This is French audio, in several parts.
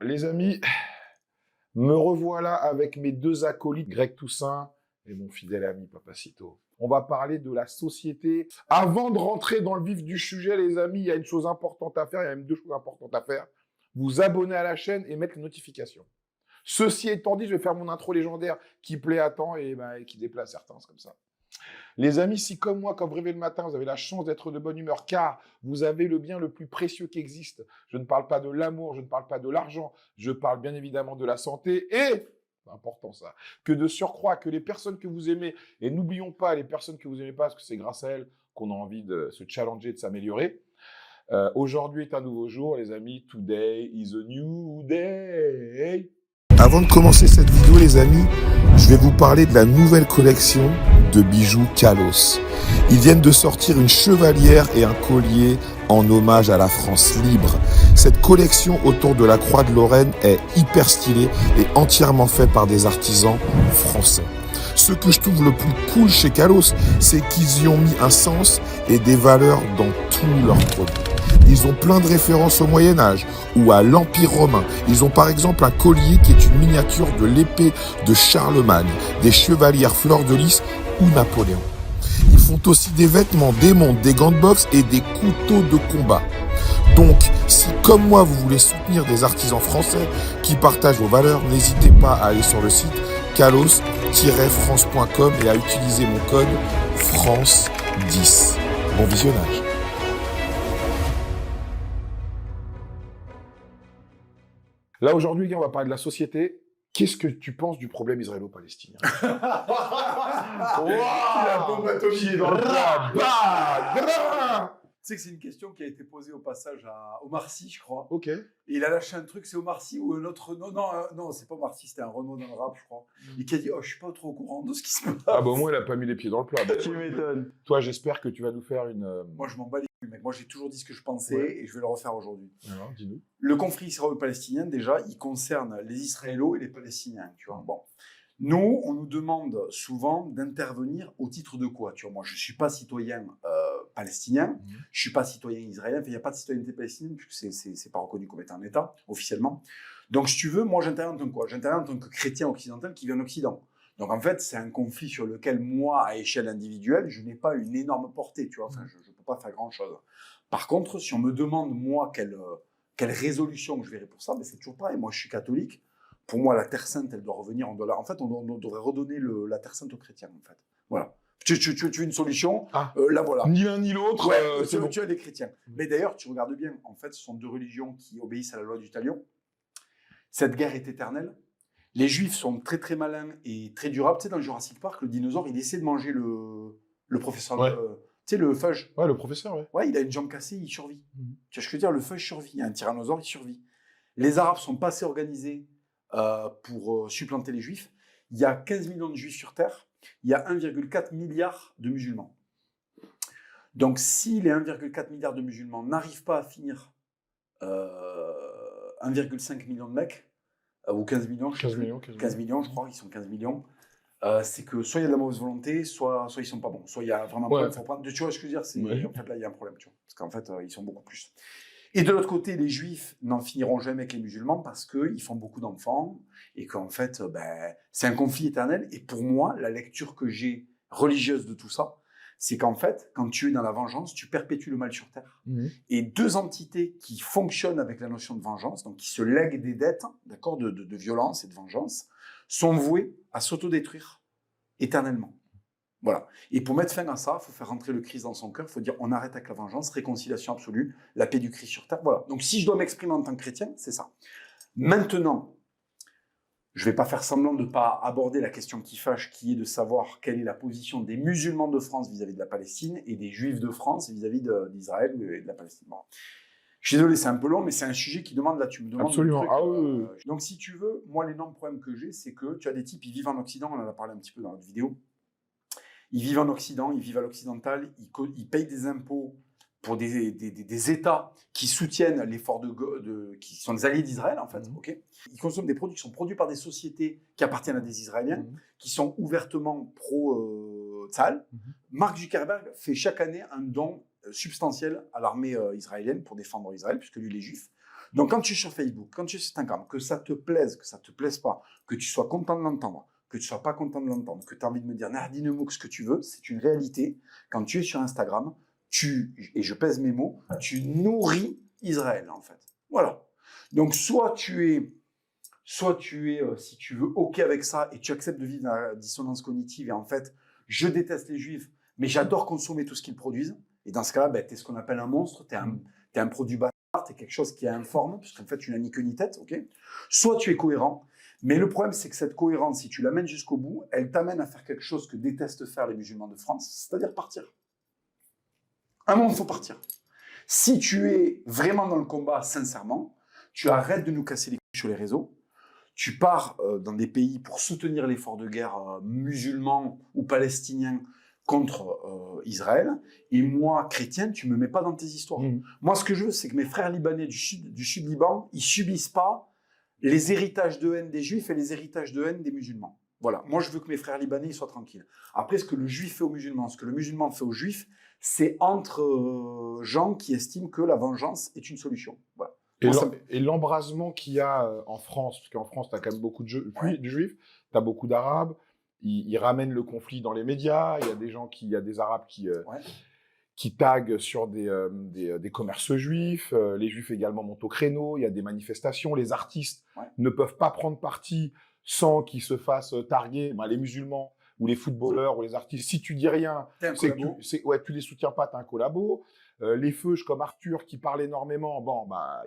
Les amis, me revoilà avec mes deux acolytes, Greg Toussaint et mon fidèle ami Papacito. On va parler de la société. Avant de rentrer dans le vif du sujet, les amis, il y a une chose importante à faire, il y a même deux choses importantes à faire. Vous abonner à la chaîne et mettre les notifications. Ceci étant dit, je vais faire mon intro légendaire qui plaît à tant et qui déplaît à certains, c'est comme ça. Les amis, si comme moi, quand vous rêvez le matin, vous avez la chance d'être de bonne humeur, car vous avez le bien le plus précieux qui existe. Je ne parle pas de l'amour, je ne parle pas de l'argent, je parle bien évidemment de la santé et, c'est important ça, que de surcroît, que les personnes que vous aimez, et n'oublions pas les personnes que vous n'aimez pas, parce que c'est grâce à elles qu'on a envie de se challenger, de s'améliorer. Aujourd'hui est un nouveau jour, les amis. Today is a new day. Avant de commencer cette vidéo, les amis, je vais vous parler de la nouvelle collection de bijoux Kalos. Ils viennent de sortir une chevalière et un collier en hommage à la France libre. Cette collection autour de la Croix de Lorraine est hyper stylée et entièrement faite par des artisans français. Ce que je trouve le plus cool chez Kalos, c'est qu'ils y ont mis un sens et des valeurs dans tous leurs produits. Ils ont plein de références au Moyen-Âge ou à l'Empire romain. Ils ont par exemple un collier qui est une miniature de l'épée de Charlemagne, des chevalières fleur de lys ou Napoléon. Ils font aussi des vêtements, des montres, des gants de boxe et des couteaux de combat. Donc, si comme moi vous voulez soutenir des artisans français qui partagent vos valeurs, n'hésitez pas à aller sur le site kalos-france.com et à utiliser mon code France10. Bon visionnage. Là, aujourd'hui, on va parler de la société. Qu'est-ce que tu penses du problème israélo-palestinien? La bombe atomique dans le plat. Tu sais que c'est une question qui a été posée au passage à Omar Sy, je crois. Ok. Et il a lâché un truc, c'est Omar Sy ou un autre. Non, c'est pas Omar Sy, c'était un Renault dans le rap, je crois. Et qui a dit, oh, je suis pas trop au courant de ce qui se passe. Ah bah au moins, il a pas mis les pieds dans le plat. Tu m'étonnes. Toi, j'espère que tu vas nous faire une... Moi, je m'en bats les couilles, mec. Moi, j'ai toujours dit ce que je pensais Ouais. et je vais le refaire aujourd'hui. Alors, dis-nous. Le conflit israélo-palestinien, déjà, il concerne les Israélos et les Palestiniens, tu vois. Bon. Nous, on nous demande souvent d'intervenir au titre de quoi? Tu vois, moi, je ne suis pas citoyen palestinien, je ne suis pas citoyen israélien, il n'y a pas de citoyenneté palestinienne puisque ce n'est pas reconnu comme étant un État, officiellement. Donc, si tu veux, moi, j'interviens en tant que quoi? J'interviens en tant que chrétien occidental qui vient d'Occident. Donc, en fait, c'est un conflit sur lequel, moi, à échelle individuelle, je n'ai pas une énorme portée, tu vois. Enfin, je ne peux pas faire grand-chose. Par contre, si on me demande, moi, quelle résolution je verrai pour ça, ben, c'est toujours pareil. Moi, je suis catholique. Pour moi, la Terre Sainte, elle doit revenir. En fait, on devrait redonner la Terre Sainte aux chrétiens, en fait. Voilà. Tu veux une solution? Là, voilà. Ni l'un ni l'autre, c'est bon. Tu as les chrétiens. Mais d'ailleurs, tu regardes bien, en fait, ce sont deux religions qui obéissent à la loi du talion. Cette guerre est éternelle. Les Juifs sont très, très malins et très durables. Tu sais, dans Jurassic Park, le dinosaure, il essaie de manger le professeur... Ouais. Tu sais, le Fudge. Ouais, le professeur, ouais. Ouais, il a une jambe cassée, il survit. Tu vois ce que je veux dire? Le Fudge survit. Il y a un tyrannosaure, il survit. Les Arabes sont pas assez organisés pour supplanter les Juifs. Il y a 15 millions de Juifs sur Terre. Il y a 1,4 milliard de musulmans. Donc, si les 1,4 milliard de musulmans n'arrivent pas à finir 1,5 million de mecs, ou 15 millions, 15 millions, 15 millions, je crois, ils sont 15 millions, c'est que soit il y a de la mauvaise volonté, soit ils sont pas bons. Soit il y a vraiment un problème. Faut prendre, tu vois ce que je veux dire? En fait, là, il y a un problème, tu vois. Parce qu'en fait, ils sont beaucoup plus. Et de l'autre côté, les Juifs n'en finiront jamais avec les musulmans parce qu'ils font beaucoup d'enfants et qu'en fait, c'est un conflit éternel. Et pour moi, la lecture que j'ai religieuse de tout ça, c'est qu'en fait, quand tu es dans la vengeance, tu perpétues le mal sur Terre. Et deux entités qui fonctionnent avec la notion de vengeance, donc qui se lèguent des dettes, d'accord, de violence et de vengeance, sont vouées à s'autodétruire éternellement. Voilà. Et pour mettre fin à ça, il faut faire rentrer le Christ dans son cœur, il faut dire on arrête avec la vengeance, réconciliation absolue, la paix du Christ sur terre. Voilà. Donc si je dois m'exprimer en tant que chrétien, c'est ça. Maintenant, je ne vais pas faire semblant de ne pas aborder la question qui fâche, qui est de savoir quelle est la position des musulmans de France vis-à-vis de la Palestine et des juifs de France vis-à-vis d'Israël et de la Palestine. Bon. Je suis désolé, c'est un peu long, mais c'est un sujet qui demande, là, tu me demandes... Absolument. Donc si tu veux, moi l'énorme problème que j'ai, c'est que tu as des types, ils vivent en Occident, on en a parlé un petit peu dans notre vidéo. Ils vivent en Occident, ils vivent à l'occidental, ils payent des impôts pour des États qui soutiennent l'effort qui sont des alliés d'Israël, en fait. Okay, ils consomment des produits qui sont produits par des sociétés qui appartiennent à des Israéliens, qui sont ouvertement pro-Tzahal. Mark Zuckerberg fait chaque année un don substantiel à l'armée israélienne pour défendre Israël, puisque lui, il est juif. Donc, quand tu es sur Facebook, quand tu es sur Instagram, que ça te plaise, que ça te plaise pas, que tu sois content de l'entendre, que tu sois pas content de l'entendre, que tu as envie de me dire Nardine Mouk ce que tu veux, c'est une réalité. Quand tu es sur Instagram, et je pèse mes mots, tu nourris Israël, en fait. Voilà. Donc, soit tu es, si tu veux, OK avec ça et tu acceptes de vivre dans la dissonance cognitive et en fait, je déteste les Juifs, mais j'adore consommer tout ce qu'ils produisent. Et dans ce cas-là, ben, tu es ce qu'on appelle un monstre, tu es un produit bâtard, tu es quelque chose qui est informe, puisqu'en fait, tu n'as ni queue ni tête. OK. Soit tu es cohérent, mais le problème, c'est que cette cohérence, si tu l'amènes jusqu'au bout, elle t'amène à faire quelque chose que détestent faire les musulmans de France, c'est-à-dire partir. À un moment, il faut partir. Si tu es vraiment dans le combat, sincèrement, tu arrêtes de nous casser les couilles sur les réseaux, tu pars dans des pays pour soutenir l'effort de guerre musulman ou palestinien contre Israël, et moi, chrétien, tu ne me mets pas dans tes histoires. Moi, ce que je veux, c'est que mes frères libanais du sud Liban, ils ne subissent pas les héritages de haine des juifs et les héritages de haine des musulmans. Voilà, moi je veux que mes frères libanais soient tranquilles. Après, ce que le juif fait aux musulmans, ce que le musulman fait aux juifs, c'est entre gens qui estiment que la vengeance est une solution. Voilà. Et l'embrasement qu'il y a en France, parce qu'en France, tu as quand même beaucoup de juifs, tu as beaucoup d'arabes, ils ramènent le conflit dans les médias, il y a des arabes qui taguent sur des commerces juifs, les juifs également montent au créneau, il y a des manifestations, les artistes ne peuvent pas prendre parti sans qu'ils se fassent targuer, les musulmans ou les footballeurs ou les artistes, si tu dis rien, c'est que tu les soutiens pas, tu as un collabo. Les feuges comme Arthur qui parlent énormément,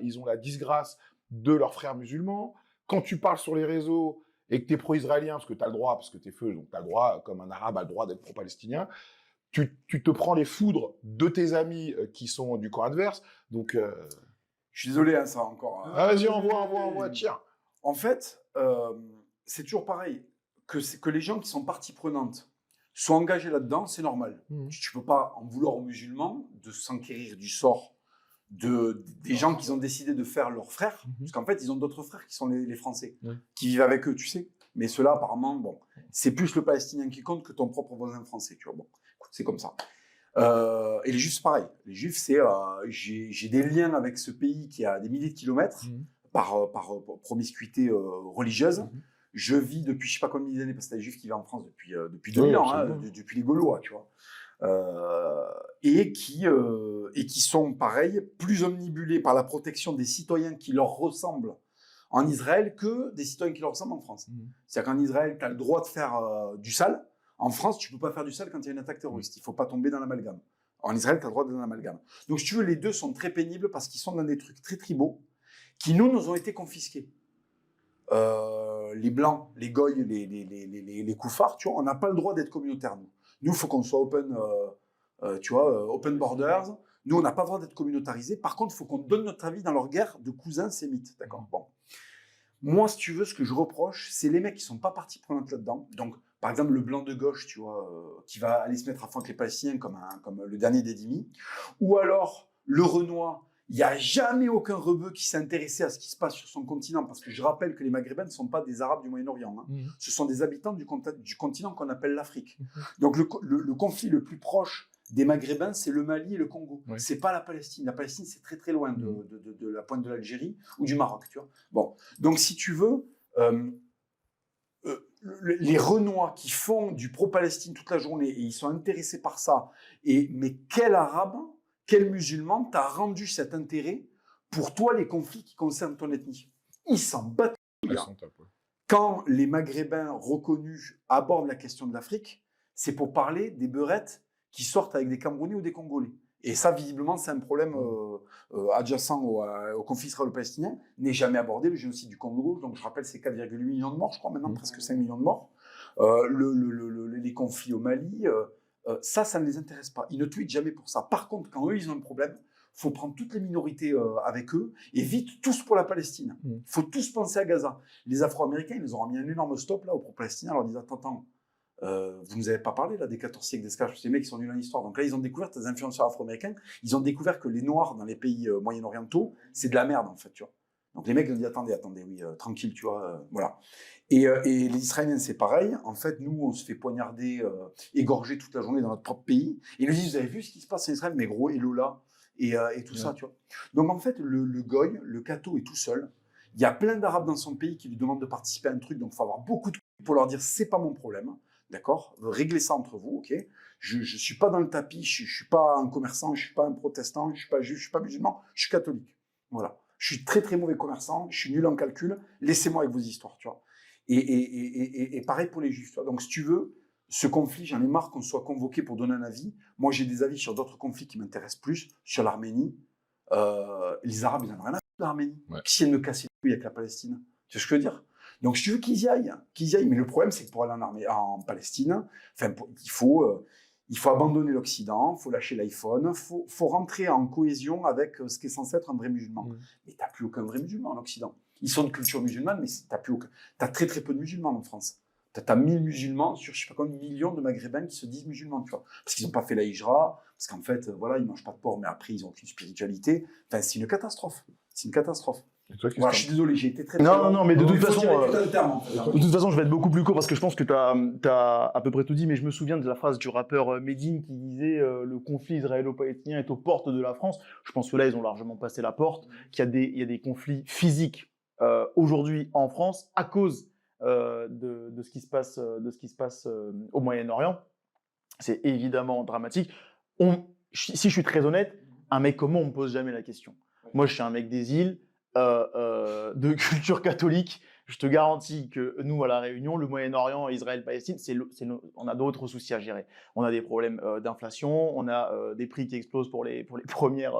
ils ont la disgrâce de leurs frères musulmans. Quand tu parles sur les réseaux et que tu es pro-israélien, parce que tu as le droit, parce que tu es feuge, donc tu as le droit, comme un arabe a le droit d'être pro-palestinien, tu te prends les foudres de tes amis qui sont du camp adverse. Donc, je suis désolé, ça encore. Vas-y, envoie, tiens. En fait, c'est toujours pareil. Que les gens qui sont partie prenante soient engagés là-dedans, c'est normal. Tu ne peux pas en vouloir aux musulmans de s'enquérir du sort des gens qui ont décidé de faire leurs frères, parce qu'en fait, ils ont d'autres frères qui sont les Français, qui vivent avec eux, tu sais. Mais ceux-là, apparemment, c'est plus le Palestinien qui compte que ton propre voisin français, tu vois. Bon, écoute, c'est comme ça. Et les Juifs, c'est pareil. Les Juifs, c'est j'ai des liens avec ce pays qui a des milliers de kilomètres par promiscuité religieuse. Je vis depuis je ne sais pas combien d'années, parce que c'est des Juifs qui vivent en France depuis 2000 ans, depuis les Gaulois, tu vois. Et qui sont, pareil, plus omnibulés par la protection des citoyens qui leur ressemblent en Israël que des citoyens qui leur ressemblent en France. C'est-à-dire qu'en Israël, tu as le droit de faire du sale. En France, tu ne peux pas faire du sale quand il y a une attaque terroriste. Il ne faut pas tomber dans l'amalgame. En Israël, tu as le droit d'être dans l'amalgame. Donc, si tu veux, les deux sont très pénibles parce qu'ils sont dans des trucs très tribaux qui, nous ont été confisqués. Les Blancs, les Goyes, les Koufars, tu vois, on n'a pas le droit d'être communautaire, nous. Nous, il faut qu'on soit open borders. Nous, on n'a pas le droit d'être communautarisés. Par contre, il faut qu'on donne notre avis dans leur guerre de cousins sémites. D'accord. Bon. Moi, si tu veux, ce que je reproche, c'est les mecs qui ne sont pas partie prenante là-dedans. Donc, par exemple, le blanc de gauche, tu vois, qui va aller se mettre à fond avec les Palestiniens comme le dernier des Dimi. Ou alors, le Renoir. Il n'y a jamais aucun rebeu qui s'est intéressé à ce qui se passe sur son continent, parce que je rappelle que les Maghrébins ne sont pas des Arabes du Moyen-Orient. Ce sont des habitants du continent qu'on appelle l'Afrique. Donc le conflit le plus proche des Maghrébins, c'est le Mali et le Congo. Ce n'est pas la Palestine. La Palestine, c'est très très loin de la pointe de l'Algérie ou du Maroc. Tu vois. Bon. Donc si tu veux, les Renois qui font du pro-Palestine toute la journée, et ils sont intéressés par ça, mais quel Arabe, quel musulman t'a rendu cet intérêt pour toi les conflits qui concernent ton ethnie? Ils s'en battent. Quand les Maghrébins reconnus abordent la question de l'Afrique, c'est pour parler des beurettes qui sortent avec des Camerounais ou des Congolais. Et ça, visiblement, c'est un problème adjacent au conflit israélo-palestinien, n'est jamais abordé, le génocide du Congo. Donc, je rappelle, c'est 4,8 millions de morts, je crois, maintenant, presque 5 millions de morts. Les conflits au Mali... ça ne les intéresse pas. Ils ne tweetent jamais pour ça. Par contre, quand eux, ils ont un problème, il faut prendre toutes les minorités avec eux et vite tous pour la Palestine. Il faut tous penser à Gaza. Les Afro-Américains, ils nous ont mis un énorme stop là, au pro-palestinien, en leur disant attends, vous ne nous avez pas parlé là, des 14 siècles d'esclavage, ces mecs qui sont nuls en histoire. Donc là, ils ont découvert, des influenceurs afro-américains, ils ont découvert que les Noirs dans les pays moyen-orientaux, c'est de la merde en fait. Tu vois. Donc les mecs ont dit attendez, oui, tranquille, tu vois, voilà. Et les Israéliens, c'est pareil. En fait, nous, on se fait poignarder, égorger toute la journée dans notre propre pays. Et ils nous disent, vous avez vu ce qui se passe en Israël? Mais gros, et Lola, et tout ça, tu vois. Donc en fait, le goy, le catho est tout seul. Il y a plein d'Arabes dans son pays qui lui demandent de participer à un truc, donc il faut avoir beaucoup de couilles pour leur dire, c'est pas mon problème, d'accord? Réglez ça entre vous, ok? Je suis pas dans le tapis, je suis pas un commerçant, je suis pas un protestant, je suis pas juif, je suis pas musulman, je suis catholique. Voilà. Je suis très très mauvais commerçant, je suis nul en calcul, laissez-moi avec vos histoires, tu vois. Et pareil pour les juifs, tu vois. Donc si tu veux, ce conflit, j'en ai marre qu'on soit convoqué pour donner un avis. Moi, j'ai des avis sur d'autres conflits qui m'intéressent plus, sur l'Arménie. Les Arabes, ils n'en ont rien à foutre de l'Arménie. Ouais. Qui viennent me casser les couilles avec la Palestine? Tu vois ce que je veux dire? Donc si tu veux qu'ils y aillent. Mais le problème, c'est que pour aller en Palestine, il faut abandonner l'Occident, il faut lâcher l'iPhone, il faut rentrer en cohésion avec ce qui est censé être un vrai musulman. Mais tu n'as plus aucun vrai musulman en Occident. Ils sont de culture musulmane, mais tu as très très peu de musulmans en France. Tu as 1000 musulmans sur je sais pas combien de millions de maghrébins qui se disent musulmans, tu vois. Parce qu'ils n'ont pas fait la hijra, parce qu'en fait, voilà, ils ne mangent pas de porc, mais après, ils n'ont aucune spiritualité. Enfin, c'est une catastrophe. C'est une catastrophe. Voilà, je suis désolé, j'ai été très Non, mais de toute façon, de toute façon, je vais être beaucoup plus court parce que je pense que tu as à peu près tout dit, mais je me souviens de la phrase du rappeur Medine qui disait le conflit israélo-palestinien est aux portes de la France. Je pense que là, ils ont largement passé la porte, qu'il y a des conflits physiques aujourd'hui en France à cause de ce qui se passe au Moyen-Orient. C'est évidemment dramatique. Si je suis très honnête, un mec comme moi, on me pose jamais la question. Moi, je suis un mec des îles. De culture catholique, je te garantis que nous, à La Réunion, le Moyen-Orient, Israël, Palestine, on a d'autres soucis à gérer. On a des problèmes d'inflation, on a des prix qui explosent pour les premières,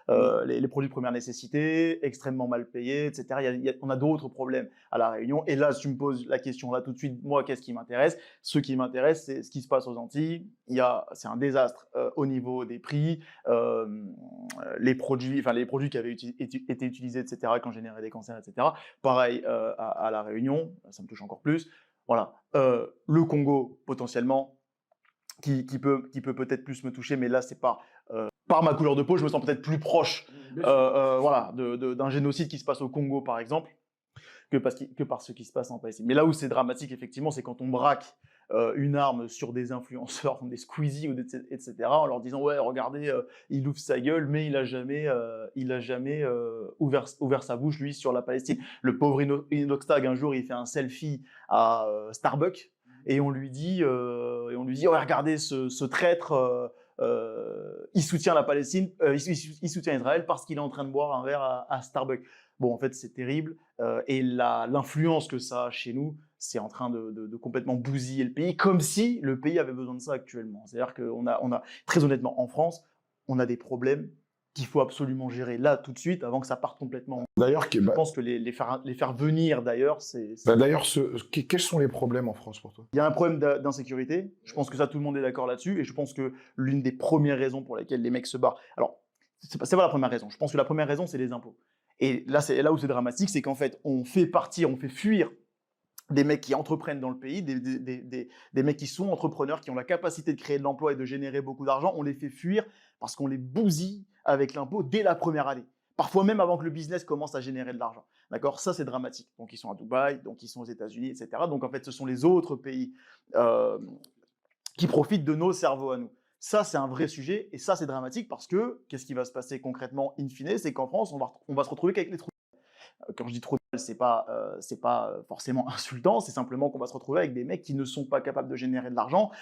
les produits de première nécessité, extrêmement mal payés, etc. On a d'autres problèmes à La Réunion. Et là, si tu me poses la question là tout de suite, moi, qu'est-ce qui m'intéresse? Ce qui m'intéresse, c'est ce qui se passe aux Antilles. C'est un désastre au niveau des prix, les produits qui avaient été utilisés, etc., qui ont généré des cancers, etc. Pareil à La Réunion, ça me touche encore plus. Voilà. Le Congo, potentiellement, qui peut peut-être plus me toucher, mais là, c'est par ma couleur de peau, je me sens peut-être plus proche voilà, d'un génocide qui se passe au Congo, par exemple, que par ce qui se passe en Palestine. Mais là où c'est dramatique, effectivement, c'est quand on braque une arme sur des influenceurs, des Squeezie, etc., en leur disant « Ouais, regardez, il ouvre sa gueule, mais il a jamais ouvert sa bouche, lui, sur la Palestine. » Le pauvre Inoxtag, un jour, il fait un selfie à Starbucks, et on lui dit « Ouais, regardez, ce traître, il soutient la Palestine, il soutient Israël parce qu'il est en train de boire un verre à Starbucks. » Bon, en fait, c'est terrible. Et l'influence que ça a chez nous, c'est en train de complètement bousiller le pays, comme si le pays avait besoin de ça actuellement. C'est-à-dire qu'on a, très honnêtement, en France, on a des problèmes qu'il faut absolument gérer là, tout de suite, avant que ça parte complètement. D'ailleurs, je pense que les faire venir, d'ailleurs, c'est... D'ailleurs, quels sont les problèmes en France pour toi? Il y a un problème d'insécurité. Je pense que ça, tout le monde est d'accord là-dessus. Et je pense que l'une des premières raisons pour lesquelles les mecs se barrent... Alors, c'est pas la première raison. Je pense que la première raison, c'est les impôts. Et là, c'est là où c'est dramatique, c'est qu'en fait, on fait fuir des mecs qui entreprennent dans le pays, des mecs qui sont entrepreneurs, qui ont la capacité de créer de l'emploi et de générer beaucoup d'argent. On les fait fuir parce qu'on les bousille avec l'impôt dès la première année. Parfois même avant que le business commence à générer de l'argent. D'accord? Ça, c'est dramatique. Donc, ils sont à Dubaï, donc ils sont aux États-Unis, etc. Donc, en fait, ce sont les autres pays qui profitent de nos cerveaux à nous. Ça, c'est un vrai sujet et ça, c'est dramatique parce que qu'est-ce qui va se passer concrètement in fine? C'est qu'en France, on va se retrouver qu'avec les trous. Quand je dis trous, c'est pas forcément insultant, c'est simplement qu'on va se retrouver avec des mecs qui ne sont pas capables de générer de l'argent,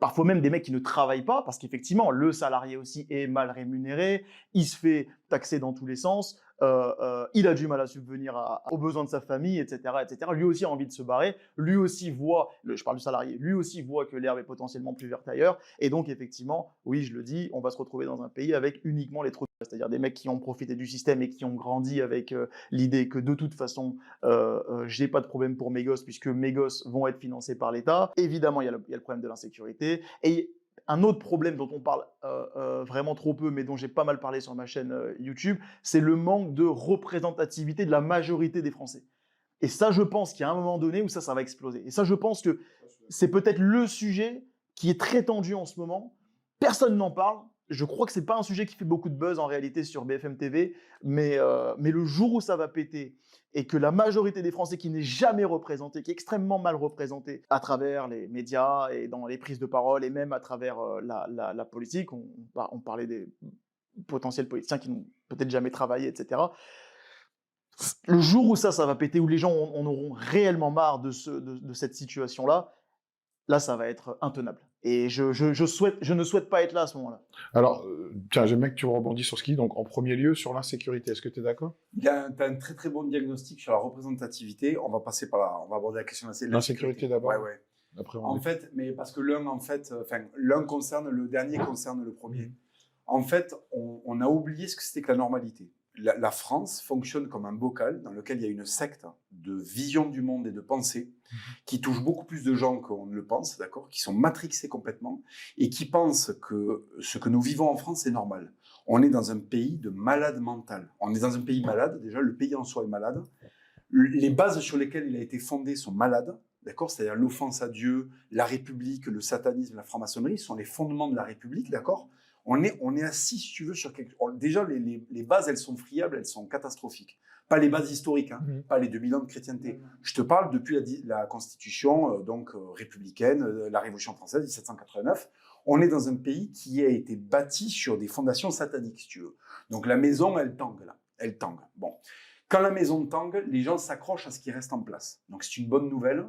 parfois même des mecs qui ne travaillent pas, parce qu'effectivement, le salarié aussi est mal rémunéré, il se fait taxer dans tous les sens, il a du mal à subvenir aux besoins de sa famille, etc., etc. Lui aussi a envie de se barrer, lui aussi voit, je parle du salarié, lui aussi voit que l'herbe est potentiellement plus verte ailleurs, et donc effectivement, oui, je le dis, on va se retrouver dans un pays avec uniquement les trous, c'est-à-dire des mecs qui ont profité du système et qui ont grandi avec l'idée que de toute façon, j'ai pas de problème pour mes gosses, puisque mes gosses vont être financés par l'État. Évidemment, il y a le problème de l'insécurité, et un autre problème dont on parle vraiment trop peu, mais dont j'ai pas mal parlé sur ma chaîne YouTube, c'est le manque de représentativité de la majorité des Français. Et ça, je pense qu'il y a un moment donné où ça va exploser. Et ça, je pense que c'est peut-être le sujet qui est très tendu en ce moment. Personne n'en parle, je crois que c'est pas un sujet qui fait beaucoup de buzz en réalité sur BFM TV, mais le jour où ça va péter et que la majorité des Français qui n'est jamais représentée, qui est extrêmement mal représentée à travers les médias et dans les prises de parole et même à travers la politique, on parlait des potentiels politiciens qui n'ont peut-être jamais travaillé, etc. Le jour où ça va péter, où les gens en auront réellement marre de cette situation-là, là, ça va être intenable. Et je ne souhaite pas être là à ce moment-là. Alors, tiens, j'aime bien que tu rebondis sur ce qui dit. Donc, en premier lieu, sur l'insécurité. Est-ce que tu es d'accord? Tu as un très très bon diagnostic sur la représentativité. On va passer par là. On va aborder la question de l'insécurité d'abord. Ouais. Après, en fait, mais parce que l'un concerne le dernier, concerne le premier. En fait, on a oublié ce que c'était que la normalité. La France fonctionne comme un bocal dans lequel il y a une secte de vision du monde et de pensée qui touche beaucoup plus de gens qu'on ne le pense, d'accord, qui sont matrixés complètement et qui pensent que ce que nous vivons en France est normal. On est dans un pays de malade mental. On est dans un pays malade, déjà le pays en soi est malade. Les bases sur lesquelles il a été fondé sont malades, d'accord, c'est-à-dire l'offense à Dieu, la République, le satanisme, la franc-maçonnerie sont les fondements de la République, d'accord. On est assis, si tu veux, sur quelque chose. Déjà, les bases, elles sont friables, elles sont catastrophiques. Pas les bases historiques, hein, pas les 2000 ans de chrétienté. Je te parle depuis la Constitution républicaine, la Révolution française, 1789. On est dans un pays qui a été bâti sur des fondations sataniques, si tu veux. Donc la maison, elle tangue, là. Elle tangue. Bon. Quand la maison tangue, les gens s'accrochent à ce qui reste en place. Donc c'est une bonne nouvelle.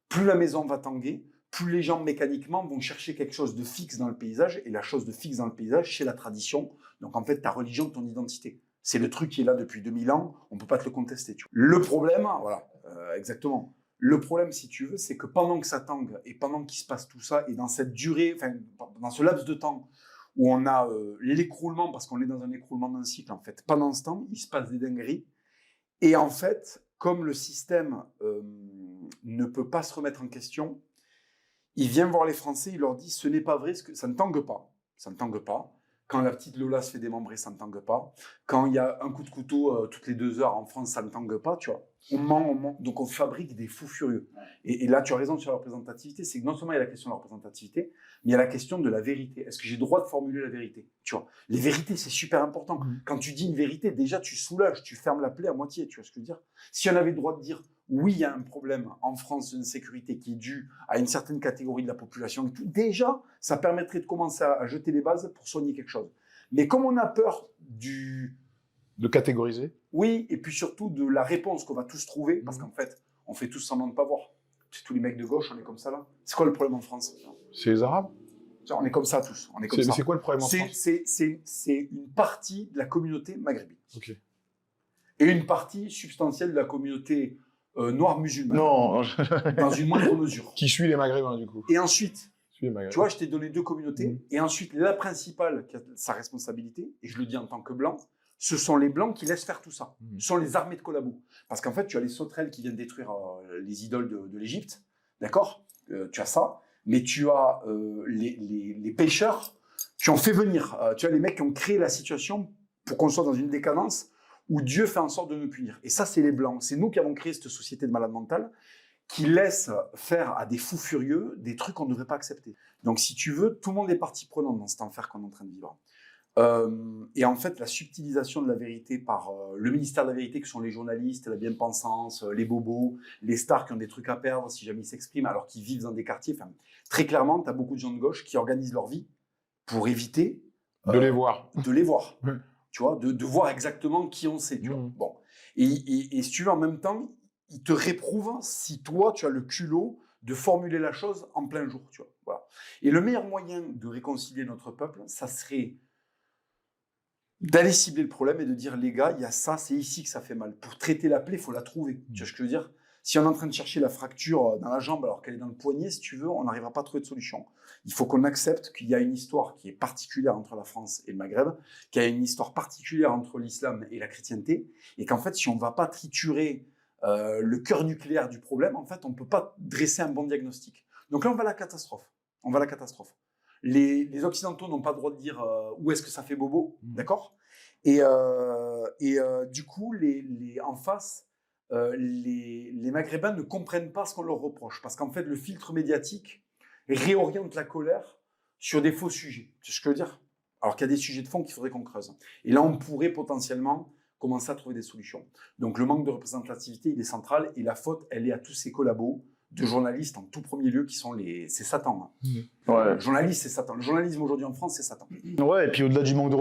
Plus la maison va tanguer, plus les gens mécaniquement vont chercher quelque chose de fixe dans le paysage, et la chose de fixe dans le paysage, c'est la tradition. Donc en fait, ta religion, ton identité. C'est le truc qui est là depuis 2000 ans, on ne peut pas te le contester. Tu vois. Le problème, voilà, exactement. Le problème, si tu veux, c'est que pendant que ça tangue, et pendant qu'il se passe tout ça, et dans cette durée, enfin, dans ce laps de temps, où on a l'écroulement, parce qu'on est dans un écroulement d'un cycle, en fait, pendant ce temps, il se passe des dingueries, et en fait, comme le système ne peut pas se remettre en question, il vient voir les Français, il leur dit « ce n'est pas vrai, ça ne tangue pas, ça ne tangue pas ». Quand la petite Lola se fait démembrer, ça ne tangue pas. Quand il y a un coup de couteau toutes les 2 heures en France, ça ne tangue pas, tu vois. On ment. Donc on fabrique des fous furieux. Et là, tu as raison sur la représentativité, c'est que non seulement il y a la question de la représentativité, mais il y a la question de la vérité. Est-ce que j'ai le droit de formuler la vérité? Tu vois, les vérités, c'est super important. Quand tu dis une vérité, déjà, tu soulages, tu fermes la plaie à moitié, tu vois ce que je veux dire? Si on avait le droit de dire oui, il y a un problème en France d'insécurité qui est dû à une certaine catégorie de la population et tout, déjà, ça permettrait de commencer à jeter les bases pour soigner quelque chose. Mais comme on a peur de catégoriser. Oui, et puis surtout de la réponse qu'on va tous trouver, parce qu'en fait, on fait tous semblant de ne pas voir. C'est tous les mecs de gauche, on est comme ça là. C'est quoi le problème en France? C'est les Arabes. On est comme ça tous. On est comme ça. C'est quoi le problème en France? C'est une partie de la communauté maghrébine. Ok. Et une partie substantielle de la communauté noire musulmane. Non. Dans une moindre mesure. Qui suit les Maghrébins, du coup? Et ensuite, tu vois, je t'ai donné 2 communautés. Et ensuite, la principale qui a sa responsabilité, et je le dis en tant que blanc, ce sont les blancs qui laissent faire tout ça. Ce sont les armées de collabos. Parce qu'en fait, tu as les sauterelles qui viennent détruire les idoles de l'Égypte. D'accord, tu as ça. Mais tu as les pêcheurs qui ont fait venir. Tu as les mecs qui ont créé la situation pour qu'on soit dans une décadence où Dieu fait en sorte de nous punir. Et ça, c'est les blancs. C'est nous qui avons créé cette société de malades mentales qui laisse faire à des fous furieux des trucs qu'on ne devrait pas accepter. Donc, si tu veux, tout le monde est partie prenante dans cet enfer qu'on est en train de vivre. Et en fait, la subtilisation de la vérité par le ministère de la vérité, que sont les journalistes, la bien-pensance, les bobos, les stars qui ont des trucs à perdre si jamais ils s'expriment, alors qu'ils vivent dans des quartiers. Enfin, très clairement, tu as beaucoup de gens de gauche qui organisent leur vie pour éviter de les voir. De les voir. Tu vois, de voir exactement qui on sait. Tu vois. Bon. Et si tu veux, en même temps, ils te réprouvent si toi, tu as le culot de formuler la chose en plein jour. Tu vois. Voilà. Et le meilleur moyen de réconcilier notre peuple, ça serait d'aller cibler le problème et de dire, les gars, il y a ça, c'est ici que ça fait mal. Pour traiter la plaie, il faut la trouver. Tu vois ce que je veux dire? Si on est en train de chercher la fracture dans la jambe alors qu'elle est dans le poignet, si tu veux, on n'arrivera pas à trouver de solution. Il faut qu'on accepte qu'il y a une histoire qui est particulière entre la France et le Maghreb, qu'il y a une histoire particulière entre l'islam et la chrétienté, et qu'en fait, si on ne va pas triturer le cœur nucléaire du problème, en fait, on ne peut pas dresser un bon diagnostic. Donc là, on va à la catastrophe. On va à la catastrophe. Les Occidentaux n'ont pas le droit de dire où est-ce que ça fait bobo, d'accord? Et du coup, en face, les Maghrébins ne comprennent pas ce qu'on leur reproche, parce qu'en fait, le filtre médiatique réoriente la colère sur des faux sujets. C'est ce que je veux dire? Alors qu'il y a des sujets de fond qu'il faudrait qu'on creuse. Et là, on pourrait potentiellement commencer à trouver des solutions. Donc, le manque de représentativité, il est central. Et la faute, elle est à tous ces collabos de journalistes en tout premier lieu qui sont c'est Satan. Ouais. Le journaliste, c'est Satan. Le journalisme aujourd'hui en France, c'est Satan. Ouais, et puis au-delà du manque de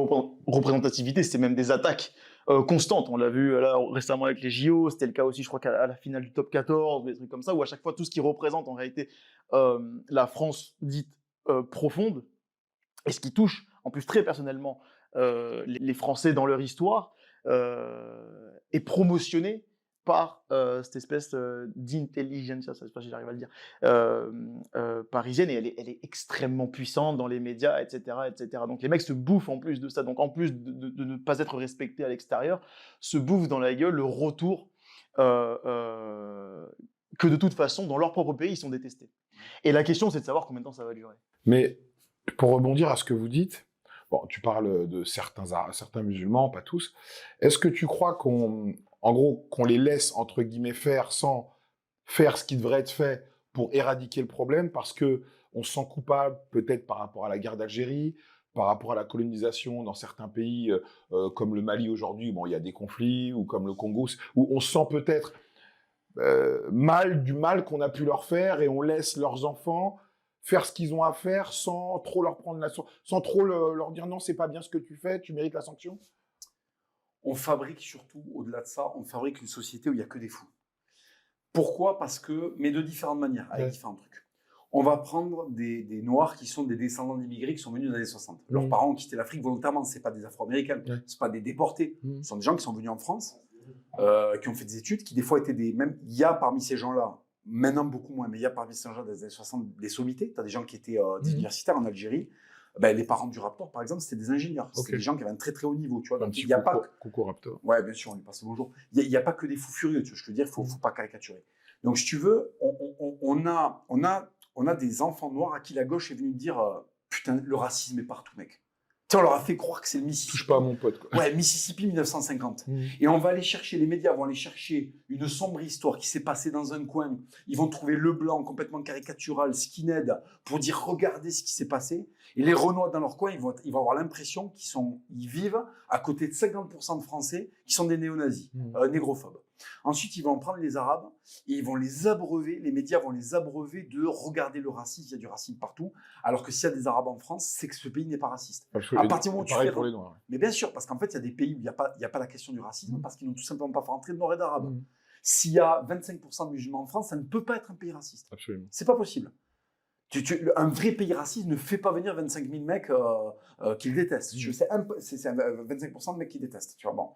représentativité, c'est même des attaques constantes. On l'a vu là récemment avec les JO, c'était le cas aussi, je crois, qu'à la finale du top 14, des trucs comme ça, où à chaque fois, tout ce qui représente en réalité la France dite profonde, et ce qui touche en plus très personnellement les Français dans leur histoire, est promotionné par cette espèce d'intelligentsia, je ne sais pas si j'arrive à le dire, parisienne, et elle est extrêmement puissante dans les médias, etc., etc. Donc les mecs se bouffent en plus de ça, donc en plus de ne pas être respectés à l'extérieur, se bouffent dans la gueule le retour que de toute façon, dans leur propre pays, ils sont détestés. Et la question, c'est de savoir combien de temps ça va durer. Mais pour rebondir à ce que vous dites, bon, tu parles de certains musulmans, pas tous. Est-ce que tu crois qu'on les laisse, entre guillemets, faire sans faire ce qui devrait être fait pour éradiquer le problème parce que on se sent coupable peut-être par rapport à la guerre d'Algérie, par rapport à la colonisation dans certains pays comme le Mali aujourd'hui, bon, il y a des conflits, ou comme le Congo, où on se sent peut-être du mal qu'on a pu leur faire, et on laisse leurs enfants faire ce qu'ils ont à faire sans trop leur prendre sans trop leur dire non, c'est pas bien ce que tu fais, tu mérites la sanction. On fabrique surtout, au-delà de ça, on fabrique une société où il n'y a que des fous. Pourquoi ? Parce que, mais de différentes manières, avec différents trucs. On va prendre des Noirs qui sont des descendants d'immigrés qui sont venus dans les années 60. Leurs parents ont quitté l'Afrique volontairement, ce n'est pas des Afro-Américains, ce ne sont pas des déportés. Ce sont des gens qui sont venus en France, qui ont fait des études, qui des fois étaient même il y a parmi ces gens-là, maintenant beaucoup moins, mais il y a parmi ces gens-là des années 60 des sommités. Tu as des gens qui étaient des universitaires en Algérie. Ben, les parents du Raptor, par exemple, c'était des ingénieurs. C'était des gens qui avaient un très très haut niveau. Tu vois. Donc, il y a pas coucou Raptor. Ouais, bien sûr, on lui passe le bonjour. Il n'y a pas que des fous furieux, tu vois, je veux dire, il ne faut pas caricaturer. Donc, si tu veux, on a des enfants noirs à qui la gauche est venue dire putain, le racisme est partout, mec. Tu sais, on leur a fait croire que c'est le Mississippi. Touche pas à mon pote, quoi. Ouais, Mississippi 1950. Et on va aller chercher, les médias vont aller chercher une sombre histoire qui s'est passée dans un coin. Ils vont trouver le blanc complètement caricatural, skinhead, pour dire regardez ce qui s'est passé. Et les Renois dans leur coin, ils vont avoir l'impression qu'ils vivent à côté de 50% de Français qui sont des néo-nazis, négrophobes. Ensuite, ils vont prendre les Arabes et ils vont les abreuver, les médias vont les abreuver de regarder le racisme, il y a du racisme partout, alors que s'il y a des Arabes en France, c'est que ce pays n'est pas raciste. À partir du moment où tu fais... pour les Noirs. Mais bien sûr, parce qu'en fait, il y a des pays où il n'y a pas la question du racisme, parce qu'ils n'ont tout simplement pas fait rentrer de Noirs et d'Arabes. S'il y a 25% de musulmans en France, ça ne peut pas être un pays raciste. Absolument. C'est pas possible. Un vrai pays raciste ne fait pas venir 25 000 mecs qui le détestent. C'est 25% de mecs qui détestent. Tu vois, bon.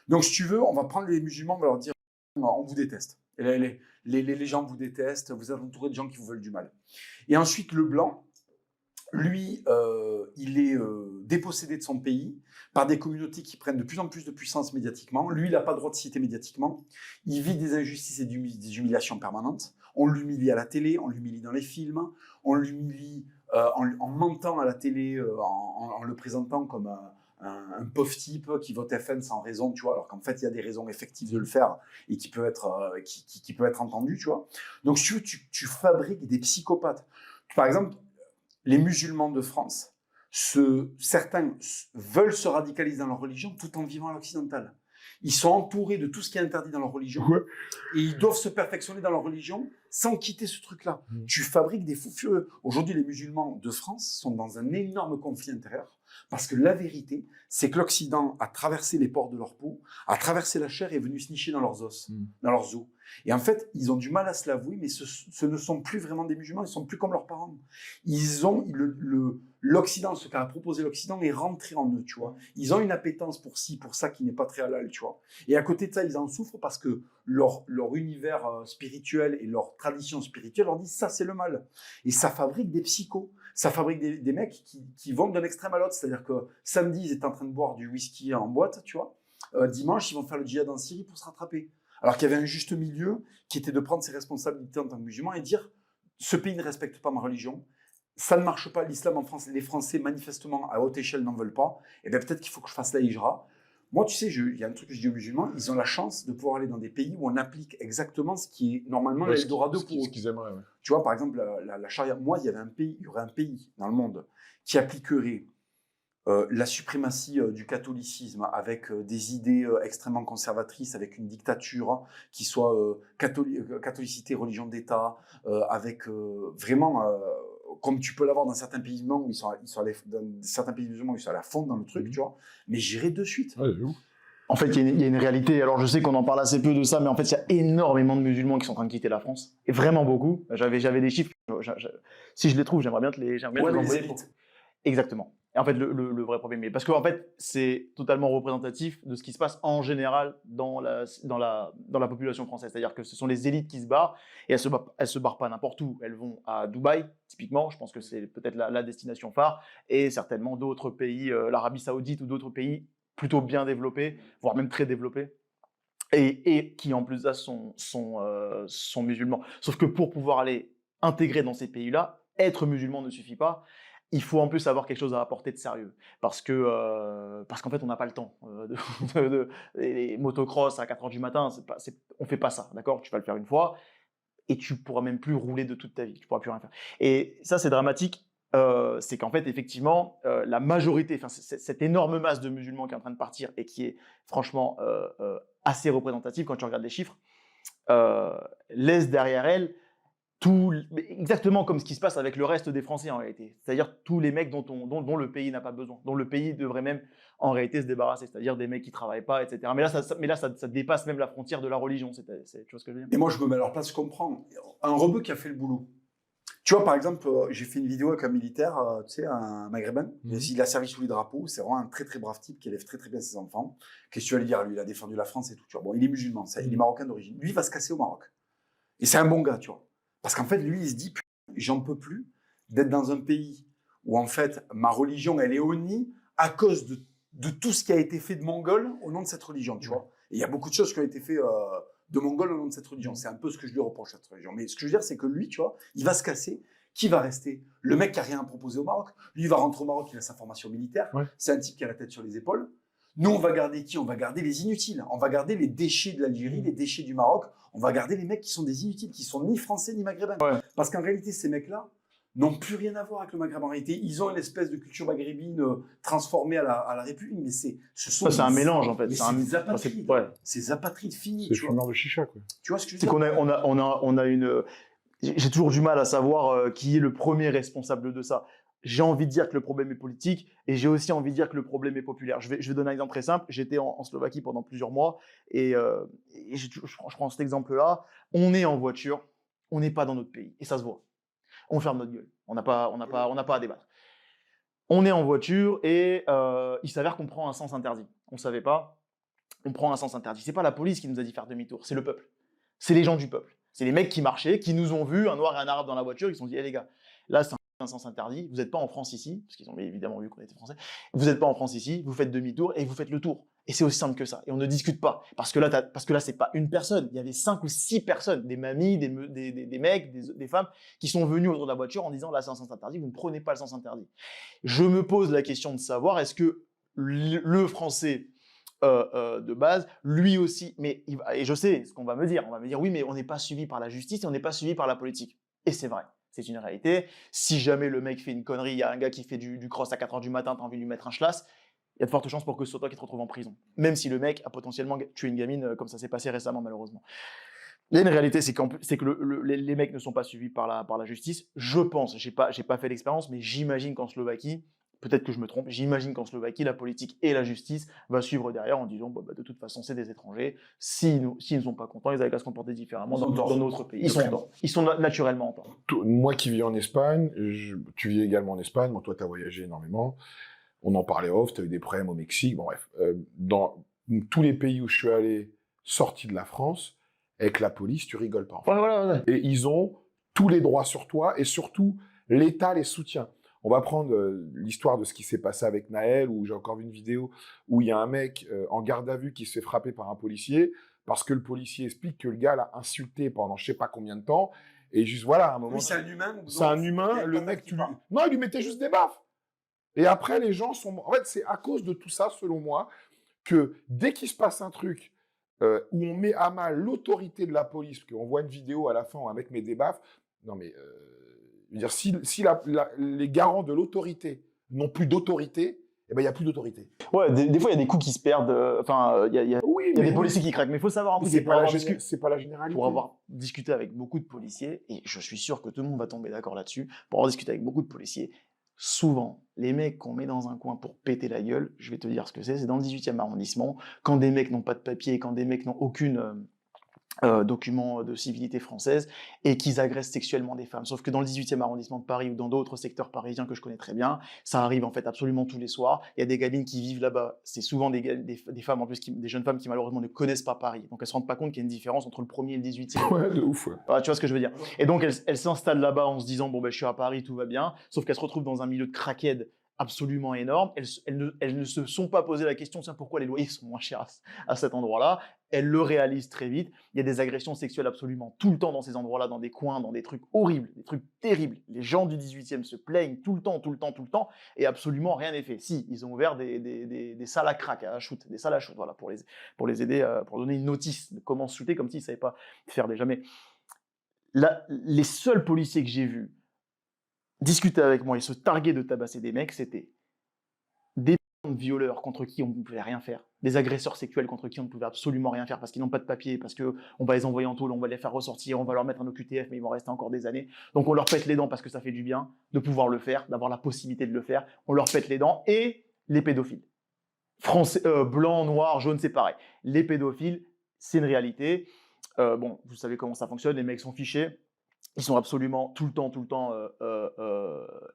Donc, si tu veux, on va prendre les musulmans, on va leur dire on vous déteste. Et les gens vous détestent, vous êtes entouré de gens qui vous veulent du mal. Et ensuite, le blanc, lui, il est dépossédé de son pays par des communautés qui prennent de plus en plus de puissance médiatiquement. Lui, il n'a pas le droit de citer médiatiquement. Il vit des injustices et des humiliations permanentes. On l'humilie à la télé, on l'humilie dans les films, on l'humilie en mentant à la télé, en le présentant comme un pauvre type qui vote FN sans raison, tu vois, alors qu'en fait, il y a des raisons effectives de le faire et qui peut être entendu, tu vois. Donc, si tu fabriques des psychopathes. Par exemple, les musulmans de France, certains veulent se radicaliser dans leur religion tout en vivant à l'occidental. Ils sont entourés de tout ce qui est interdit dans leur religion et ils doivent se perfectionner dans leur religion sans quitter ce truc-là. Tu fabriques des fous furieux. Aujourd'hui, les musulmans de France sont dans un énorme conflit intérieur parce que la vérité, c'est que l'Occident a traversé les pores de leur peau, a traversé la chair et est venu se nicher dans leurs os, dans leurs os. Et en fait, ils ont du mal à se l'avouer, mais ce ne sont plus vraiment des musulmans, ils ne sont plus comme leurs parents. Ils ont l'Occident, ce qu'a proposé l'Occident est rentré en eux, tu vois. Ils ont une appétence pour ci, pour ça qui n'est pas très halal, tu vois. Et à côté de ça, ils en souffrent parce que leur univers spirituel et leur tradition spirituelle leur disent ça, c'est le mal. Et ça fabrique des psychos. Ça fabrique des mecs qui vont d'un extrême à l'autre. C'est-à-dire que samedi, ils étaient en train de boire du whisky en boîte, tu vois. Dimanche, ils vont faire le djihad en Syrie pour se rattraper. Alors qu'il y avait un juste milieu qui était de prendre ses responsabilités en tant que musulman et dire ce pays ne respecte pas ma religion, ça ne marche pas, l'islam en France, les Français manifestement à haute échelle n'en veulent pas, et bien peut-être qu'il faut que je fasse la hijra. Moi, tu sais, il y a un truc que je dis aux musulmans, ils ont la chance de pouvoir aller dans des pays où on applique exactement ce qui est normalement l'Eldorado pour eux. Ce qu'ils aimeraient, ouais. Tu vois, par exemple, la charia, moi, il y aurait un pays dans le monde qui appliquerait la suprématie du catholicisme avec des idées extrêmement conservatrices, avec une dictature qui soit catholicité, religion d'État, avec vraiment, comme tu peux l'avoir dans certains pays musulmans où ils sont dans certains pays musulmans où ils sont à la fond dans le truc, tu vois, mais j'irai de suite. Ouais, j'avoue. En fait, il y a une réalité. Alors, je sais qu'on en parle assez peu de ça, mais en fait, il y a énormément de musulmans qui sont en train de quitter la France. Et vraiment beaucoup. J'avais des chiffres. Si je les trouve, j'aimerais bien te les envoyer. Élites. Exactement. Et en fait, le vrai problème est parce qu'en fait, c'est totalement représentatif de ce qui se passe en général dans la population française. C'est-à-dire que ce sont les élites qui se barrent et elles se barrent pas n'importe où. Elles vont à Dubaï, typiquement. Je pense que c'est peut-être la destination phare et certainement d'autres pays, l'Arabie Saoudite ou d'autres pays plutôt bien développés, voire même très développés. Et qui en plus de ça sont musulmans. Sauf que pour pouvoir aller intégrer dans ces pays-là, être musulman ne suffit pas. Il faut en plus avoir quelque chose à apporter de sérieux. Parce qu'en fait, on n'a pas le temps. Les motocross à 4h du matin, on ne fait pas ça, d'accord? Tu vas le faire une fois et tu ne pourras même plus rouler de toute ta vie. Tu ne pourras plus rien faire. Et ça, c'est dramatique. C'est qu'en fait, effectivement, la majorité, cette énorme masse de musulmans qui est en train de partir et qui est franchement assez représentative quand tu regardes les chiffres, laisse derrière elle exactement comme ce qui se passe avec le reste des Français en réalité. C'est-à-dire tous les mecs dont le pays n'a pas besoin, dont le pays devrait même en réalité se débarrasser. C'est-à-dire des mecs qui ne travaillent pas, etc. Mais là, ça dépasse même la frontière de la religion. Tu vois ce que je veux dire? Et moi, je me mets à leur place, je comprends. Un rebeu qui a fait le boulot. Tu vois, par exemple, j'ai fait une vidéo avec un militaire, tu sais, un maghrébin. Il a servi sous les drapeaux. C'est vraiment un très, très brave type qui élève très, très bien ses enfants. Qu'est-ce que tu vas lui dire? Lui, il a défendu la France et tout. Tu vois. Bon, il est musulman, il est marocain d'origine. Lui, il va se casser au Maroc. Et c'est un bon gars, tu vois. Parce qu'en fait, lui, il se dit, j'en peux plus d'être dans un pays où, en fait, ma religion, elle est honnie à cause de tout ce qui a été fait de Mongol au nom de cette religion, tu vois. Et il y a beaucoup de choses qui ont été faites de Mongol au nom de cette religion. C'est un peu ce que je lui reproche à cette religion. Mais ce que je veux dire, c'est que lui, tu vois, il va se casser. Qui va rester? Le mec qui n'a rien à proposer au Maroc. Lui, il va rentrer au Maroc, il a sa formation militaire. Ouais. C'est un type qui a la tête sur les épaules. Nous, on va garder qui? On va garder les inutiles. On va garder les déchets de l'Algérie, les déchets du Maroc. On va garder les mecs qui sont des inutiles, qui sont ni français ni maghrébins. Ouais. Parce qu'en réalité, ces mecs-là n'ont plus rien à voir avec le Maghreb. En réalité, ils ont une espèce de culture maghrébine transformée à la République, mais c'est un mélange en fait. C'est des apatrides. Ouais. C'est des apatrides finis. C'est fumeur de chicha, quoi. Tu vois ce que je veux dire? C'est qu'on a une. J'ai toujours du mal à savoir qui est le premier responsable de ça. J'ai envie de dire que le problème est politique et j'ai aussi envie de dire que le problème est populaire. Je vais donner un exemple très simple. J'étais en Slovaquie pendant plusieurs mois et je prends cet exemple-là. On est en voiture, on n'est pas dans notre pays et ça se voit. On ferme notre gueule. On n'a pas à débattre. On est en voiture et il s'avère qu'on prend un sens interdit. On ne savait pas. On prend un sens interdit. C'est pas la police qui nous a dit faire demi-tour, c'est le peuple. C'est les gens du peuple. C'est les mecs qui marchaient, qui nous ont vus, un noir et un arabe dans la voiture, ils se sont dit, les gars, là c'est un sens interdit, vous n'êtes pas en France ici, parce qu'ils ont évidemment vu qu'on était français, vous n'êtes pas en France ici, vous faites demi-tour et vous faites le tour. Et c'est aussi simple que ça. Et on ne discute pas. Parce que là, c'est pas une personne, il y avait 5 ou 6 personnes, des mamies, des mecs, des femmes, qui sont venus autour de la voiture en disant, là c'est un sens interdit, vous ne prenez pas le sens interdit. Je me pose la question de savoir, est-ce que le français de base, lui aussi, et je sais ce qu'on va me dire, oui, mais on n'est pas suivi par la justice et on n'est pas suivi par la politique. Et c'est vrai, c'est une réalité. Si jamais le mec fait une connerie, il y a un gars qui fait du cross à 4h du matin, tu as envie de lui mettre un schlass, il y a de fortes chances pour que ce soit toi qui te retrouves en prison. Même si le mec a potentiellement tué une gamine, comme ça s'est passé récemment, malheureusement. Il y a une réalité, c'est que les mecs ne sont pas suivis par la justice. Je pense, j'ai pas fait l'expérience, mais j'imagine qu'en Slovaquie, peut-être que je me trompe, j'imagine qu'en Slovaquie, la politique et la justice va suivre derrière en disant de toute façon, c'est des étrangers. S'ils ne sont pas contents, ils avaient qu'à se comporter différemment dans notre pays. Ils sont naturellement en tort. Moi qui vis en Espagne, tu vis également en Espagne, bon, toi tu as voyagé énormément, on en parlait off, tu as eu des problèmes au Mexique, bon bref. Dans tous les pays où je suis allé, sortis de la France, avec la police, tu rigoles pas. En fait. Ouais. Et ils ont tous les droits sur toi et surtout, l'État les soutient. On va prendre l'histoire de ce qui s'est passé avec Naël, où j'ai encore vu une vidéo où il y a un mec en garde à vue qui se fait frapper par un policier parce que le policier explique que le gars l'a insulté pendant je sais pas combien de temps. Et juste voilà, à un moment. Oui, c'est un humain. C'est un humain, le mec, non, il lui mettait juste des baffes. Et après, les gens sont. En fait, c'est à cause de tout ça, selon moi, que dès qu'il se passe un truc où on met à mal l'autorité de la police, parce qu'on voit une vidéo à la fin où un mec met des baffes, non mais. Je veux dire, si les garants de l'autorité n'ont plus d'autorité, ben, il n'y a plus d'autorité. Ouais, des fois, il y a des coups qui se perdent. Enfin, il y a Oui, des policiers qui craquent. Mais il faut savoir un truc, c'est c'est pas, c'est pas la généralité. pour avoir discuté avec beaucoup de policiers, et je suis sûr que tout le monde va tomber d'accord là-dessus, pour avoir discuté avec beaucoup de policiers, souvent, les mecs qu'on met dans un coin pour péter la gueule, je vais te dire ce que c'est dans le 18e arrondissement, quand des mecs n'ont pas de papier, quand des mecs n'ont aucune document de civilité française, et qu'ils agressent sexuellement des femmes. Sauf que dans le 18e arrondissement de Paris ou dans d'autres secteurs parisiens que je connais très bien, ça arrive en fait absolument tous les soirs. Il y a des gamines qui vivent là-bas. C'est souvent des femmes, en plus, des jeunes femmes qui malheureusement ne connaissent pas Paris. Donc elles se rendent pas compte qu'il y a une différence entre le 1er et le 18e. Ouais, de ouf. Ouais. Voilà, tu vois ce que je veux dire. Et donc elles s'installent là-bas en se disant bon ben je suis à Paris, tout va bien. Sauf qu'elles se retrouvent dans un milieu de crackheads absolument énorme. Elles ne se sont pas posé la question tiens pourquoi les loyers sont moins chers à cet endroit-là. Elles le réalisent très vite. Il y a des agressions sexuelles absolument tout le temps dans ces endroits-là, dans des coins, dans des trucs horribles, des trucs terribles. Les gens du 18e se plaignent tout le temps, et absolument rien n'est fait. Si, ils ont ouvert des salles à crack, à shoot, des salles à shoot, voilà, pour les aider, pour donner une notice de comment se shooter, comme s'ils ne savaient pas faire déjà. Mais là, les seuls policiers que j'ai vus discuter avec moi et se targuer de tabasser des mecs, c'était des violeurs contre qui on ne pouvait rien faire, des agresseurs sexuels contre qui on ne pouvait absolument rien faire parce qu'ils n'ont pas de papier, parce qu'on va les envoyer en tôle, on va les faire ressortir, on va leur mettre un OQTF, mais ils vont rester encore des années. Donc on leur pète les dents parce que ça fait du bien de pouvoir le faire, d'avoir la possibilité de le faire. On leur pète les dents. Et les pédophiles, français, blanc, noir, jaune, c'est pareil. Les pédophiles, c'est une réalité. Bon, vous savez comment ça fonctionne, les mecs sont fichés. Ils sont absolument tout le temps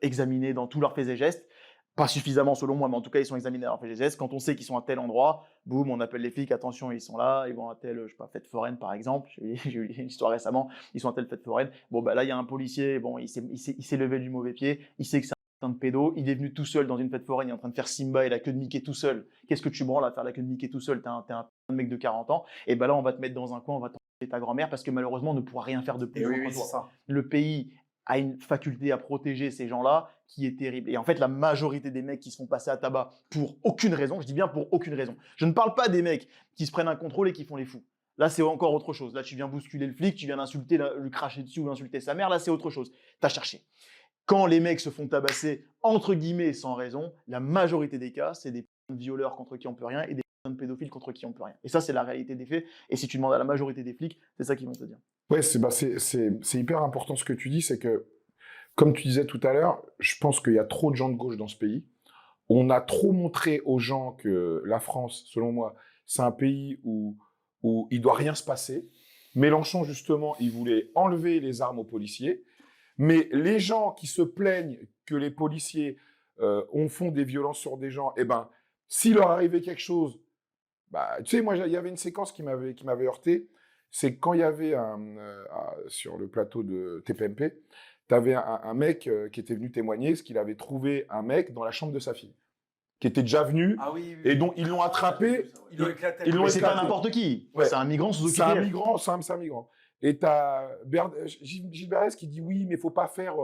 examinés dans tous leurs faits et gestes. Pas suffisamment selon moi, mais en tout cas, ils sont examinés dans leurs faits et gestes. Quand on sait qu'ils sont à tel endroit, boum, on appelle les flics, attention, ils sont là, ils vont à telle, je sais pas, fête foraine par exemple. J'ai eu une histoire récemment, ils sont à telle fête foraine. Bon, bah là, il y a un policier, bon, il s'est levé du mauvais pied, il sait que c'est un putain de pédo, il est venu tout seul dans une fête foraine, il est en train de faire Simba et la queue de Mickey tout seul. Qu'est-ce que tu branles à faire la queue de Mickey tout seul? T'es un mec de 40 ans. Et bah là, on va te mettre dans un coin, on va ta grand-mère parce que malheureusement on ne pourra rien faire de plus. Oui, c'est ça. Le pays a une faculté à protéger ces gens-là qui est terrible. Et en fait, la majorité des mecs qui se font passer à tabac pour aucune raison, je dis bien pour aucune raison. Je ne parle pas des mecs qui se prennent un contrôle et qui font les fous. Là, c'est encore autre chose. Là, tu viens bousculer le flic, tu viens l'insulter, lui cracher dessus ou insulter sa mère. Là, c'est autre chose. T'as cherché. Quand les mecs se font tabasser, entre guillemets, sans raison, la majorité des cas, c'est des violeurs contre qui on peut rien et des de pédophiles contre qui on peut rien. Et ça, c'est la réalité des faits. Et si tu demandes à la majorité des flics, c'est ça qu'ils vont te dire. Ouais, c'est hyper important ce que tu dis, c'est que, comme tu disais tout à l'heure, je pense qu'il y a trop de gens de gauche dans ce pays. On a trop montré aux gens que la France, selon moi, c'est un pays où il doit rien se passer. Mélenchon, justement, il voulait enlever les armes aux policiers. Mais les gens qui se plaignent que les policiers font des violences sur des gens, eh ben, s'il leur arrivait quelque chose, bah, tu sais, moi, il y avait une séquence qui m'avait heurté. C'est quand il y avait sur le plateau de TPMP, tu avais un mec qui était venu témoigner ce qu'il avait trouvé un mec dans la chambre de sa fille, qui était déjà venu, et dont ils l'ont attrapé. Ils l'ont éclaté. Mais c'est pas n'importe qui. Ouais. C'est un migrant sous OQTF. C'est un migrant. Et tu as Gilles Berès qui dit oui, mais il faut pas faire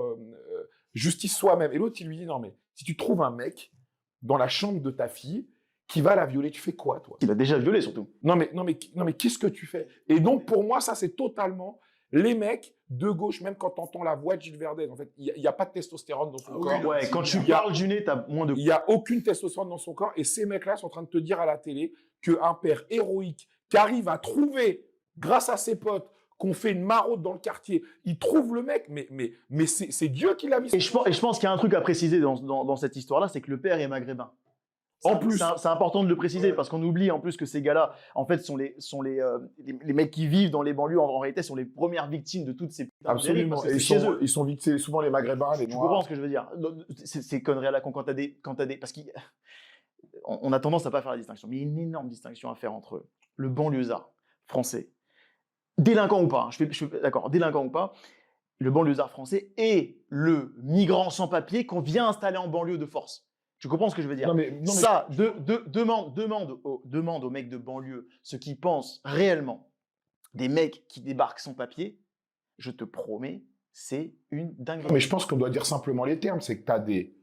justice soi-même. Et l'autre, il lui dit non, mais si tu trouves un mec dans la chambre de ta fille qui va la violer, tu fais quoi, toi? Il a déjà violé, surtout. Non, mais qu'est-ce que tu fais? Et donc, pour moi, ça, c'est totalement les mecs de gauche, même quand tu entends la voix de Gilles Verdez. En fait, il n'y a pas de testostérone dans son corps. Ouais, quand tu parles du nez, tu as moins de... Il n'y a aucune testostérone dans son corps. Et ces mecs-là sont en train de te dire à la télé qu'un père héroïque qui arrive à trouver, grâce à ses potes, qu'on fait une maraude dans le quartier, il trouve le mec, mais c'est Dieu qui l'a mis. Et je pense qu'il y a un truc à préciser dans cette histoire-là, c'est que le père est maghrébin. En plus, c'est important de le préciser parce qu'on oublie en plus que ces gars-là, en fait, sont les mecs qui vivent dans les banlieues. En réalité, sont les premières victimes de toutes ces putains de dérives. Absolument. Et ils sont victimes souvent les Maghrébins, les Noirs. Tu comprends ce que je veux dire? Ces conneries-là, quand t'as des, parce qu'on a tendance à pas faire la distinction, mais il y a une énorme distinction à faire entre le banlieusard français, délinquant ou pas. D'accord, délinquant ou pas. Le banlieusard français et le migrant sans papier qu'on vient installer en banlieue de force. Tu comprends ce que je veux dire? Demande aux mecs de banlieue ce qu'ils pensent réellement des mecs qui débarquent sans papier. Je te promets, c'est une dinguerie. Mais je pense qu'on doit dire simplement les termes. C'est que tu as des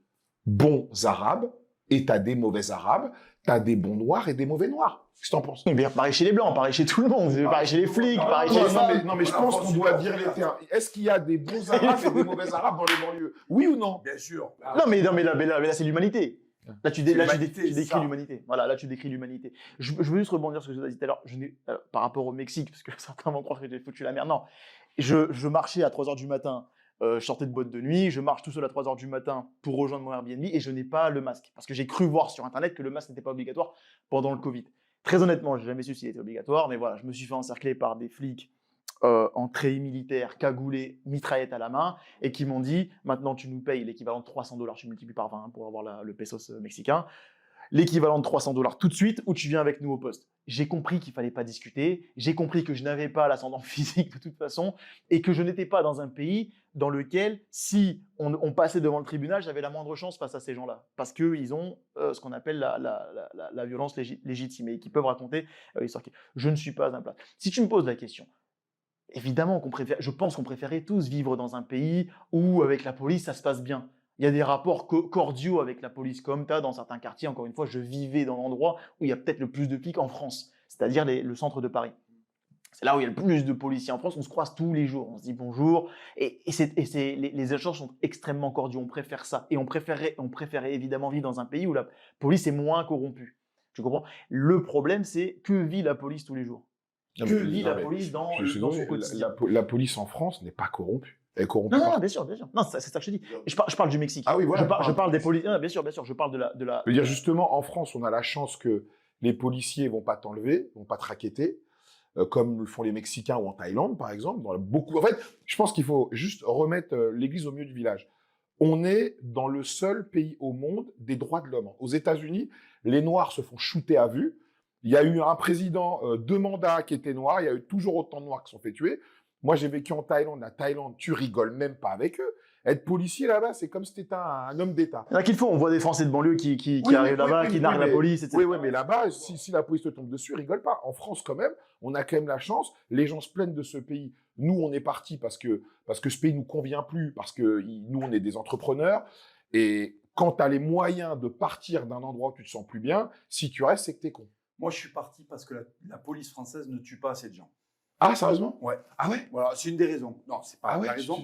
bons Arabes et tu as des mauvais Arabes. Tu as des bons Noirs et des mauvais Noirs. Qu'est-ce que tu en penses? Pareil chez les Blancs, pareil chez tout le monde, pareil chez les flics, pareil chez les femmes. Non, mais je pense qu'on doit dire les termes. Est-ce qu'il y a des bons Arabes et des mauvais Arabes dans les banlieues? Oui ou non? Bien sûr. Non, mais là c'est l'humanité. Là, tu L'humanité, décris ça. l'humanité. Voilà, là, tu décris l'humanité. Je veux juste rebondir sur ce que tu as dit tout à l'heure. Par rapport au Mexique, parce que certains vont croire que j'ai foutu la merde. Non, je marchais à 3h du matin, je sortais de boîte de nuit, je marche tout seul à 3h du matin pour rejoindre mon Airbnb et je n'ai pas le masque. Parce que j'ai cru voir sur Internet que le masque n'était pas obligatoire pendant le Covid. Très honnêtement, je n'ai jamais su s'il était obligatoire, mais voilà, je me suis fait encercler par des flics en treillis militaire, cagoulés, mitraillette à la main, et qui m'ont dit maintenant tu nous payes l'équivalent de $300, tu multiplies par 20 pour avoir le pesos mexicain, l'équivalent de $300 tout de suite, ou tu viens avec nous au poste. J'ai compris qu'il fallait pas discuter, j'ai compris que je n'avais pas l'ascendant physique de toute façon, et que je n'étais pas dans un pays dans lequel, si on passait devant le tribunal, j'avais la moindre chance face à ces gens-là, parce qu'ils ont ce qu'on appelle la violence légitime, et qui peuvent raconter l'histoire. Je ne suis pas à un place. Si tu me poses la question, évidemment je pense qu'on préférait tous vivre dans un pays où, avec la police, ça se passe bien. Il y a des rapports cordiaux avec la police, comme tu as dans certains quartiers. Encore une fois, je vivais dans l'endroit où il y a peut-être le plus de flics en France, c'est-à-dire le centre de Paris. C'est là où il y a le plus de policiers en France. On se croise tous les jours, on se dit bonjour. Les échanges sont extrêmement cordiaux. On préfère ça. Et on préférait évidemment vivre dans un pays où la police est moins corrompue. Tu comprends? Le problème, c'est que vit la police tous les jours? Que vit la police dans son quotidien? La police en France n'est pas corrompue. Elle est corrompue. Non, bien sûr, bien sûr. Non, c'est ça que je te dis. Je parle du Mexique. Ah oui, voilà. Je parle des policiers. Bien sûr, bien sûr. Je parle de la. Je veux dire, justement, en France, on a la chance que les policiers vont pas t'enlever, vont pas te racketter, comme le font les Mexicains ou en Thaïlande, par exemple. En fait, je pense qu'il faut juste remettre l'église au milieu du village. On est dans le seul pays au monde des droits de l'homme. Aux États-Unis, les Noirs se font shooter à vue. Il y a eu un président 2 mandats qui était noir. Il y a eu toujours autant de Noirs qui sont fait tuer. Moi, j'ai vécu en Thaïlande. La Thaïlande, tu rigoles même pas avec eux. Être policier là-bas, c'est comme si tu étais un homme d'État. Il y en a qui le font. On voit des Français de banlieue qui arrivent là-bas, qui narguent la police, etc. Oui, mais là-bas, si la police te tombe dessus, rigole pas. En France, quand même, on a quand même la chance. Les gens se plaignent de ce pays. Nous, on est partis parce que ce pays nous convient plus, parce que nous, on est des entrepreneurs. Et quand tu as les moyens de partir d'un endroit où tu te sens plus bien, si tu restes, c'est que tu es con. Moi, je suis parti parce que la police française ne tue pas assez de gens. Ah, sérieusement? Ouais. Ah ouais? Voilà, c'est une des raisons. Non, c'est pas la raison.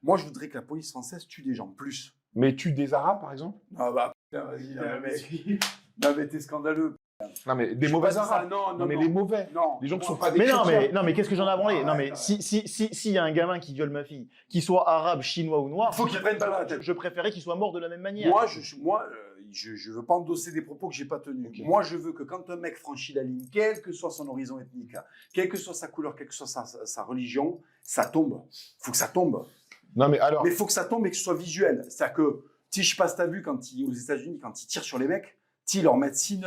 Moi, je voudrais que la police française tue des gens, plus. Mais tue des Arabes, par exemple? Ah bah, putain, vas-y, non, mais t'es scandaleux. Non, mais des mauvais Arabes. Non, mais les mauvais. Non. Les gens qui sont pas des Mais chrétiens. non, mais qu'est-ce que j'en ai branlé? Non, mais s'il y a un gamin qui viole ma fille, qu'il soit arabe, chinois ou noir, Faut qu'il prenne pas la tête. je préférais qu'il soit mort de la même manière. Moi, je veux pas endosser des propos que j'ai pas tenus. Okay. Moi, je veux que quand un mec franchit la ligne, quel que soit son horizon ethnique, quelle que soit sa couleur, quelle que soit sa religion, ça tombe. Faut que ça tombe. Non, mais alors. Mais il faut que ça tombe et que ce soit visuel. C'est-à-dire que, je sais pas si t'as vu aux États-Unis, quand ils tirent sur les mecs, ils leur mettent 6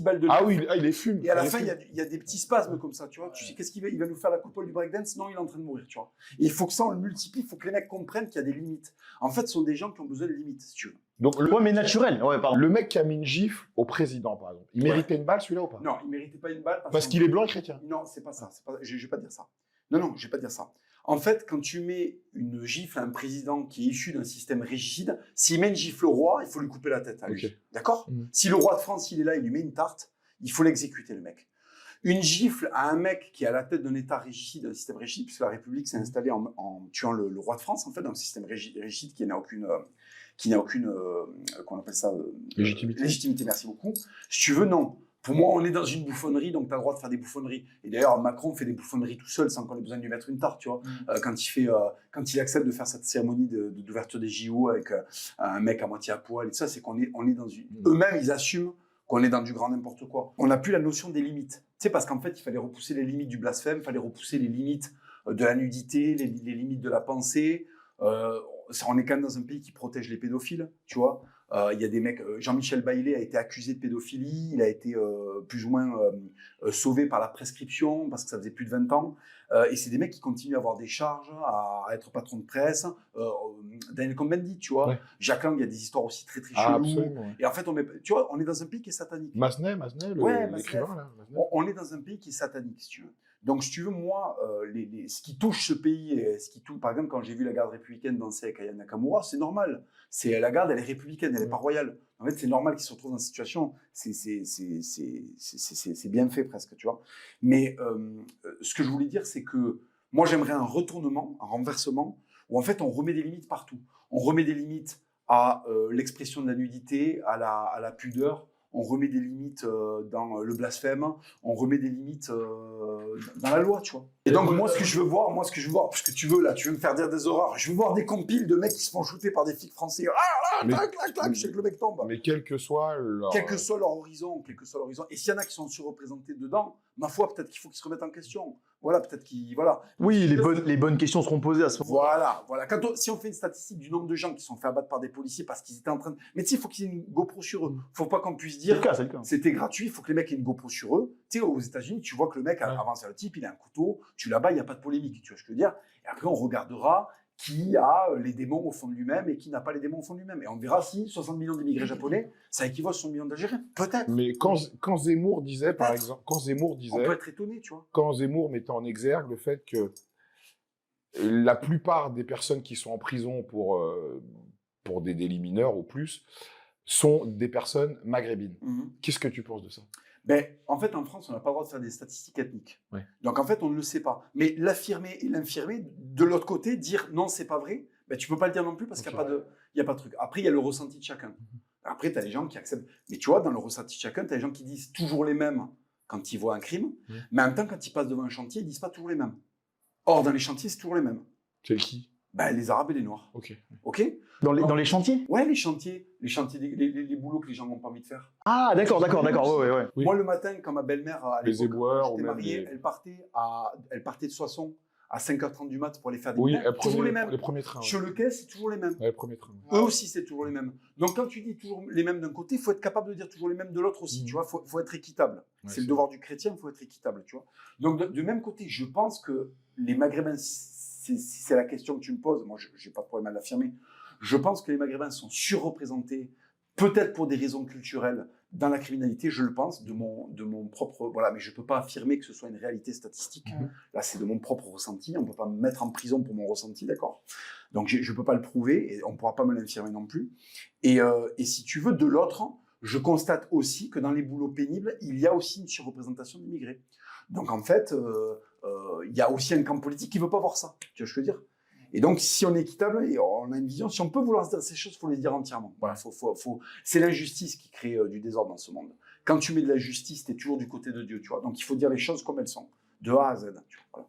balles de. Ah oui, il les fume. Et à la fin, il y a des petits spasmes comme ça, tu vois. Tu sais, qu'est-ce qu'il va nous faire la coupole du breakdance? Non, il est en train de mourir, tu vois. Et il faut que ça, on le multiplie, il faut que les mecs comprennent qu'il y a des limites. En fait, ce sont des gens qui ont besoin de limites, si tu veux. Donc, Ouais, mais naturel. Ouais, pardon. le mec qui a mis une gifle au président, par exemple, il méritait une balle, celui-là, ou pas? Non, il méritait pas une balle. Parce qu'il est blanc et chrétien. Non, c'est pas ça. Je vais pas dire ça. Non, je vais pas dire ça. En fait, quand tu mets une gifle à un président qui est issu d'un système régicide, s'il met une gifle au roi, il faut lui couper la tête à lui. Okay. D'accord? Si le roi de France, il est là, il lui met une tarte, il faut l'exécuter, le mec. Une gifle à un mec qui est à la tête d'un État régicide, d'un système régicide, puisque la République s'est installée en tuant le roi de France, en fait, dans un système régicide qui n'a aucune qu'on appelle ça légitimité, merci beaucoup. Si tu veux, non. Pour moi, on est dans une bouffonnerie, donc tu as le droit de faire des bouffonneries. Et d'ailleurs, Macron fait des bouffonneries tout seul, sans qu'on ait besoin de lui mettre une tarte, tu vois. Quand il accepte de faire cette cérémonie d'ouverture des JO avec un mec à moitié à poil et tout ça, c'est qu'on est dans une... Eux-mêmes, ils assument qu'on est dans du grand n'importe quoi. On n'a plus la notion des limites. Tu sais, parce qu'en fait, il fallait repousser les limites du blasphème, il fallait repousser les limites de la nudité, les limites de la pensée. On est quand même dans un pays qui protège les pédophiles, tu vois. Il y a des mecs, Jean-Michel Bailey a été accusé de pédophilie, il a été plus ou moins sauvé par la prescription parce que ça faisait plus de 20 ans. Et c'est des mecs qui continuent à avoir des charges, à être patron de presse. Daniel Cohn-Bendit, tu vois. Ouais. Jacques Lang, il y a des histoires aussi très très cheloues. Ouais. Et en fait, tu vois, on est dans un pays qui est satanique. Massenet, l'écrivain, là. On est dans un pays qui est satanique, si tu veux. Donc, si tu veux, moi, ce qui touche ce pays, et ce qui touche, par exemple, quand j'ai vu la garde républicaine danser avec Aya Nakamura, c'est normal. La garde, elle est républicaine, elle n'est pas royale. En fait, c'est normal qu'ils se retrouvent dans cette situation. C'est bien fait presque, tu vois. Mais ce que je voulais dire, c'est que moi, j'aimerais un retournement, un renversement, où en fait, on remet des limites partout. On remet des limites à l'expression de la nudité, à la pudeur. On remet des limites dans le blasphème, on remet des limites dans la loi, tu vois. Et donc, moi, ce que je veux voir, parce que tu veux me faire dire des horreurs, je veux voir des compiles de mecs qui se font shooter par des flics français. Clac, clac, clac, je sais que le mec tombe. Mais quel que soit leur... Quel que soit leur horizon. Et s'il y en a qui sont surreprésentés dedans, ma foi, peut-être qu'il faut qu'ils se remettent en question. Voilà, peut-être qu'ils... Voilà. Oui, les bonnes questions seront posées à ce moment-là. Voilà. Si on fait une statistique du nombre de gens qui sont fait abattre par des policiers parce qu'ils étaient en train de... Mais tu sais, il faut qu'ils aient une GoPro sur eux. Faut pas qu'on puisse dire... C'est le cas. C'était gratuit, il faut que les mecs aient une GoPro sur eux. Tu sais, aux États-Unis, tu vois que le mec avance vers le type, il a un couteau, tu l'abats, il n'y a pas de polémique, tu vois ce que je veux dire. Et après, on regardera qui a les démons au fond de lui-même et qui n'a pas les démons au fond de lui-même. Et on verra si 60 millions d'immigrés japonais, ça équivaut à 60 millions d'Algériens. Peut-être. Mais quand Zemmour disait, par exemple, on peut être étonné, tu vois. Quand Zemmour mettait en exergue le fait que la plupart des personnes qui sont en prison pour des délits mineurs ou plus sont des personnes maghrébines. Qu'est-ce que tu penses de ça? En fait, en France, on n'a pas le droit de faire des statistiques ethniques. Ouais. Donc, en fait, on ne le sait pas. Mais l'affirmer et l'infirmer, de l'autre côté, dire non, c'est pas vrai, tu ne peux pas le dire non plus parce qu'il n'y a pas de truc. Après, il y a le ressenti de chacun. Après, tu as les gens qui acceptent. Mais tu vois, dans le ressenti de chacun, tu as les gens qui disent toujours les mêmes quand ils voient un crime. Mais en même temps, quand ils passent devant un chantier, ils ne disent pas toujours les mêmes. Or, dans les chantiers, c'est toujours les mêmes. C'est qui? Les Arabes et les Noirs. Ok. Dans les chantiers? Ouais, les chantiers, les boulots que les gens n'ont pas envie de faire. Ah, d'accord. Ouais. Oui. Moi, le matin, quand ma belle-mère, à les éboueurs, j'étais marié, elle partait de Soissons à 5h30 du mat pour aller faire des toujours les mêmes. Les premiers trains. Sur le quai, c'est toujours les mêmes. Les premiers trains. Eux aussi, c'est toujours les mêmes. Donc, quand tu dis toujours les mêmes d'un côté, il faut être capable de dire toujours les mêmes de l'autre aussi. Tu vois, faut être équitable. C'est le devoir du chrétien, il faut être équitable. Tu vois. Donc, du même côté, je pense que les Maghrébins, si c'est la question que tu me poses, moi, je n'ai pas de problème à l'affirmer. Je pense que les Maghrébins sont surreprésentés, peut-être pour des raisons culturelles, dans la criminalité, je le pense, de mon propre... Voilà, mais je ne peux pas affirmer que ce soit une réalité statistique. Là, c'est de mon propre ressenti. On ne peut pas me mettre en prison pour mon ressenti, d'accord? Donc, je ne peux pas le prouver et on ne pourra pas me l'infirmer non plus. Et si tu veux, de l'autre, je constate aussi que dans les boulots pénibles, il y a aussi une surreprésentation d'immigrés. Donc, en fait, il y a aussi un camp politique qui ne veut pas voir ça. Tu vois ce que je veux dire? Et donc, si on est équitable et on a une vision, si on peut vouloir se dire ces choses, il faut les dire entièrement. Voilà, c'est l'injustice qui crée du désordre dans ce monde. Quand tu mets de la justice, tu es toujours du côté de Dieu, tu vois. Donc, il faut dire les choses comme elles sont, de A à Z. Tu vois,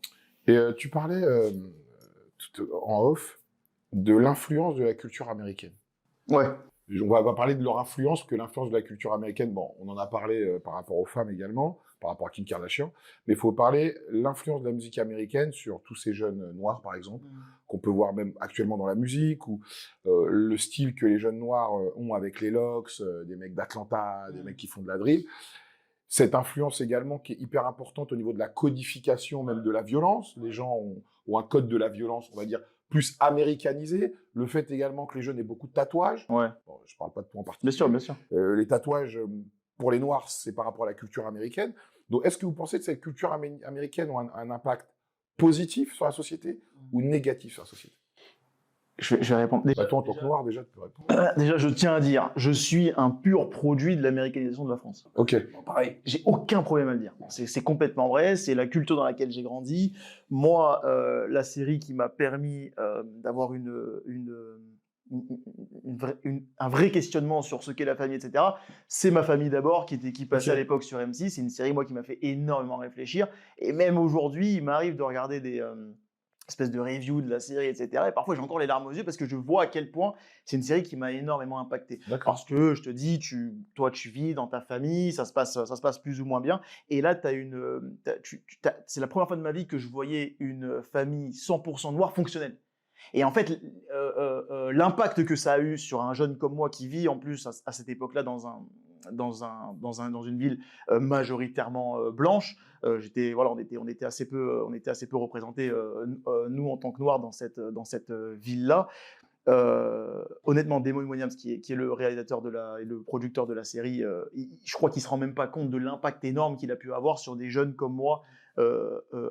voilà. Et tu parlais en off de l'influence de la culture américaine. Ouais. On va parler de leur influence, que l'influence de la culture américaine, bon, on en a parlé par rapport aux femmes également, par rapport à Kim Kardashian, mais il faut parler de l'influence de la musique américaine sur tous ces jeunes noirs, par exemple, qu'on peut voir même actuellement dans la musique, ou le style que les jeunes noirs ont avec les Lox, des mecs d'Atlanta, des mecs qui font de la drill. Cette influence également qui est hyper importante au niveau de la codification même de la violence. Les gens ont un code de la violence, on va dire, plus américanisé. Le fait également que les jeunes aient beaucoup de tatouages. Ouais. Bon, je ne parle pas de tout en particulier. Bien sûr. Les tatouages, pour les Noirs, c'est par rapport à la culture américaine. Donc, est-ce que vous pensez que cette culture américaine a un impact positif sur la société ou négatif sur la société? Je vais répondre. Toi, en tant que Noir, déjà, tu peux répondre. Déjà, je tiens à dire, je suis un pur produit de l'américanisation de la France. Ok. Bon, pareil. J'ai aucun problème à le dire. C'est complètement vrai, c'est la culture dans laquelle j'ai grandi. Moi, la série qui m'a permis d'avoir un vrai questionnement sur ce qu'est la famille, etc., c'est Ma famille d'abord, qui passait à l'époque sur M6. C'est une série, moi, qui m'a fait énormément réfléchir. Et même aujourd'hui, il m'arrive de regarder des espèces de reviews de la série, etc. Et parfois, j'ai encore les larmes aux yeux parce que je vois à quel point c'est une série qui m'a énormément impacté. Parce que, je te dis, toi, tu vis dans ta famille, ça se passe plus ou moins bien. Et là, c'est la première fois de ma vie que je voyais une famille 100% noire fonctionnelle. Et en fait, l'impact que ça a eu sur un jeune comme moi qui vit en plus à cette époque-là dans une ville majoritairement blanche, on était assez peu représentés nous en tant que noirs dans cette ville-là. Honnêtement, Damon Wayans, qui est le réalisateur et le producteur de la série, je crois qu'il se rend même pas compte de l'impact énorme qu'il a pu avoir sur des jeunes comme moi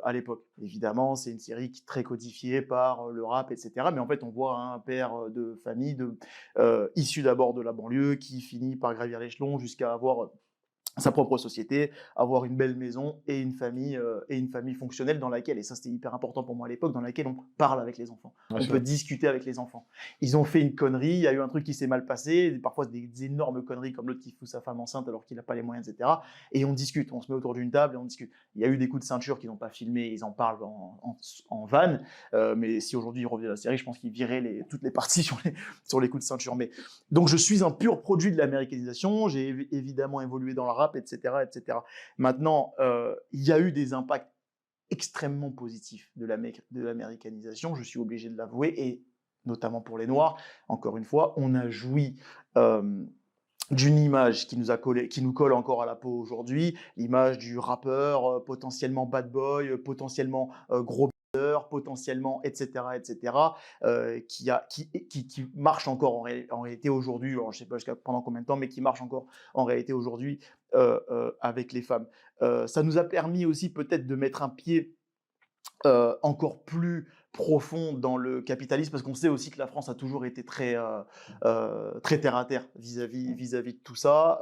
à l'époque. Évidemment, c'est une série qui est très codifiée par le rap, etc. Mais en fait, on voit un père de famille issu d'abord de la banlieue qui finit par gravir l'échelon jusqu'à avoir sa propre société, avoir une belle maison et une famille fonctionnelle dans laquelle, et ça c'était hyper important pour moi à l'époque, dans laquelle on parle avec les enfants, on peut discuter avec les enfants. Ils ont fait une connerie, il y a eu un truc qui s'est mal passé, parfois des énormes conneries comme l'autre qui fout sa femme enceinte alors qu'il n'a pas les moyens, etc. Et on discute, on se met autour d'une table et on discute. Il y a eu des coups de ceinture qu'ils n'ont pas filmés, ils en parlent en vanne, mais si aujourd'hui ils revenaient à la série, je pense qu'ils viraient toutes les parties sur les coups de ceinture. Mais, donc je suis un pur produit de l'américanisation, j'ai évidemment évolué dans le rap, etc. etc. Maintenant, il y a eu des impacts extrêmement positifs de l'américanisation, je suis obligé de l'avouer, et notamment pour les Noirs, encore une fois, on a joui d'une image qui nous colle encore à la peau aujourd'hui, l'image du rappeur, potentiellement bad boy, potentiellement gros potentiellement, etc., qui marche encore en réalité aujourd'hui, je ne sais pas pendant combien de temps, mais qui marche encore en réalité aujourd'hui avec les femmes. Ça nous a permis aussi peut-être de mettre un pied encore plus profond dans le capitalisme, parce qu'on sait aussi que la France a toujours été très terre à terre vis-à-vis de tout ça.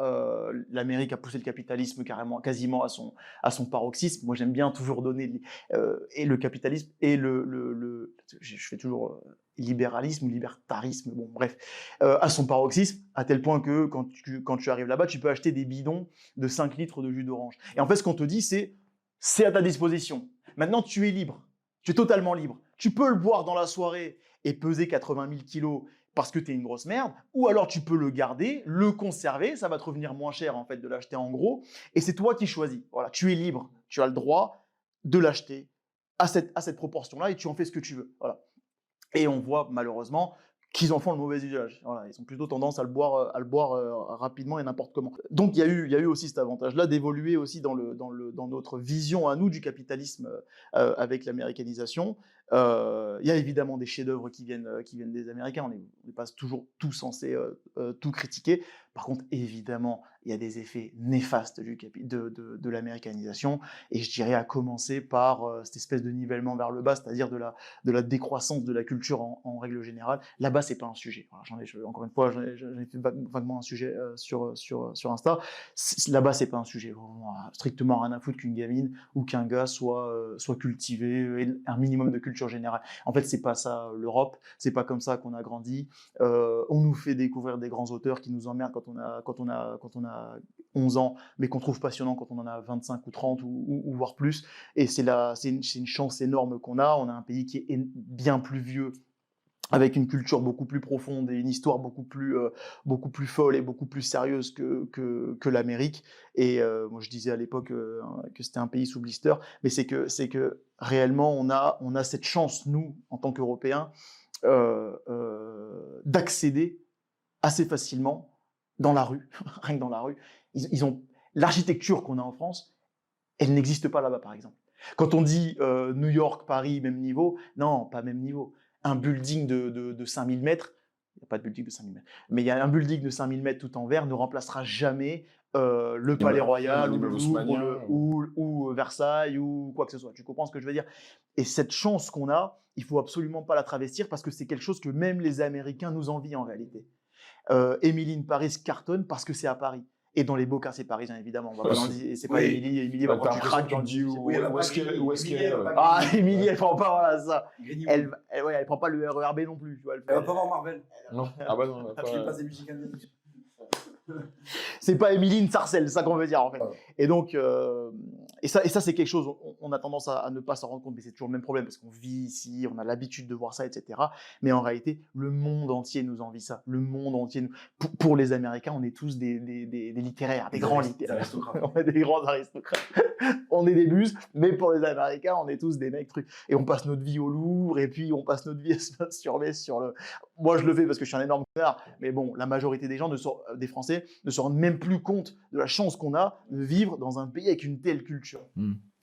L'Amérique a poussé le capitalisme quasiment à son paroxysme. Moi, j'aime bien toujours donner et le capitalisme et je fais toujours libéralisme ou libertarisme, bon bref, à son paroxysme, à tel point que quand tu arrives là-bas, tu peux acheter des bidons de 5 litres de jus d'orange. Et en fait, ce qu'on te dit, c'est à ta disposition. Maintenant, tu es libre. Tu es totalement libre. Tu peux le boire dans la soirée et peser 80 000 kilos parce que tu es une grosse merde, ou alors tu peux le garder, le conserver, ça va te revenir moins cher en fait de l'acheter en gros, et c'est toi qui choisis. Voilà, tu es libre, tu as le droit de l'acheter à cette proportion-là et tu en fais ce que tu veux. Voilà. Et on voit malheureusement qu'ils en font le mauvais usage. Voilà, ils ont plutôt tendance à le boire rapidement et n'importe comment. Donc il y a eu aussi cet avantage-là d'évoluer aussi dans notre vision à nous du capitalisme avec l'américanisation. Il y a évidemment des chefs-d'œuvre qui viennent des Américains. On n'est pas toujours tous censés tout critiquer. Par contre, évidemment, il y a des effets néfastes de l'américanisation. Et je dirais à commencer par cette espèce de nivellement vers le bas, c'est-à-dire de la décroissance de la culture en règle générale. Là-bas, c'est pas un sujet. Voilà, encore une fois, j'en ai fait vaguement un sujet sur Insta. Là-bas, c'est pas un sujet. On a strictement rien à foutre qu'une gamine ou qu'un gars soit cultivé, ait un minimum de culture générale. En fait, c'est pas ça l'Europe. C'est pas comme ça qu'on a grandi. On nous fait découvrir des grands auteurs qui nous emmerdent quand on a 11 ans, mais qu'on trouve passionnant quand on en a 25 ou 30 ou voire plus. Et c'est une chance énorme qu'on a. On a un pays qui est bien plus vieux, avec une culture beaucoup plus profonde et une histoire beaucoup plus folle et beaucoup plus sérieuse que l'Amérique. Et moi, je disais à l'époque que c'était un pays sous blister, mais c'est que réellement, on a cette chance, nous, en tant qu'Européens, d'accéder assez facilement dans la rue, rien que dans la rue. Ils ont l'architecture qu'on a en France, elle n'existe pas là-bas, par exemple. Quand on dit New York, Paris, même niveau, non, pas même niveau. Un building de 5000 mètres, il n'y a pas de building de 5000 mètres, mais il y a un building de 5000 mètres tout en verre ne remplacera jamais le Palais Royal ou Versailles ou quoi que ce soit. Tu comprends ce que je veux dire? Et cette chance qu'on a, il ne faut absolument pas la travestir parce que c'est quelque chose que même les Américains nous envient en réalité. Emily in Paris cartonne parce que c'est à Paris. Et dans les beaux quartiers parisiens, évidemment. On va pas dire, c'est pas Emily. Emily va prendre du crack dans le dit où est-ce qu'elle Ah, Emily, elle prend pas, voilà, ça. Elle prend pas le RERB non plus. Tu vois, elle va pas voir Marvel. Non. Ah bah non, on va pas. Passe des musiques indiennes. C'est pas Emily in Sarcelles, c'est ça qu'on veut dire en fait. Et donc, et ça c'est quelque chose, on a tendance à ne pas s'en rendre compte, mais c'est toujours le même problème parce qu'on vit ici, on a l'habitude de voir ça, etc. Mais en réalité, le monde entier nous envie ça. Le monde entier. Pour les Américains, on est tous des littéraires, des grands littéraires. On est des grands aristocrates. On est des buses, mais pour les Américains, on est tous des mecs trucs. Et on passe notre vie au Louvre, et puis on passe notre vie à se masturber sur le. Moi, je le fais parce que je suis un énorme connard, mais bon, la majorité des gens, des Français, ne se rendent même plus compte de la chance qu'on a de vivre dans un pays avec une telle culture.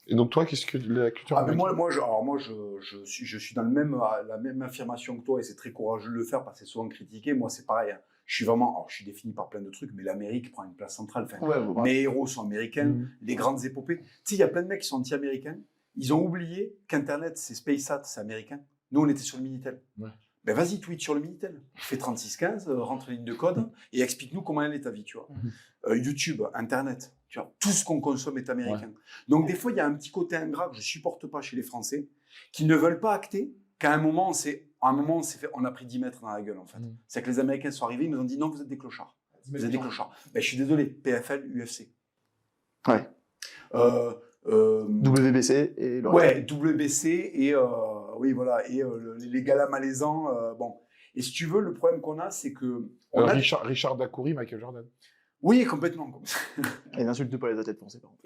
Et donc toi, qu'est-ce que la culture américaine? Moi, je suis dans la même affirmation que toi, et c'est très courageux de le faire parce que c'est souvent critiqué. Moi, c'est pareil. Je suis défini par plein de trucs, mais l'Amérique prend une place centrale. Enfin, mes héros sont américains, les grandes épopées. Tu sais, il y a plein de mecs qui sont anti-américains. Ils ont oublié qu'Internet, c'est SpaceSat, c'est américain. Nous, on était sur le Minitel. Ouais. Ben vas-y, tweet sur le Minitel. Fais 3615, rentre la ligne de code et explique-nous comment elle est ta vie, tu vois. YouTube, Internet. Tu vois, tout ce qu'on consomme est américain. Donc, des fois, il y a un petit côté ingrat que je supporte pas chez les Français, qui ne veulent pas acter qu'à un moment, on a pris 10 mètres dans la gueule, en fait. C'est que les Américains sont arrivés, ils nous ont dit, non, vous êtes des clochards. Vous êtes des clochards. Ben, je suis désolé, PFL, UFC. Ouais. WBC et le ouais, WBC et oui voilà et les galas malaisants. Bon, et si tu veux, le problème qu'on a, c'est que Richard Dacoury, Michael Jordan. Oui, complètement. Et n'insulte pas les athlètes français, par contre.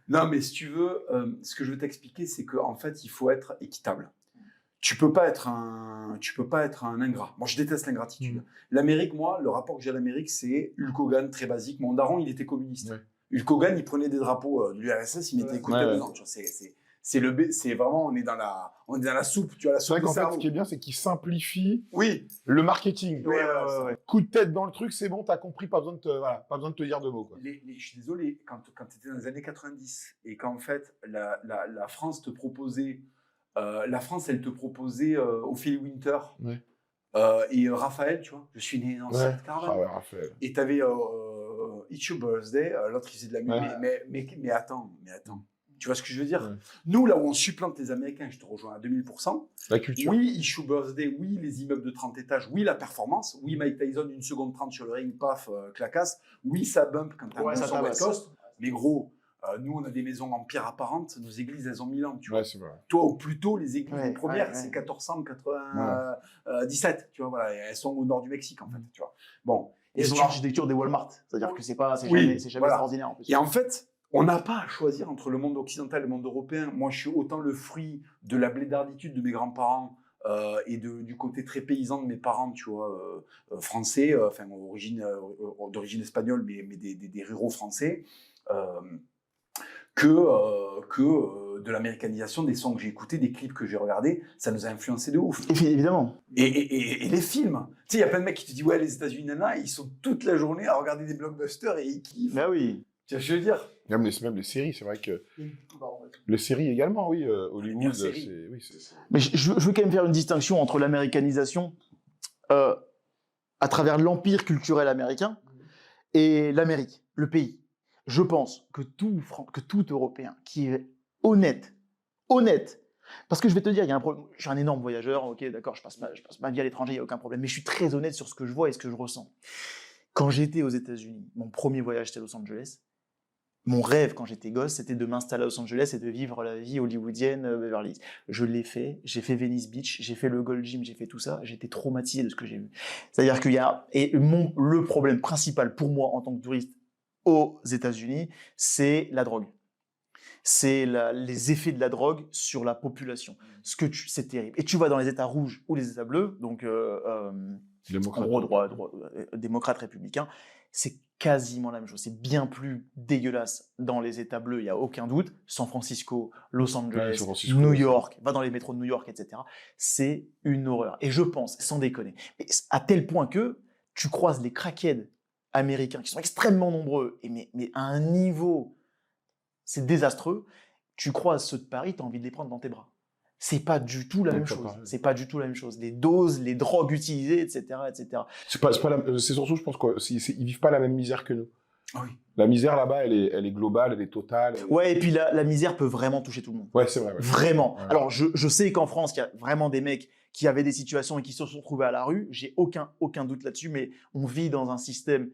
Non, mais si tu veux, ce que je veux t'expliquer, c'est qu'en fait, il faut être équitable. Tu peux pas être un ingrat. Moi, je déteste l'ingratitude. L'Amérique, moi, le rapport que j'ai à l'Amérique, c'est Hulk Hogan, très basique. Mon daron, il était communiste. Ouais. Hulk Hogan, il prenait des drapeaux de l'URSS, il mettait écouté dedans. C'est vraiment, on est dans la soupe, tu vois, la soupe. C'est vrai qu'en fait, ce qui est bien, c'est qu'il simplifie le marketing. Coup de tête dans le truc, c'est bon, t'as compris, pas besoin de te dire de mots. Quoi. Je suis désolé, quand tu étais dans les années 90 et qu'en fait, la France te proposait, elle te proposait Ophélie Winter et Raphaël, tu vois, je suis né dans cette caravane. Ah ouais, Raphaël. Et t'avais It's Your Birthday, l'autre il faisait de la musique, mais attends. Tu vois ce que je veux dire? Nous, là où on supplante les Américains, je te rejoins à 2000%. La culture. Oui, Issue Birthday, oui, les immeubles de 30 étages, oui, la performance, oui, Mike Tyson, 1 seconde 30 sur le ring, paf, clacasse, oui, ça bump quand t'as un son West Coast, mais gros, nous, on a des maisons en pierre apparente, nos églises, elles ont 1000 ans, tu vois. C'est vrai. Toi, au plus tôt, les églises premières, c'est 1497, tu vois, voilà, elles sont au nord du Mexique, en fait, tu vois. Bon. Et ils ont l'architecture des Walmart, c'est-à-dire que c'est jamais extraordinaire, en plus. Et en fait, on n'a pas à choisir entre le monde occidental et le monde européen. Moi, je suis autant le fruit de la blédarditude de mes grands-parents et du côté très paysan de mes parents, tu vois, français, d'origine espagnole, mais des ruraux français, que de l'américanisation des sons que j'ai écoutés, des clips que j'ai regardés. Ça nous a influencé de ouf. Évidemment. Et les films. Tu sais, il y a plein de mecs qui te disent, ouais, les États-Unis, nana, ils sont toute la journée à regarder des blockbusters et ils kiffent. Bah oui. Tu vois ce que je veux dire? Même les séries, c'est vrai que... Les séries également, oui. Hollywood, c'est... Mais je veux quand même faire une distinction entre l'américanisation à travers l'empire culturel américain et l'Amérique, le pays. Je pense que tout Européen qui est honnête, parce que je vais te dire, il y a un problème. Je suis un énorme voyageur, ok, d'accord, je passe ma vie à l'étranger, il n'y a aucun problème, mais je suis très honnête sur ce que je vois et ce que je ressens. Quand j'étais aux États-Unis, mon premier voyage c'était Los Angeles. Mon rêve quand j'étais gosse, c'était de m'installer à Los Angeles et de vivre la vie hollywoodienne Beverly Hills. Je l'ai fait, j'ai fait Venice Beach, j'ai fait le Gold Gym, j'ai fait tout ça, j'étais traumatisé de ce que j'ai vu. C'est-à-dire qu'il y a... le problème principal pour moi en tant que touriste aux États-Unis, c'est la drogue. C'est les effets de la drogue sur la population. C'est terrible. Et tu vas dans les États rouges ou les États bleus, donc démocrates républicains, c'est quasiment la même chose. C'est bien plus dégueulasse dans les États bleus, il n'y a aucun doute. San Francisco, Los Angeles, New York, va dans les métros de New York, etc. C'est une horreur. Et je pense, sans déconner, à tel point que tu croises les crackheads américains qui sont extrêmement nombreux, mais à un niveau, c'est désastreux. Tu croises ceux de Paris, tu as envie de les prendre dans tes bras. C'est pas du tout la même chose. C'est pas du tout la même chose. Les doses, les drogues utilisées, etc., etc. C'est surtout, je pense qu'ils vivent pas la même misère que nous. Ah oui. La misère là-bas, elle est globale, elle est totale. Ouais, et puis la misère peut vraiment toucher tout le monde. Ouais, c'est vrai. Ouais. Vraiment. Ouais. Alors, je sais qu'en France, il y a vraiment des mecs qui avaient des situations et qui se sont retrouvés à la rue. J'ai aucun doute là-dessus, mais on vit dans un système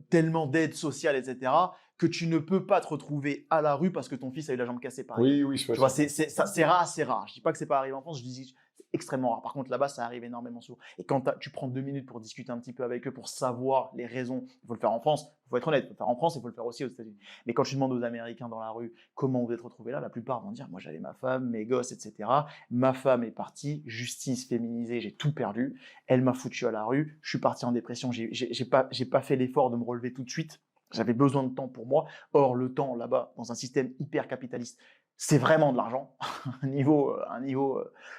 tellement d'aide sociale, etc., que tu ne peux pas te retrouver à la rue parce que ton fils a eu la jambe cassée, par exemple. Oui, tu vois, c'est rare, c'est rare. Je dis pas que c'est pas arrivé en France, je dis c'est extrêmement rare. Par contre, là-bas, ça arrive énormément souvent. Et quand tu prends 2 minutes pour discuter un petit peu avec eux, pour savoir les raisons, il faut le faire en France. Il faut être honnête, il faut le faire en France, il faut le faire aussi aux États-Unis. Mais quand tu demandes aux Américains dans la rue comment vous êtes retrouvés là, la plupart vont dire moi j'avais ma femme, mes gosses, etc. Ma femme est partie, justice féminisée, j'ai tout perdu. Elle m'a foutu à la rue, je suis parti en dépression, j'ai pas fait l'effort de me relever tout de suite. J'avais besoin de temps pour moi. Or, le temps, là-bas, dans un système hyper capitaliste, c'est vraiment de l'argent, un niveau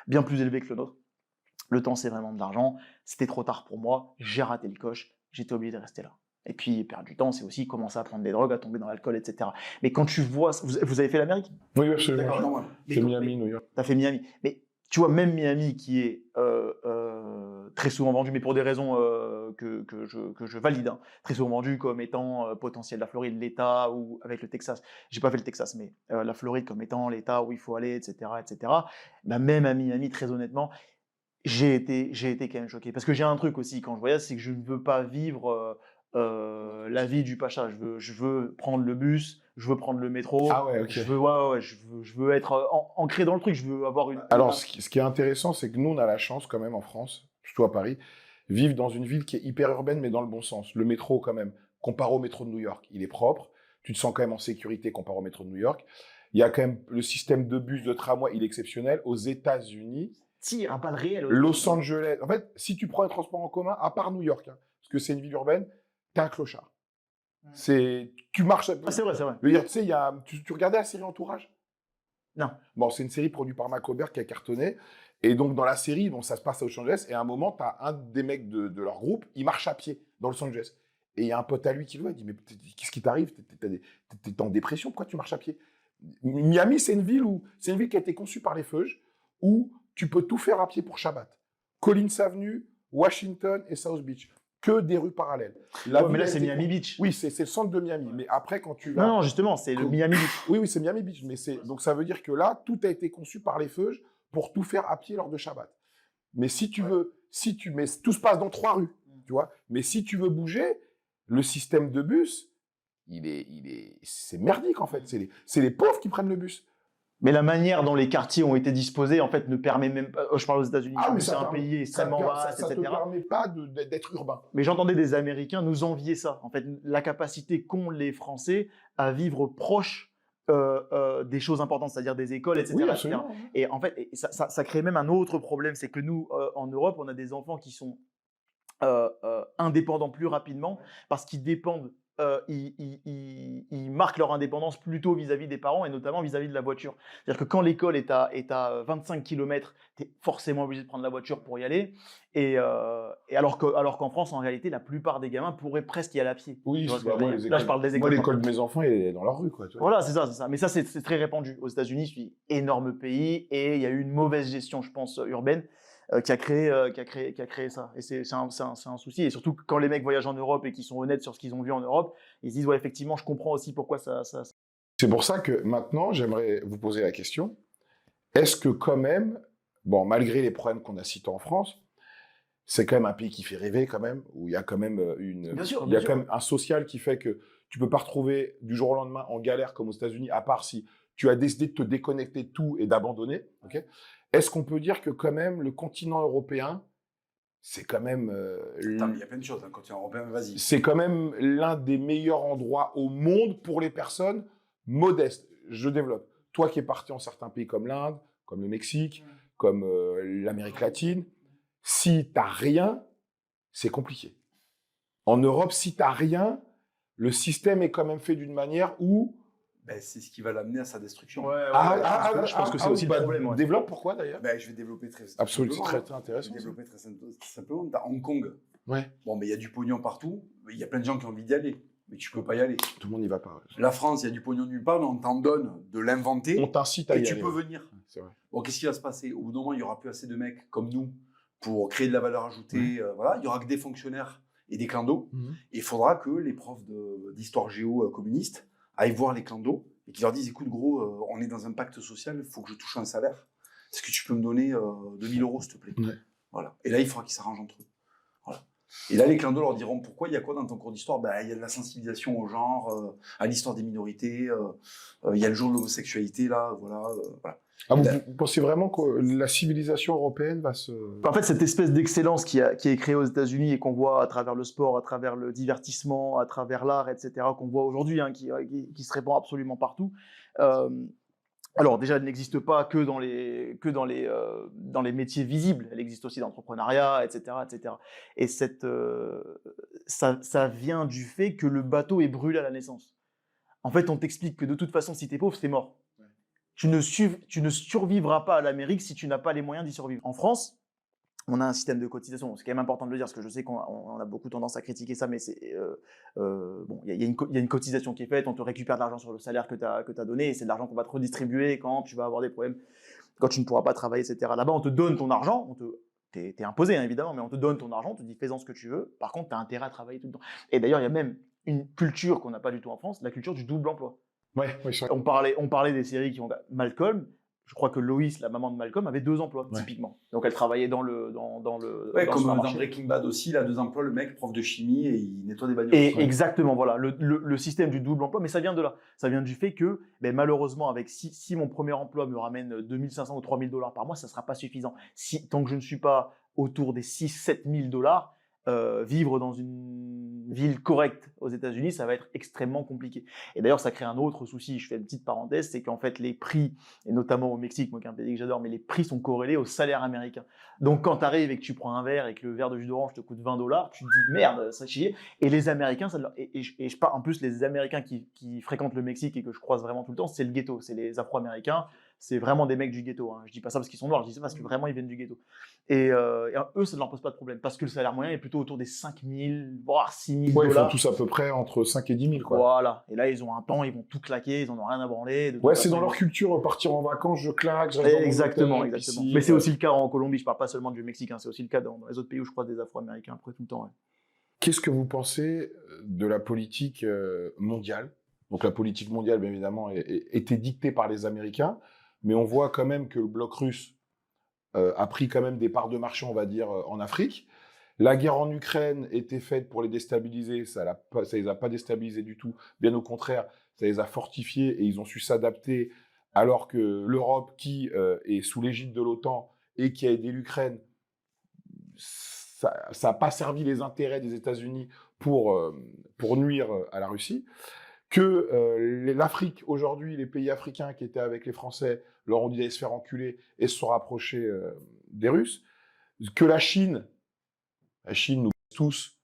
bien plus élevé que le nôtre. Le temps, c'est vraiment de l'argent. C'était trop tard pour moi. J'ai raté le coche. J'étais obligé de rester là. Et puis, perdre du temps, c'est aussi commencer à prendre des drogues, à tomber dans l'alcool, etc. Mais quand tu vois... Vous avez fait l'Amérique? Oui, absolument. J'ai fait Miami, New York. Tu as fait Miami. Mais tu vois, même Miami, qui est très souvent vendu, mais pour des raisons que je valide, hein, très souvent vendu comme étant potentiel. La Floride, l'État, ou avec le Texas. J'ai pas fait le Texas, mais la Floride comme étant l'État où il faut aller, etc., etc. Bah, même à Miami, très honnêtement, j'ai été quand même choqué. Parce que j'ai un truc aussi quand je voyage, c'est que je ne veux pas vivre la vie du pacha. Je veux prendre le bus, je veux prendre le métro. Ah ouais, ok. Je veux être ancré dans le truc. Je veux avoir une. Alors, ce qui est intéressant, c'est que nous, on a la chance quand même en France, surtout à Paris, vivre dans une ville qui est hyper urbaine, mais dans le bon sens. Le métro, quand même, comparé au métro de New York, il est propre. Tu te sens quand même en sécurité comparé au métro de New York. Il y a quand même le système de bus, de tramway, il est exceptionnel. Aux États-Unis, Tire un pas de réel. Los Angeles. En fait, si tu prends un transport en commun, à part New York, hein, parce que c'est une ville urbaine, t'es un clochard. Tu marches. Ah, c'est vrai, c'est vrai. Je veux dire, tu sais, tu regardais la série Entourage? Non. Bon, c'est une série produite par Mac Aubert qui a cartonné. Et donc, dans la série, bon, ça se passe à Los Angeles. Et à un moment, tu as un des mecs de leur groupe, il marche à pied dans Los Angeles. Et il y a un pote à lui qui le voit, il dit, mais qu'est-ce qui t'arrive? T'es en dépression, pourquoi tu marches à pied? Miami, c'est une ville qui a été conçue par les Feuges, où tu peux tout faire à pied pour Shabbat. Collins Avenue, Washington et South Beach. Que des rues parallèles. Mais là, c'est Miami Beach. Oui, c'est le centre de Miami. Mais après, quand tu vas... Non, justement, c'est le Miami Beach. Oui, c'est Miami Beach. Donc, ça veut dire que là, tout a été conçu par les Feuges pour tout faire à pied lors de Shabbat. Mais si tu veux... Mais tout se passe dans 3 rues, tu vois. Mais si tu veux bouger, le système de bus, c'est merdique, en fait. C'est les pauvres qui prennent le bus. Mais la manière dont les quartiers ont été disposés, en fait, ne permet même pas. Je parle aux États-Unis, mais c'est un pays extrêmement vaste, ça etc. Ça ne permet pas d'être urbain. Mais j'entendais des Américains nous envier ça. En fait, la capacité qu'ont les Français à vivre proche des choses importantes, c'est-à-dire des écoles, etc. Oui, etc. Et en fait, ça crée même un autre problème, c'est que nous, en Europe, on a des enfants qui sont indépendants plus rapidement parce qu'ils dépendent. Ils marquent leur indépendance plutôt vis-à-vis des parents et notamment vis-à-vis de la voiture. C'est-à-dire que quand l'école est à 25 km, tu es forcément obligé de prendre la voiture pour y aller. Et alors qu'en France, en réalité, la plupart des gamins pourraient presque y aller à pied. Oui, là, je parle des écoles. Moi, l'école de mes enfants, elle est dans leur rue, quoi. Tu vois. Voilà, c'est ça. Mais ça, c'est très répandu. Aux États-Unis, c'est un énorme pays et il y a eu une mauvaise gestion, je pense, urbaine. Qui a créé ça. Et c'est un souci. Et surtout, quand les mecs voyagent en Europe et qu'ils sont honnêtes sur ce qu'ils ont vu en Europe, ils se disent, ouais, effectivement, je comprends aussi pourquoi ça... C'est pour ça que maintenant, j'aimerais vous poser la question. Est-ce que quand même, bon, malgré les problèmes qu'on a cités en France, c'est quand même un pays qui fait rêver quand même, où il y a quand même quand même un social qui fait que tu peux pas retrouver du jour au lendemain en galère comme aux États-Unis, à part si tu as décidé de te déconnecter de tout et d'abandonner. Okay. Est-ce qu'on peut dire que quand même le continent européen, c'est quand même... il y a plein de choses, le continent européen, vas-y. C'est quand même l'un des meilleurs endroits au monde pour les personnes modestes. Je développe. Toi qui es parti en certains pays comme l'Inde, comme le Mexique, comme l'Amérique latine, si tu n'as rien, c'est compliqué. En Europe, si tu n'as rien, le système est quand même fait d'une manière où... c'est ce qui va l'amener à sa destruction. Je pense que c'est aussi le problème. Ouais. Développe pourquoi d'ailleurs? Je vais développer très Absolument, très intéressant. Je vais développer très simplement. Dans Hong Kong, ouais. Bon, il y a du pognon partout, il y a plein de gens qui ont envie d'y aller, mais tu peux pas y aller. Tout le monde n'y va pas. Ouais. La France, il y a du pognon nulle part, mais on t'en donne de l'inventer. On t'incite à y aller. Et tu peux venir. C'est vrai. Bon, qu'est-ce qui va se passer? Au bout d'un moment, il n'y aura plus assez de mecs comme nous pour créer de la valeur ajoutée. Voilà. Il n'y aura que des fonctionnaires et des clandos. Et il faudra que les profs d'histoire géo communistes aillent voir les clandos et qu'ils leur disent, écoute gros, on est dans un pacte social, il faut que je touche un salaire. Est-ce que tu peux me donner 2000 €, s'il te plaît? Voilà. Et là, il faudra qu'ils s'arrangent entre eux. Voilà. Et là, les clandos leur diront, pourquoi? Il y a quoi dans ton cours d'histoire? Il y a de la sensibilisation au genre, à l'histoire des minorités, il y a le jour de l'homosexualité, là, voilà. Vous pensez vraiment que la civilisation européenne va se... En fait, cette espèce d'excellence qui est créée aux États-Unis et qu'on voit à travers le sport, à travers le divertissement, à travers l'art, etc., qu'on voit aujourd'hui, qui se répand absolument partout. Alors déjà, elle n'existe pas que dans les métiers visibles. Elle existe aussi dans l'entrepreneuriat, etc., etc. Et ça vient du fait que le bateau est brûlé à la naissance. En fait, on t'explique que de toute façon, si t'es pauvre, c'est mort. Tu ne survivras pas à l'Amérique si tu n'as pas les moyens d'y survivre. En France, on a un système de cotisation. C'est quand même important de le dire, parce que je sais qu'on a beaucoup tendance à critiquer ça, mais bon, il y a une cotisation qui est faite, on te récupère de l'argent sur le salaire que tu as donné, et c'est de l'argent qu'on va te redistribuer quand tu vas avoir des problèmes, quand tu ne pourras pas travailler, etc. Là-bas, on te donne ton argent, t'es imposé, hein, évidemment, mais on te donne ton argent, on te dit fais-en ce que tu veux. Par contre, tu as intérêt à travailler tout le temps. Et d'ailleurs, il y a même une culture qu'on n'a pas du tout en France, la culture du double emploi. Ouais, oui, c'est vrai. On parlait des séries qui ont Malcolm. Je crois que Lois, la maman de Malcolm, avait 2 emplois, typiquement. Donc elle travaillait dans le Ouais, dans comme dans supermarché. Breaking Bad aussi, il a 2 emplois, le mec, prof de chimie, et il nettoie des bagnoles. Et exactement, voilà, le système du double emploi, mais ça vient de là. Ça vient du fait que, malheureusement, avec si mon premier emploi me ramène 2500 ou 3000 $ par mois, ça ne sera pas suffisant. Tant que je ne suis pas autour des 6-7 000 $, vivre dans une ville correcte aux États-Unis, ça va être extrêmement compliqué. Et d'ailleurs, ça crée un autre souci, je fais une petite parenthèse, c'est qu'en fait, les prix, et notamment au Mexique, moi qui est un pays que j'adore, mais les prix sont corrélés au salaire américain. Donc quand tu arrives et que tu prends un verre et que le verre de jus d'orange te coûte 20 $, tu te dis merde, ça chie. Et les Américains, je parle en plus, les Américains qui fréquentent le Mexique et que je croise vraiment tout le temps, c'est le ghetto, c'est les Afro-Américains. C'est vraiment des mecs du ghetto. Hein. Je dis pas ça parce qu'ils sont noirs, je dis ça parce que vraiment ils viennent du ghetto. Et eux, ça ne leur pose pas de problème parce que le salaire moyen est plutôt autour des 5 000, voire 6 000 $. Ils font tous à peu près entre 5 et 10 000. Quoi. Voilà. Et là, ils ont un temps, ils vont tout claquer, ils en ont rien à branler. Ouais, c'est dans leur culture, partir en vacances, je claque, je reste dans mon Exactement, hôtel, exactement. ici, Mais c'est aussi le cas en Colombie, je parle pas seulement du Mexique, hein, c'est aussi le cas dans les autres pays où je croise des Afro-Américains après tout le temps. Ouais. Qu'est-ce que vous pensez de la politique mondiale? Donc la politique mondiale, bien évidemment, était dictée par les Américains, mais on voit quand même que le bloc russe a pris quand même des parts de marché, on va dire, en Afrique. La guerre en Ukraine était faite pour les déstabiliser, ça les a pas déstabilisés du tout. Bien au contraire, ça les a fortifiés et ils ont su s'adapter, alors que l'Europe, qui est sous l'égide de l'OTAN et qui a aidé l'Ukraine, ça n'a pas servi les intérêts des États-Unis pour nuire à la Russie. Que l'Afrique, aujourd'hui, les pays africains qui étaient avec les Français, leur ont dit d'aller se faire enculer et se sont rapprochés des Russes. Que la Chine nous baisse tous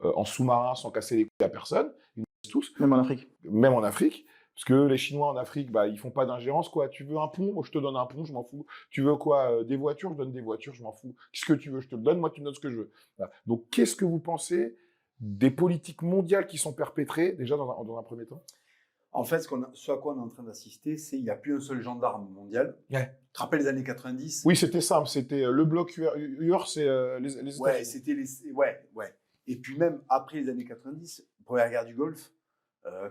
en sous-marin sans casser les couilles à personne. Ils nous baissent tous. Même en Afrique. Même en Afrique. Parce que les Chinois en Afrique, ils font pas d'ingérence, quoi. Tu veux un pont, moi je te donne un pont, je m'en fous. Tu veux quoi, des voitures, je donne des voitures, je m'en fous. Qu'est-ce que tu veux, je te le donne, moi tu me donnes ce que je veux. Voilà. Donc qu'est-ce que vous pensez des politiques mondiales qui sont perpétrées, déjà dans un premier temps? En fait, ce à quoi on est en train d'assister, c'est qu'il n'y a plus un seul gendarme mondial. Ouais. Tu te rappelles les années 90? Oui, c'était simple, c'était le bloc UR, c'est les États-Unis. Ouais, c'était ouais. Et puis même après les années 90, première guerre du Golfe,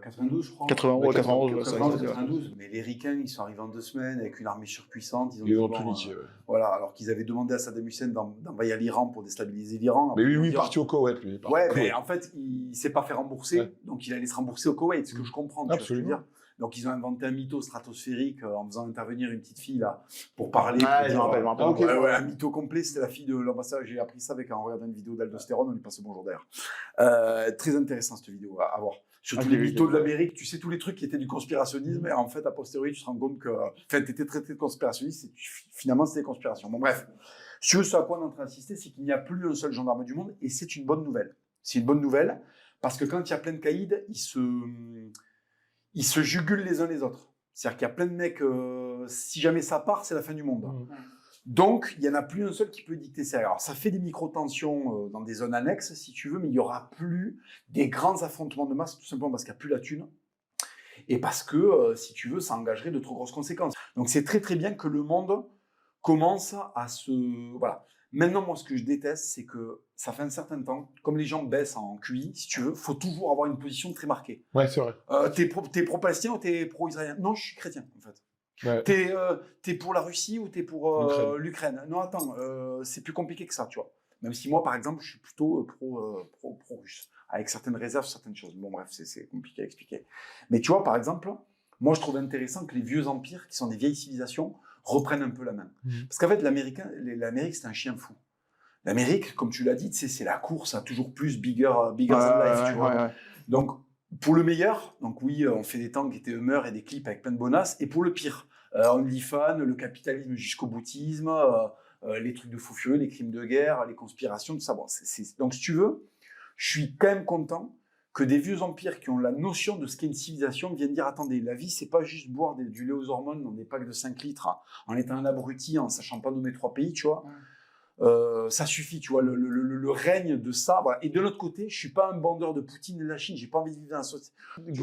92, je crois. 91, mais les Ricains, ils sont arrivés en 2 semaines avec une armée surpuissante. Ils ont tout niqué. Voilà, alors qu'ils avaient demandé à Saddam Hussein d'envahir l'Iran pour déstabiliser l'Iran. Mais lui, il est parti au Koweït. Mais en fait, il ne s'est pas fait rembourser, donc il allait se rembourser au Koweït, ce que je comprends. Tu vois ce que je veux dire. Donc ils ont inventé un mytho stratosphérique en faisant intervenir une petite fille là pour parler. Je me rappelle. Ouais, un mytho complet, c'était la fille de l'ambassadeur. J'ai appris ça en regardant une vidéo d'Aldostérone, on lui passe le bonjour d'air. Très intéressant cette vidéo à voir. Surtout les mythos de l'Amérique, tu sais, tous les trucs qui étaient du conspirationnisme, et en fait, a posteriori, tu te rends compte que tu étais traité de conspirationniste, et finalement, c'était des conspirations. Bon, bref. Ce à quoi on est en train d'assister, c'est qu'il n'y a plus un seul gendarme du monde, et c'est une bonne nouvelle. C'est une bonne nouvelle, parce que quand il y a plein de caïds, ils se jugulent les uns les autres. C'est-à-dire qu'il y a plein de mecs, si jamais ça part, c'est la fin du monde. Donc, il n'y en a plus un seul qui peut dicter ça. Alors, ça fait des micro-tensions dans des zones annexes, si tu veux, mais il n'y aura plus des grands affrontements de masse, tout simplement parce qu'il n'y a plus la thune. Et parce que, si tu veux, ça engagerait de trop grosses conséquences. Donc, c'est très très bien que le monde commence à se... Voilà. Maintenant, moi, ce que je déteste, c'est que ça fait un certain temps, comme les gens baissent en QI, si tu veux, il faut toujours avoir une position très marquée. Ouais, c'est vrai. T'es pro-palestinien ou t'es pro-israélien? Non, je suis chrétien, en fait. Ouais. T'es pour la Russie ou t'es pour l'Ukraine? Non, attends, c'est plus compliqué que ça, tu vois. Même si moi, par exemple, je suis plutôt pro-russe, avec certaines réserves, certaines choses. Bon, bref, c'est compliqué à expliquer. Mais tu vois, par exemple, moi, je trouve intéressant que les vieux empires, qui sont des vieilles civilisations, reprennent un peu la main. Parce qu'en fait, l'Amérique, c'est un chien fou. L'Amérique, comme tu l'as dit, c'est la course à toujours plus, bigger than life, tu vois. Donc, pour le meilleur, donc oui, on fait des tanks et des Hummers et des clips avec plein de bonasses, et pour le pire, OnlyFans, le capitalisme jusqu'au boutisme, les trucs de fous furieux, les crimes de guerre, les conspirations, tout ça. Bon, donc, si tu veux, je suis quand même content que des vieux empires qui ont la notion de ce qu'est une civilisation viennent dire, attendez, la vie, c'est pas juste boire du lait aux hormones dans des packs de 5 litres en étant un abruti, en sachant pas nommer 3 pays, tu vois. Ça suffit, tu vois, le règne de ça. Voilà. Et de l'autre côté, je suis pas un bandeur de Poutine et de la Chine. J'ai pas envie de vivre dans la société.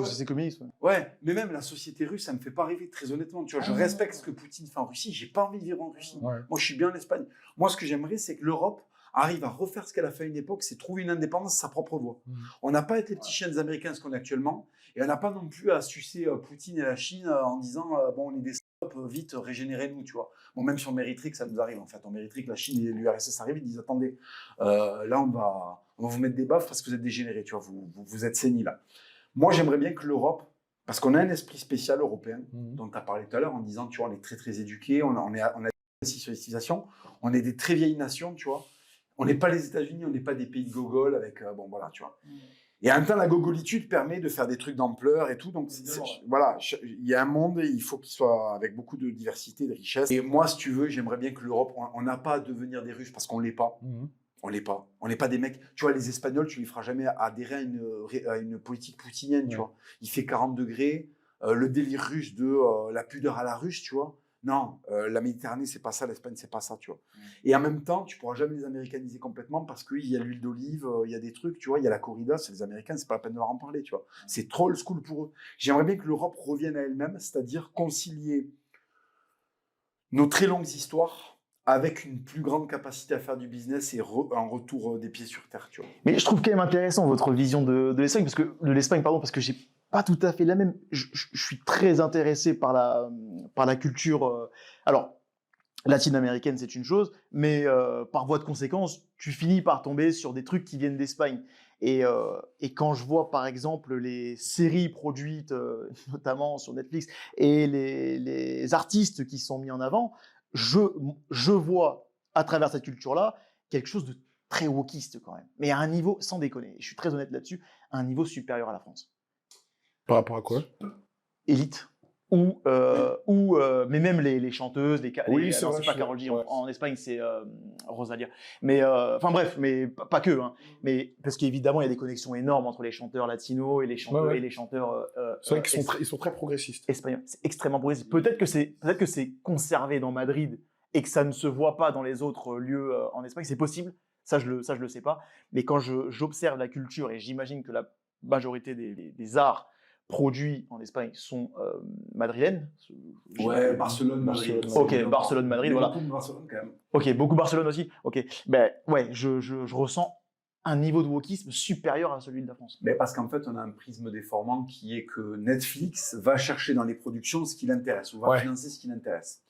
C'est communiste. Ouais, mais même la société russe, ça me fait pas rêver, très honnêtement. Tu vois, je respecte ce que Poutine fait en Russie. J'ai pas envie de vivre en Russie. Ouais. Moi, je suis bien en Espagne. Moi, ce que j'aimerais, c'est que l'Europe arrive à refaire ce qu'elle a fait à une époque, c'est trouver une indépendance, sa propre voie. On n'a pas à être les petits chiens des Américains, ce qu'on est actuellement, et on n'a pas non plus à sucer Poutine et la Chine en disant bon, on est des salopes, vite, régénérez-nous, tu vois. Bon, même si on mériterait que ça nous arrive, en fait. On mériterait que la Chine et l'URSS arrivent, ils disent attendez, là, on va vous mettre des baffes parce que vous êtes dégénérés, tu vois, vous êtes saignés là. Moi, j'aimerais bien que l'Europe, parce qu'on a un esprit spécial européen, dont tu as parlé tout à l'heure, en disant, tu vois, on est très, très éduqués, on a aussi sur les civilisations, on est des très vieilles nations, tu vois. On n'est pas les États-Unis, on n'est pas des pays de gogol avec, bon, voilà, tu vois. Et en même temps, la gogolitude permet de faire des trucs d'ampleur et tout. Donc, voilà, il y a un monde et il faut qu'il soit avec beaucoup de diversité, de richesse. Et moi, si tu veux, j'aimerais bien que l'Europe, on n'a pas à devenir des Russes parce qu'on ne l'est pas. On l'est pas. On n'est pas des mecs. Tu vois, les Espagnols, tu ne les feras jamais adhérer à une politique poutinienne, tu vois. Il fait 40 degrés. Le délire russe de la pudeur à la russe, tu vois. Non, la Méditerranée, c'est pas ça, l'Espagne, c'est pas ça, tu vois. Et en même temps, tu pourras jamais les américaniser complètement parce qu'il y a l'huile d'olive, il y a des trucs, tu vois, il y a la corrida, c'est les Américains, c'est pas la peine de leur en parler, tu vois. C'est trop old school pour eux. J'aimerais bien que l'Europe revienne à elle-même, c'est-à-dire concilier nos très longues histoires avec une plus grande capacité à faire du business et un retour des pieds sur terre, tu vois. Mais je trouve quand même intéressant votre vision de l'Espagne, parce que j'ai pas tout à fait la même. Je suis très intéressé par la culture. Alors, latine-américaine, c'est une chose, mais par voie de conséquence, tu finis par tomber sur des trucs qui viennent d'Espagne. Et quand je vois, par exemple, les séries produites, notamment sur Netflix, et les artistes qui sont mis en avant, je vois, à travers cette culture-là, quelque chose de très wokiste quand même. Mais à un niveau, sans déconner, je suis très honnête là-dessus, à un niveau supérieur à la France. Par rapport à quoi? Élite. Mais même les chanteuses, Oui, c'est non, vrai, c'est pas je- Karol G, ouais. en Espagne c'est Rosalia. Mais enfin bref, mais pas que, hein. Mais parce qu'évidemment il y a des connexions énormes entre les chanteurs latinos et les chanteurs Ouais, ouais. et les chanteurs C'est vrai qu'ils sont très progressistes. espagnols. C'est extrêmement progressif. Peut-être que c'est conservé dans Madrid et que ça ne se voit pas dans les autres lieux en Espagne. C'est possible. Ça je le sais pas. Mais quand j'observe la culture et j'imagine que la majorité des arts produits en Espagne sont madrilènes. Ouais, Barcelone, Madrid. Ok, Barcelone, Madrid, voilà. Beaucoup de Barcelone quand même. Ok, beaucoup Barcelone aussi. Ok, ben ouais, je ressens un niveau de wokisme supérieur à celui de la France. Mais parce qu'en fait, on a un prisme déformant qui est que Netflix va chercher dans les productions ce qui l'intéresse ou va financer ce qui l'intéresse.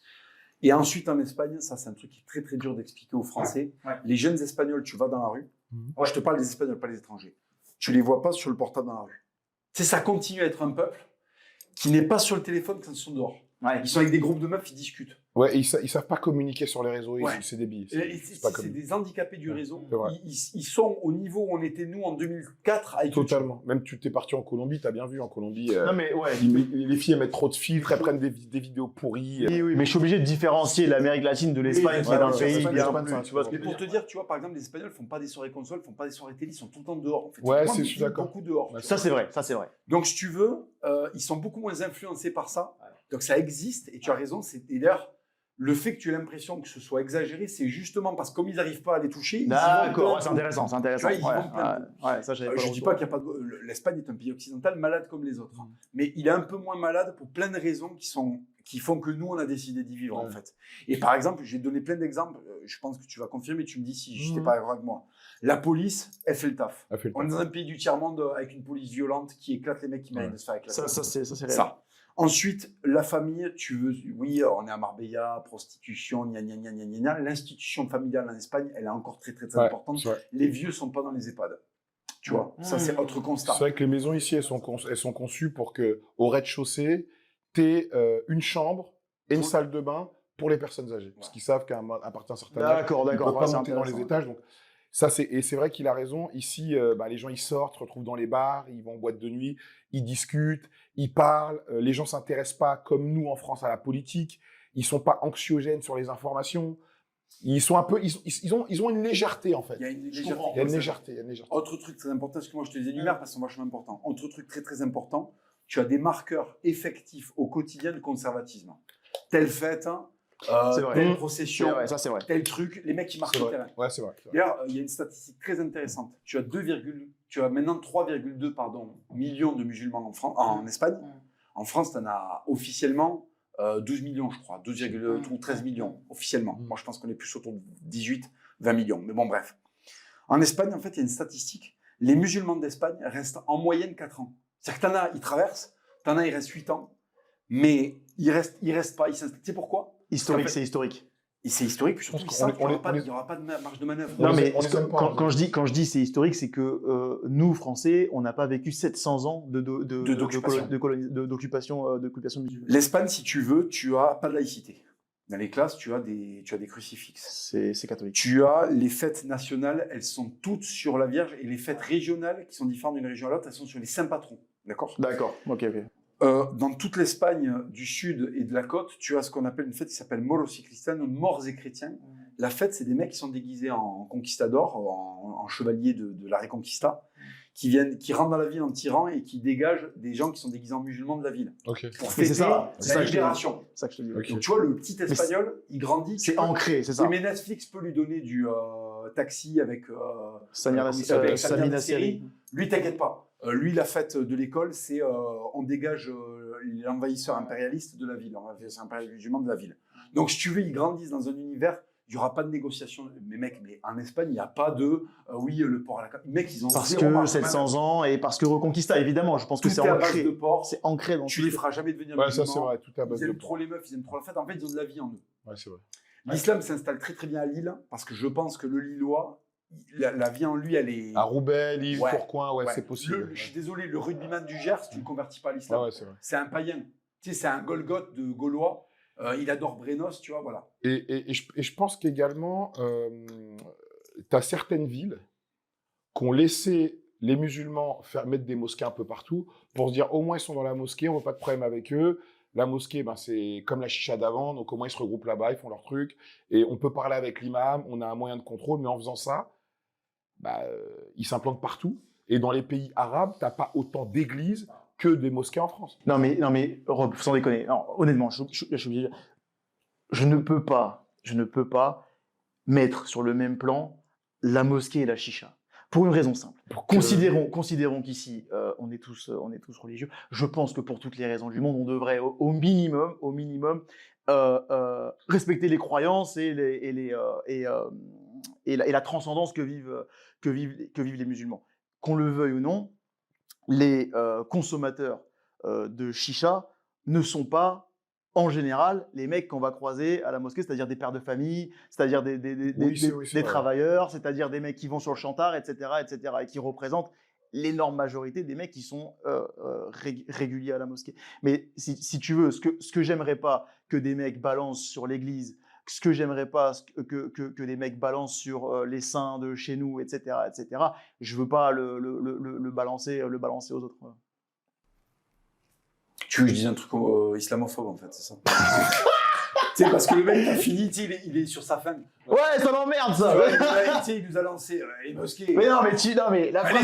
Et ensuite, en Espagne, ça c'est un truc qui est très très dur d'expliquer aux Français. Ouais. Les jeunes Espagnols, tu vas dans la rue. Moi, je te parle des Espagnols, pas des étrangers. Tu les vois pas sur le portable dans la rue. Tu sais, ça continue à être un peuple qui n'est pas sur le téléphone quand ils sont dehors. Ouais. Ils sont avec des groupes de meufs, ils discutent. Ouais, ils savent pas communiquer sur les réseaux, c'est débile. C'est des handicapés du réseau. Ils sont au niveau où on était nous en 2004 avec Totalement. Même tu t'es parti en Colombie, t'as bien vu en Colombie. Non mais ouais. Les filles elles mettent trop de filtres, elles prennent des vidéos pourries. Oui, mais je suis obligé de différencier l'Amérique latine de l'Espagne, qui est un pays bien plus. Tu vois, mais pour te dire, tu vois, par exemple, les Espagnols font pas des soirées consoles, font pas des soirées télé, ils sont tout le temps dehors. En fait. Ouais, je suis d'accord. Beaucoup dehors. Ça c'est vrai. Donc si tu veux, ils sont beaucoup moins influencés par ça. Donc ça existe et tu as raison. Et d'ailleurs, le fait que tu aies l'impression que ce soit exagéré, c'est justement parce que comme ils n'arrivent pas à les toucher. D'accord, c'est intéressant. Tu vois, ça, je dis pas qu'il y a pas l'Espagne est un pays occidental malade comme les autres, mais il est un peu moins malade pour plein de raisons qui font que nous on a décidé d'y vivre en fait. Et par exemple, je vais te donner plein d'exemples. Je pense que tu vas confirmer. Tu me dis si je n'étais pas d'accord avec moi. La police, elle fait le taf. On est dans un pays du tiers-monde avec une police violente qui éclate les mecs qui méritent de se faire éclater. Ça c'est réel. Ça. Ensuite, la famille, oui, on est à Marbella, prostitution, l'institution familiale en Espagne, elle est encore très, très, très importante. Les vieux sont pas dans les EHPAD. Tu vois, ça c'est autre constat. C'est vrai que les maisons ici, elles sont conçues pour que au rez-de-chaussée, tu aies une chambre et une salle de bain pour les personnes âgées. Parce qu'ils savent qu'à partir d'un certain âge, ils ne peuvent pas monter dans les étages. Donc, et c'est vrai qu'il a raison. Ici, les gens, ils sortent, se retrouvent dans les bars, ils vont en boîte de nuit, ils discutent, ils parlent. Les gens s'intéressent pas, comme nous en France, à la politique. Ils sont pas anxiogènes sur les informations. Ils sont un peu, ils ont une légèreté, en fait. Il y a une légèreté. Autre truc très important, parce que moi je te les énumère parce que c'est vachement important. Autre truc très très important, tu as des marqueurs effectifs au quotidien de conservatisme. Telle fête, C'est vrai. telle C'est procession, vrai, ça c'est vrai. tel truc, les mecs qui marquent C'est le vrai. terrain. Ouais, c'est vrai. D'ailleurs, il y a une statistique très intéressante. Tu as maintenant 3,2 millions de musulmans en Espagne. En France, tu en as officiellement 12 millions, je crois. 12,2 ou 13 millions, officiellement. Moi, je pense qu'on est plus autour de 18, 20 millions. Mais bon, bref. En Espagne, en fait, il y a une statistique. Les musulmans d'Espagne restent en moyenne 4 ans. C'est-à-dire que t'en as, ils traversent, t'en as, ils restent 8 ans. Mais ils restent pas. Tu sais pourquoi? Historique, Parce qu'en fait, c'est historique. et c'est historique, puis surtout, Je pense ils savent qu'il n'y qu'on les- aura pas de marge de manœuvre. Non, mais on les aime pas, quand je dis c'est historique, c'est que nous, Français, on n'a pas vécu 700 ans d'occupation musulmane. L'Espagne, si tu veux, tu as pas de laïcité. Dans les classes, tu as des crucifixes. C'est catholique. Tu as les fêtes nationales, elles sont toutes sur la Vierge, et les fêtes régionales, qui sont différentes d'une région à l'autre, elles sont sur les saints patrons. D'accord? D'accord, ok. Dans toute l'Espagne du sud et de la côte, tu as ce qu'on appelle une fête qui s'appelle Moros y Cristianos, morts et chrétiens. La fête, c'est des mecs qui sont déguisés en conquistadors, en chevaliers de la Reconquista, qui rentrent dans la ville en tirant et qui dégagent des gens qui sont déguisés en musulmans de la ville. Ok. Pour Mais fêter c'est ça la que je te dis. libération. C'est ça que je te dis. Ok. Donc tu vois, le petit espagnol, il grandit. C'est ancré, c'est ça. Oui, mais Netflix peut lui donner du taxi avec Samir comment il s'appelle, Samir Samir Nasseri. Lui, t'inquiète pas. Lui, la fête de l'école, c'est on dégage l'envahisseur impérialiste de la ville, l'envahisseur impérialiste musulman de la ville. Donc, si tu veux, ils grandissent dans un univers, il n'y aura pas de négociation. Mais mec, en Espagne, il n'y a pas de oui, le port à la carte. Mec, ils ont Parce zéro que marge de 700 ans et parce que Reconquista, évidemment, je pense que tout c'est est à base ancré. de port. C'est ancré dans Tu les feras jamais devenir Ouais, musulmans. ça c'est vrai, tout à base Ils de aiment trop les meufs, ils aiment trop la fête. En fait, ils ont de la vie en eux. Ouais, c'est vrai. L'islam s'installe très très bien à Lille parce que je pense que le Lillois, la vie en lui, elle est. À Roubaix, Lille, Ouais. Tourcoing, ouais, Ouais. c'est possible. Je suis désolé, le rugbyman du Gers, tu ne le convertis pas à l'islam. Ah ouais, c'est vrai. C'est un païen. Tu sais, c'est un Golgoth de Gaulois. Il adore Brennos, tu vois, voilà. Et je pense qu'également, tu as certaines villes qui ont laissé les musulmans mettre des mosquées un peu partout pour se dire au moins ils sont dans la mosquée, on n'a pas de problème avec eux. La mosquée, ben, c'est comme la chicha d'avant, donc au moins ils se regroupent là-bas, ils font leur truc. Et on peut parler avec l'imam, on a un moyen de contrôle, mais en faisant ça, bah, ils s'implantent partout. Et dans les pays arabes, tu n'as pas autant d'églises que des mosquées en France. Non mais Rob, sans déconner, non, honnêtement, je suis obligé de dire, je ne peux pas mettre sur le même plan la mosquée et la chicha. Pour une raison simple. Considérons qu'ici, on est tous religieux. Je pense que pour toutes les raisons du monde, on devrait au minimum, respecter les croyances et la transcendance que vivent les musulmans. Qu'on le veuille ou non, les consommateurs de chicha ne sont pas en général les mecs qu'on va croiser à la mosquée, c'est-à-dire des pères de famille, c'est-à-dire des travailleurs, c'est-à-dire des mecs qui vont sur le chantard, etc., et qui représentent l'énorme majorité des mecs qui sont réguliers à la mosquée. Mais si tu veux, ce que j'aimerais pas que des mecs balancent sur l'église, ce que j'aimerais pas que les mecs balancent sur les saints de chez nous, etc., je veux pas le balancer aux autres. Tu veux que je dise un truc islamophobe, en fait, c'est ça. Tu sais, parce que le mec a fini, il est sur sa fin. Ouais, ça m'emmerde ça. Il nous a lancé les mosquées. Mais non, mais la phrase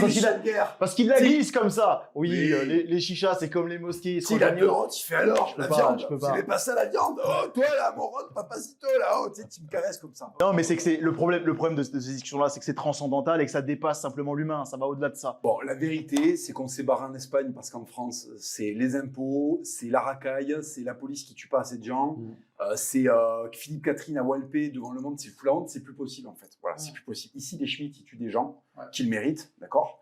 parce qu'il la T'sais, glisse comme ça. Oui, oui. les chichas, c'est comme les mosquées. Si la honte, il fait alors Je la peux pas, viande. je peux Tu pas. mets pas ça la viande. Oh, toi là, mon rôle, papacito là, oh, tu sais, tu me caresses comme ça. Non, mais c'est que c'est le problème de ces discussions-là, c'est que c'est transcendantal et que ça dépasse simplement l'humain. Ça va au-delà de ça. Bon, la vérité, c'est qu'on s'est barré en Espagne parce qu'en France, c'est les impôts, c'est la racaille, c'est la police qui tue pas assez de gens. C'est Philippe Catherine à Walpé devant le monde, c'est fou la honte, c'est plus possible en fait. Voilà, c'est plus possible. Ici, les Schmitt, ils tuent des gens qui le méritent, d'accord.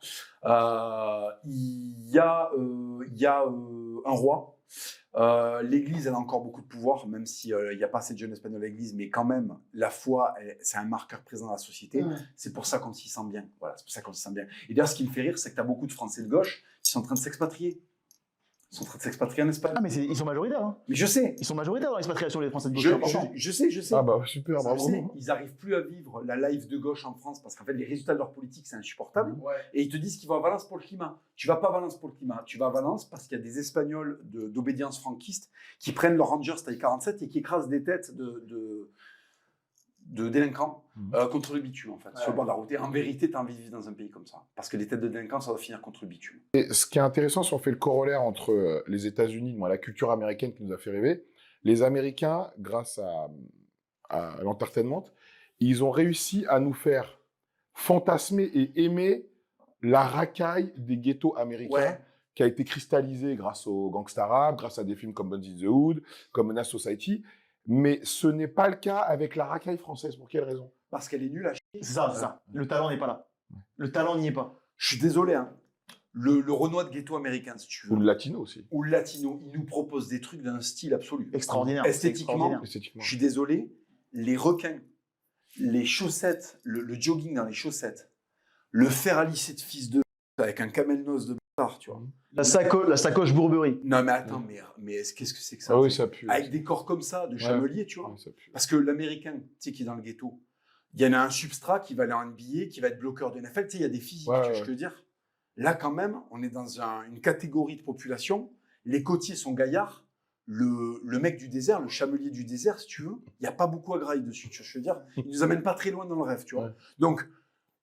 Il y a un roi. L'Église, elle a encore beaucoup de pouvoir, même s'il n'y a pas assez de jeunes espagnols à l'Église, mais quand même, la foi, c'est un marqueur présent dans la société. C'est pour ça qu'on s'y sent bien. Voilà, c'est pour ça qu'on s'y sent bien. Et d'ailleurs, ce qui me fait rire, c'est que tu as beaucoup de Français de gauche qui sont en train de s'expatrier. Ils sont en train de s'expatrier en Espagne. Ah, mais ils sont majoritaires. Hein. Mais je sais. Ils sont majoritaires dans l'expatriation, les Français de gauche. Je sais. Ah bah super, Je bravo. sais, ils n'arrivent plus à vivre la life de gauche en France parce qu'en fait, les résultats de leur politique, c'est insupportable. Et ils te disent qu'ils vont à Valence pour le climat. Tu vas pas à Valence pour le climat. Tu vas à Valence parce qu'il y a des Espagnols d'obédience franquiste qui prennent leur Rangers taille 47 et qui écrasent des têtes de délinquants contre le bitume, en fait, sur le bord de la route. Et en vérité, tu as envie de vivre dans un pays comme ça. Parce que les têtes de délinquants, ça va finir contre le bitume. Et ce qui est intéressant, si on fait le corollaire entre les États-Unis, la culture américaine qui nous a fait rêver, les Américains, grâce à l'entertainment, ils ont réussi à nous faire fantasmer et aimer la racaille des ghettos américains Ouais. qui a été cristallisée grâce aux gangsters arabes, grâce à des films comme Boys in the Hood, comme Menace Society. Mais ce n'est pas le cas avec la racaille française. Pour quelle raison? Parce qu'elle est nulle à chier. C'est ça. Le talent n'est pas là. Le talent n'y est pas. Je suis désolé, hein. Le Renoir de ghetto américain, si tu veux. Ou le latino aussi. Ou le latino, il nous propose des trucs d'un style absolu. Extraordinaire. Esthétiquement, Extraordinaire. Esthétiquement. je suis désolé, les requins, les chaussettes, le jogging dans les chaussettes, le fer à lisser de fils de avec un camel nose de bâtard, tu vois. La sacoche Bourberie. Non mais attends, mais qu'est-ce que c'est que ça? Ah oui, ça pue. Avec des corps comme ça, de chamelier, tu vois. Ouais, ça pue. Parce que l'américain, tu sais, qui est dans le ghetto, il y en a un substrat qui va aller en NBA, qui va être bloqueur de NFL, tu sais, il y a des physiques, Ouais, tu vois, ouais. je veux dire. Là, quand même, on est dans une catégorie de population, les côtiers sont gaillards, le mec du désert, le chamelier du désert, si tu veux, il n'y a pas beaucoup à grailler dessus, tu vois, je veux dire. Il nous amène pas très loin dans le rêve, tu vois. Ouais. Donc,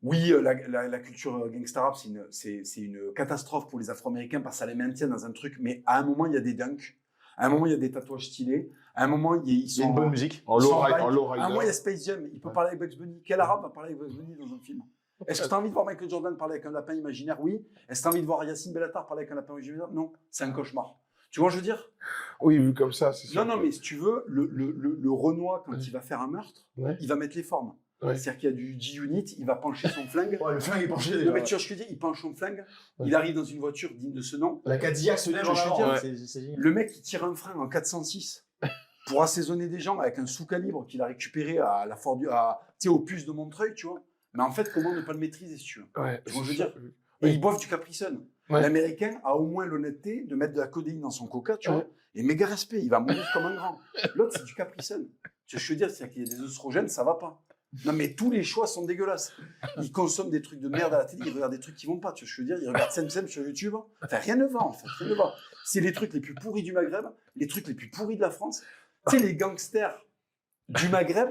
oui, la culture gangsta rap, c'est une catastrophe pour les Afro-Américains parce que ça les maintient dans un truc, mais à un moment, il y a des dunks, à un moment, il y a des tatouages stylés, à un moment, ils Il y a sont une bonne musique. En ils sont low-rider. bike. En À low-rider. un moment, il y a Space Jam, il peut parler avec Bugs Bunny. Quel arabe va parler avec Bugs Bunny dans un film? Est-ce que tu as envie de voir Michael Jordan parler avec un lapin imaginaire? Oui. Est-ce que tu as envie de voir Yacine Bellatar parler avec un lapin imaginaire? Non. C'est un cauchemar. Tu vois, je veux dire? Oui, vu comme ça, c'est sûr. Non, que- mais si tu veux, le Renoir, quand Ouais. il va faire un meurtre, Ouais. il va mettre les formes. Ouais. C'est-à-dire qu'il y a du G-Unit, il va pencher son flingue. Ouais, le flingue est penché Non, déjà. mais tu vois ce que je veux dire? Il penche son flingue, Ouais. il arrive dans une voiture digne de ce nom. La Cadillac se lève en Je veux avant. dire, C'est génial. Le mec, il tire un frein en 406 pour assaisonner des gens avec un sous-calibre qu'il a récupéré à la Ford, tu sais, au puce de Montreuil, tu vois. Mais en fait, comment ne pas le maîtriser, si tu veux? Ouais, Tu vois, je veux c'est dire. sûr. Et Oui. ils boivent du Capri Sun. Ouais. L'Américain a au moins l'honnêteté de mettre de la codéine dans son coca, tu vois. Ouais. Et méga respect, il va mourir comme un grand. L'autre, c'est du Capri Sun. Tu vois ce que je veux dire, c'est qu'il y a des oestrogènes, ça va pas. Non, mais tous les choix sont dégueulasses. Ils consomment des trucs de merde à la télé, ils regardent des trucs qui vont pas, tu vois ce que je veux dire. Ils regardent Sem sur YouTube. Enfin, rien ne va, en fait, rien ne va. C'est les trucs les plus pourris du Maghreb, les trucs les plus pourris de la France. Tu sais, les gangsters du Maghreb,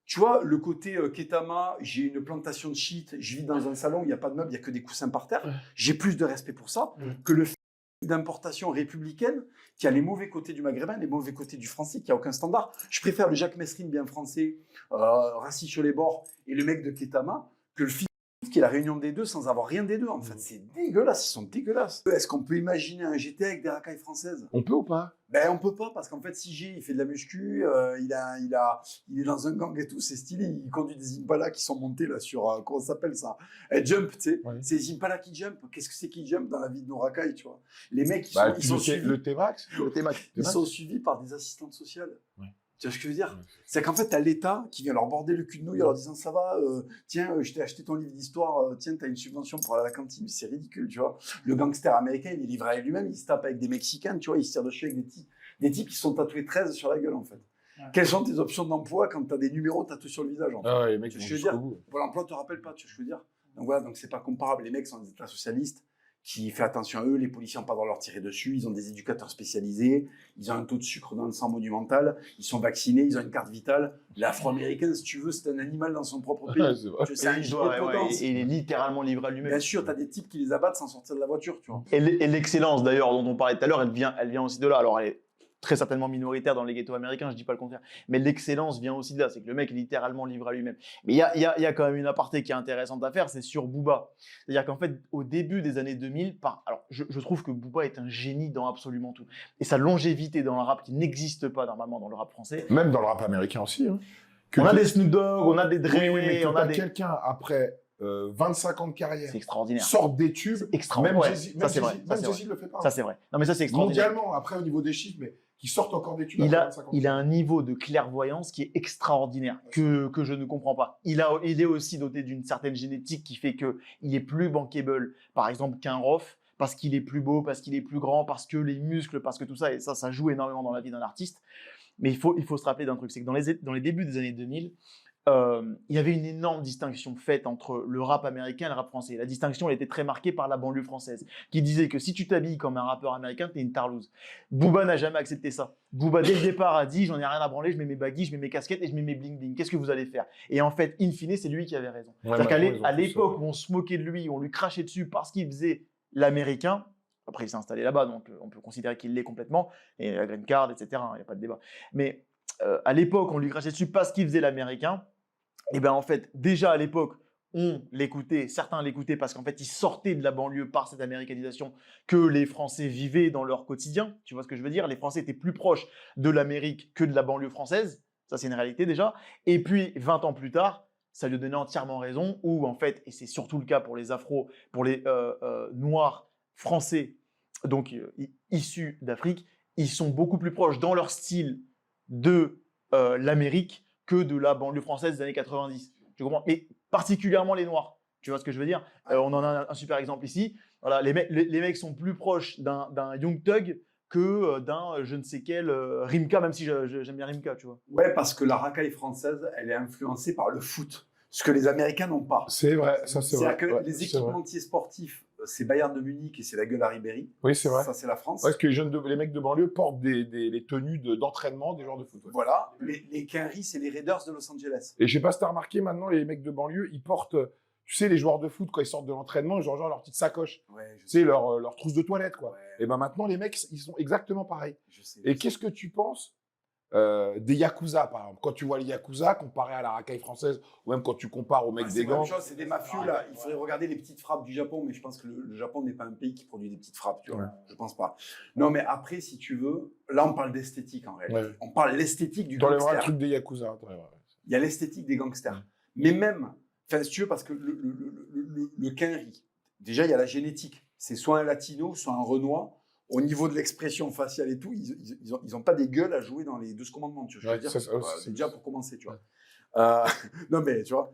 tu vois, le côté Ketama, j'ai une plantation de shit, je vis dans un salon, il n'y a pas de meubles, il n'y a que des coussins par terre. J'ai plus de respect pour ça que le d'importation républicaine qui a les mauvais côtés du maghrébin, les mauvais côtés du français, qui a aucun standard. Je préfère le Jacques Messrine bien français, rassis sur les bords, et le mec de Ketama, que le fils qui est la réunion des deux sans avoir rien des deux. En fait, c'est dégueulasse, ils sont dégueulasses. Est-ce qu'on peut imaginer un GT avec des racailles françaises? On peut ou pas? Ben, on peut pas, parce qu'en fait, CJ, il fait de la muscu, il est dans un gang et tout, c'est stylé, il conduit des Impala qui sont montés là sur, comment ça s'appelle ça? Jump, tu sais. Ouais. C'est les Impala qui jump. Qu'est-ce que c'est qui jump dans la vie de nos racailles, tu vois? Les mecs, Bah, ils sont suivis. le T-Max. Le T-Max. Ils sont suivis par des assistantes sociales. Ouais. Tu vois ce que je veux dire? Ouais. C'est qu'en fait, t'as l'État qui vient leur border le cul de nouille en leur disant ça va, tiens, je t'ai acheté ton livre d'histoire, tiens, t'as une subvention pour aller à la cantine. Mais c'est ridicule, tu vois. Le gangster américain, il est livré à lui-même, il se tape avec des Mexicains, tu vois, il se tire dessus avec des types qui sont tatoués 13 sur la gueule, en fait. Ouais. Quelles sont tes options d'emploi quand t'as des numéros tatoués sur le visage, en fait? Ah ouais, les mecs, Tu ils vois vont ce que je veux jusqu'au dire? bout. Pôle emploi te rappelle pas, tu vois ce que je veux dire? Donc voilà, donc c'est pas comparable. Les mecs sont des états socialistes qui fait attention à eux, les policiers n'ont pas le droit de leur tirer dessus, ils ont des éducateurs spécialisés, ils ont un taux de sucre dans le sang monumental, ils sont vaccinés, ils ont une carte vitale. L'Afro-Américain, si tu veux, c'est un animal dans son propre pays. Ouais, c'est vrai. Tu sais, c'est un Et gilet de potence. il est littéralement livré à Bien lui-même. sûr, tu as des types qui les abattent sans sortir de la voiture, tu vois. Et l'excellence d'ailleurs dont on parlait tout à l'heure, elle vient aussi de là. Alors elle est très certainement minoritaire dans les ghettos américains, je dis pas le contraire. Mais l'excellence vient aussi de là, c'est que le mec est littéralement livré à lui-même. Mais il y a quand même une aparté qui est intéressante à faire, c'est sur Booba. C'est-à-dire qu'en fait, au début des années 2000, alors je trouve que Booba est un génie dans absolument tout. Et sa longévité dans le rap qui n'existe pas normalement dans le rap français. Même dans le rap américain aussi. Hein. Que On a tu- des Snoop Dogg, on a des Dre, Oui, mais que on a t'as des... quelqu'un après 25 ans de carrière C'est extraordinaire. sorte des tubes. C'est extraordinaire. Même Ouais, Jay-Z, ça c'est vrai. même Jay-Z le fait pas. Ça c'est vrai. Non mais ça c'est extraordinaire. Mondialement, après au niveau des chiffres, mais qui sortent encore des tubes Il après a, 25 ans. il a un niveau de clairvoyance qui est extraordinaire, que je ne comprends pas. Il est aussi doté d'une certaine génétique qui fait qu'il est plus bankable, par exemple, qu'un Rof, parce qu'il est plus beau, parce qu'il est plus grand, parce que les muscles, parce que tout ça, et ça joue énormément dans la vie d'un artiste. Mais il faut se rappeler d'un truc, c'est que dans les débuts des années 2000, il y avait une énorme distinction faite entre le rap américain et le rap français. La distinction, elle était très marquée par la banlieue française, qui disait que si tu t'habilles comme un rappeur américain, t'es une tarlouse. Booba n'a jamais accepté ça. Booba, dès le départ, a dit, j'en ai rien à branler, je mets mes baggy, je mets mes casquettes et je mets mes bling-bling. Qu'est-ce que vous allez faire? Et en fait, in fine, c'est lui qui avait raison. Ouais, C'est-à-dire maintenant, ils ont qu'à tous, l'époque où on se moquait de lui, on lui crachait dessus parce qu'il faisait l'américain, Après, il s'est installé là-bas, donc on peut considérer qu'il l'est complètement. Et la green card, etc., il n'y a pas de débat. Mais à l'époque, on lui crachait dessus parce qu'il faisait l'américain. Et bien en fait, déjà à l'époque, on l'écoutait, certains l'écoutaient parce qu'en fait, ils sortaient de la banlieue par cette américanisation que les Français vivaient dans leur quotidien. Tu vois ce que je veux dire? Les Français étaient plus proches de l'Amérique que de la banlieue française. Ça, c'est une réalité déjà. Et puis, 20 ans plus tard, ça lui donnait entièrement raison, où en fait, et c'est surtout le cas pour les Afros, pour les Noirs français, donc issus d'Afrique, ils sont beaucoup plus proches dans leur style de l'Amérique que de la banlieue française des années 90. Tu comprends? Et particulièrement les Noirs. Tu vois ce que je veux dire? On en a un super exemple ici. Voilà, les mecs sont plus proches d'un Young Thug que d'un je ne sais quel Rimka, même si j'aime bien Rimka, tu vois. Ouais, parce que la racaille française, elle est influencée par le foot, ce que les Américains n'ont pas. C'est vrai, ça c'est vrai. C'est-à-dire que Ouais, les c'est équipementiers sportifs, c'est Bayern de Munich et c'est la gueule à Ribéry. Oui, c'est vrai. Ça, c'est la France. Parce que les mecs de banlieue portent les tenues d'entraînement des joueurs de foot. Ouais. Voilà, les Quinry, c'est les Raiders de Los Angeles. Et je sais pas si t'as remarqué, maintenant, les mecs de banlieue, ils portent, tu sais, les joueurs de foot, quand ils sortent de l'entraînement, genre leur petite sacoche. Ouais, Tu sais, leur trousse de toilette, quoi. Ouais. Et ben maintenant, les mecs, ils sont exactement pareils. Je sais. Et qu'est-ce que tu penses des Yakuza, par exemple? Quand tu vois les Yakuza comparé à la racaille française, ou même quand tu compares aux mecs C'est des la même gangs. chose, c'est des mafieux là. Il faudrait regarder les petites frappes du Japon, mais je pense que le Japon n'est pas un pays qui produit des petites frappes, tu vois. Ouais. Je pense pas. Non, mais après, si tu veux, là on parle d'esthétique en réalité. Ouais. On parle de l'esthétique du T'enlèveras le gangster. truc des Yakuza. Il y a l'esthétique des gangsters. Mais même, enfin, si tu veux, parce que le Quinry, déjà il y a la génétique. C'est soit un latino, soit un renois. Au niveau de l'expression faciale et tout, ils ont pas des gueules à jouer dans les 12 commandements, tu vois. Ouais, Je veux ça, dire, c'est déjà pour commencer, tu vois. Non mais tu vois,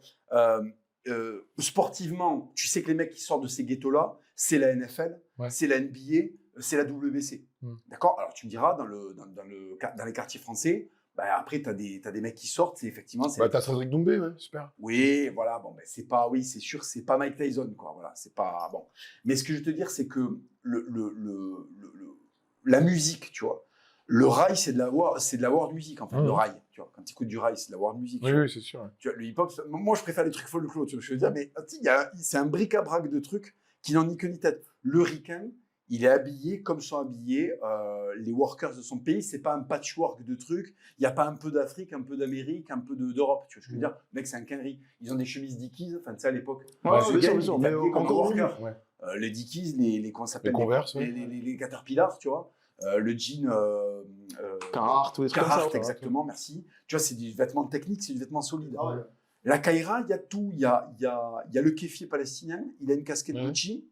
sportivement, tu sais que les mecs qui sortent de ces ghettos-là, c'est la NFL, Ouais. c'est la NBA, c'est la WBC. D'accord? Alors tu me diras, dans les quartiers français, bah, après tu as des mecs qui sortent, c'est effectivement. Bah, t'as Cédric Doumbé, ouais, super. Oui, voilà, bon, ben, c'est pas, oui, c'est sûr, c'est pas Mike Tyson, quoi, voilà, c'est pas, bon. Mais ce que je veux te dire, c'est que la musique, tu vois, le rail, c'est de la world music, en fait, le rail, tu vois, quand tu écoutes du rail, c'est de la world music. Oui, tu vois. oui, c'est sûr. Ouais. Tu vois, le hip-hop, moi, je préfère les trucs folklore, tu vois, je veux dire, mais c'est un bric-à-brac de trucs qui n'en ni queue ni tête. Le ricain, il est habillé comme sont habillés les workers de son pays. C'est pas un patchwork de trucs. Il n'y a pas un peu d'Afrique, un peu d'Amérique, un peu d'Europe. Tu vois ce que je veux dire? Le mec, c'est un Quinry. Ils ont des chemises Dickies. Enfin, tu sais, à l'époque. Ouais, ce bien gars, sûr, il bien sûr, est mais habillé comme un encore worker. Ouais. Les Dickies, comment ça s'appelle? Les Converse, ouais. Les Caterpillar, tu vois. Le jean. Carhartt, ou des trucs comme ça. Carhartt, ouais. exactement, merci. Tu vois, c'est des vêtements techniques, c'est des vêtements solides. Ah ouais. La Kaira, il y a tout. Il y a le kéfier palestinien. Il a une casquette Ouais. Gucci.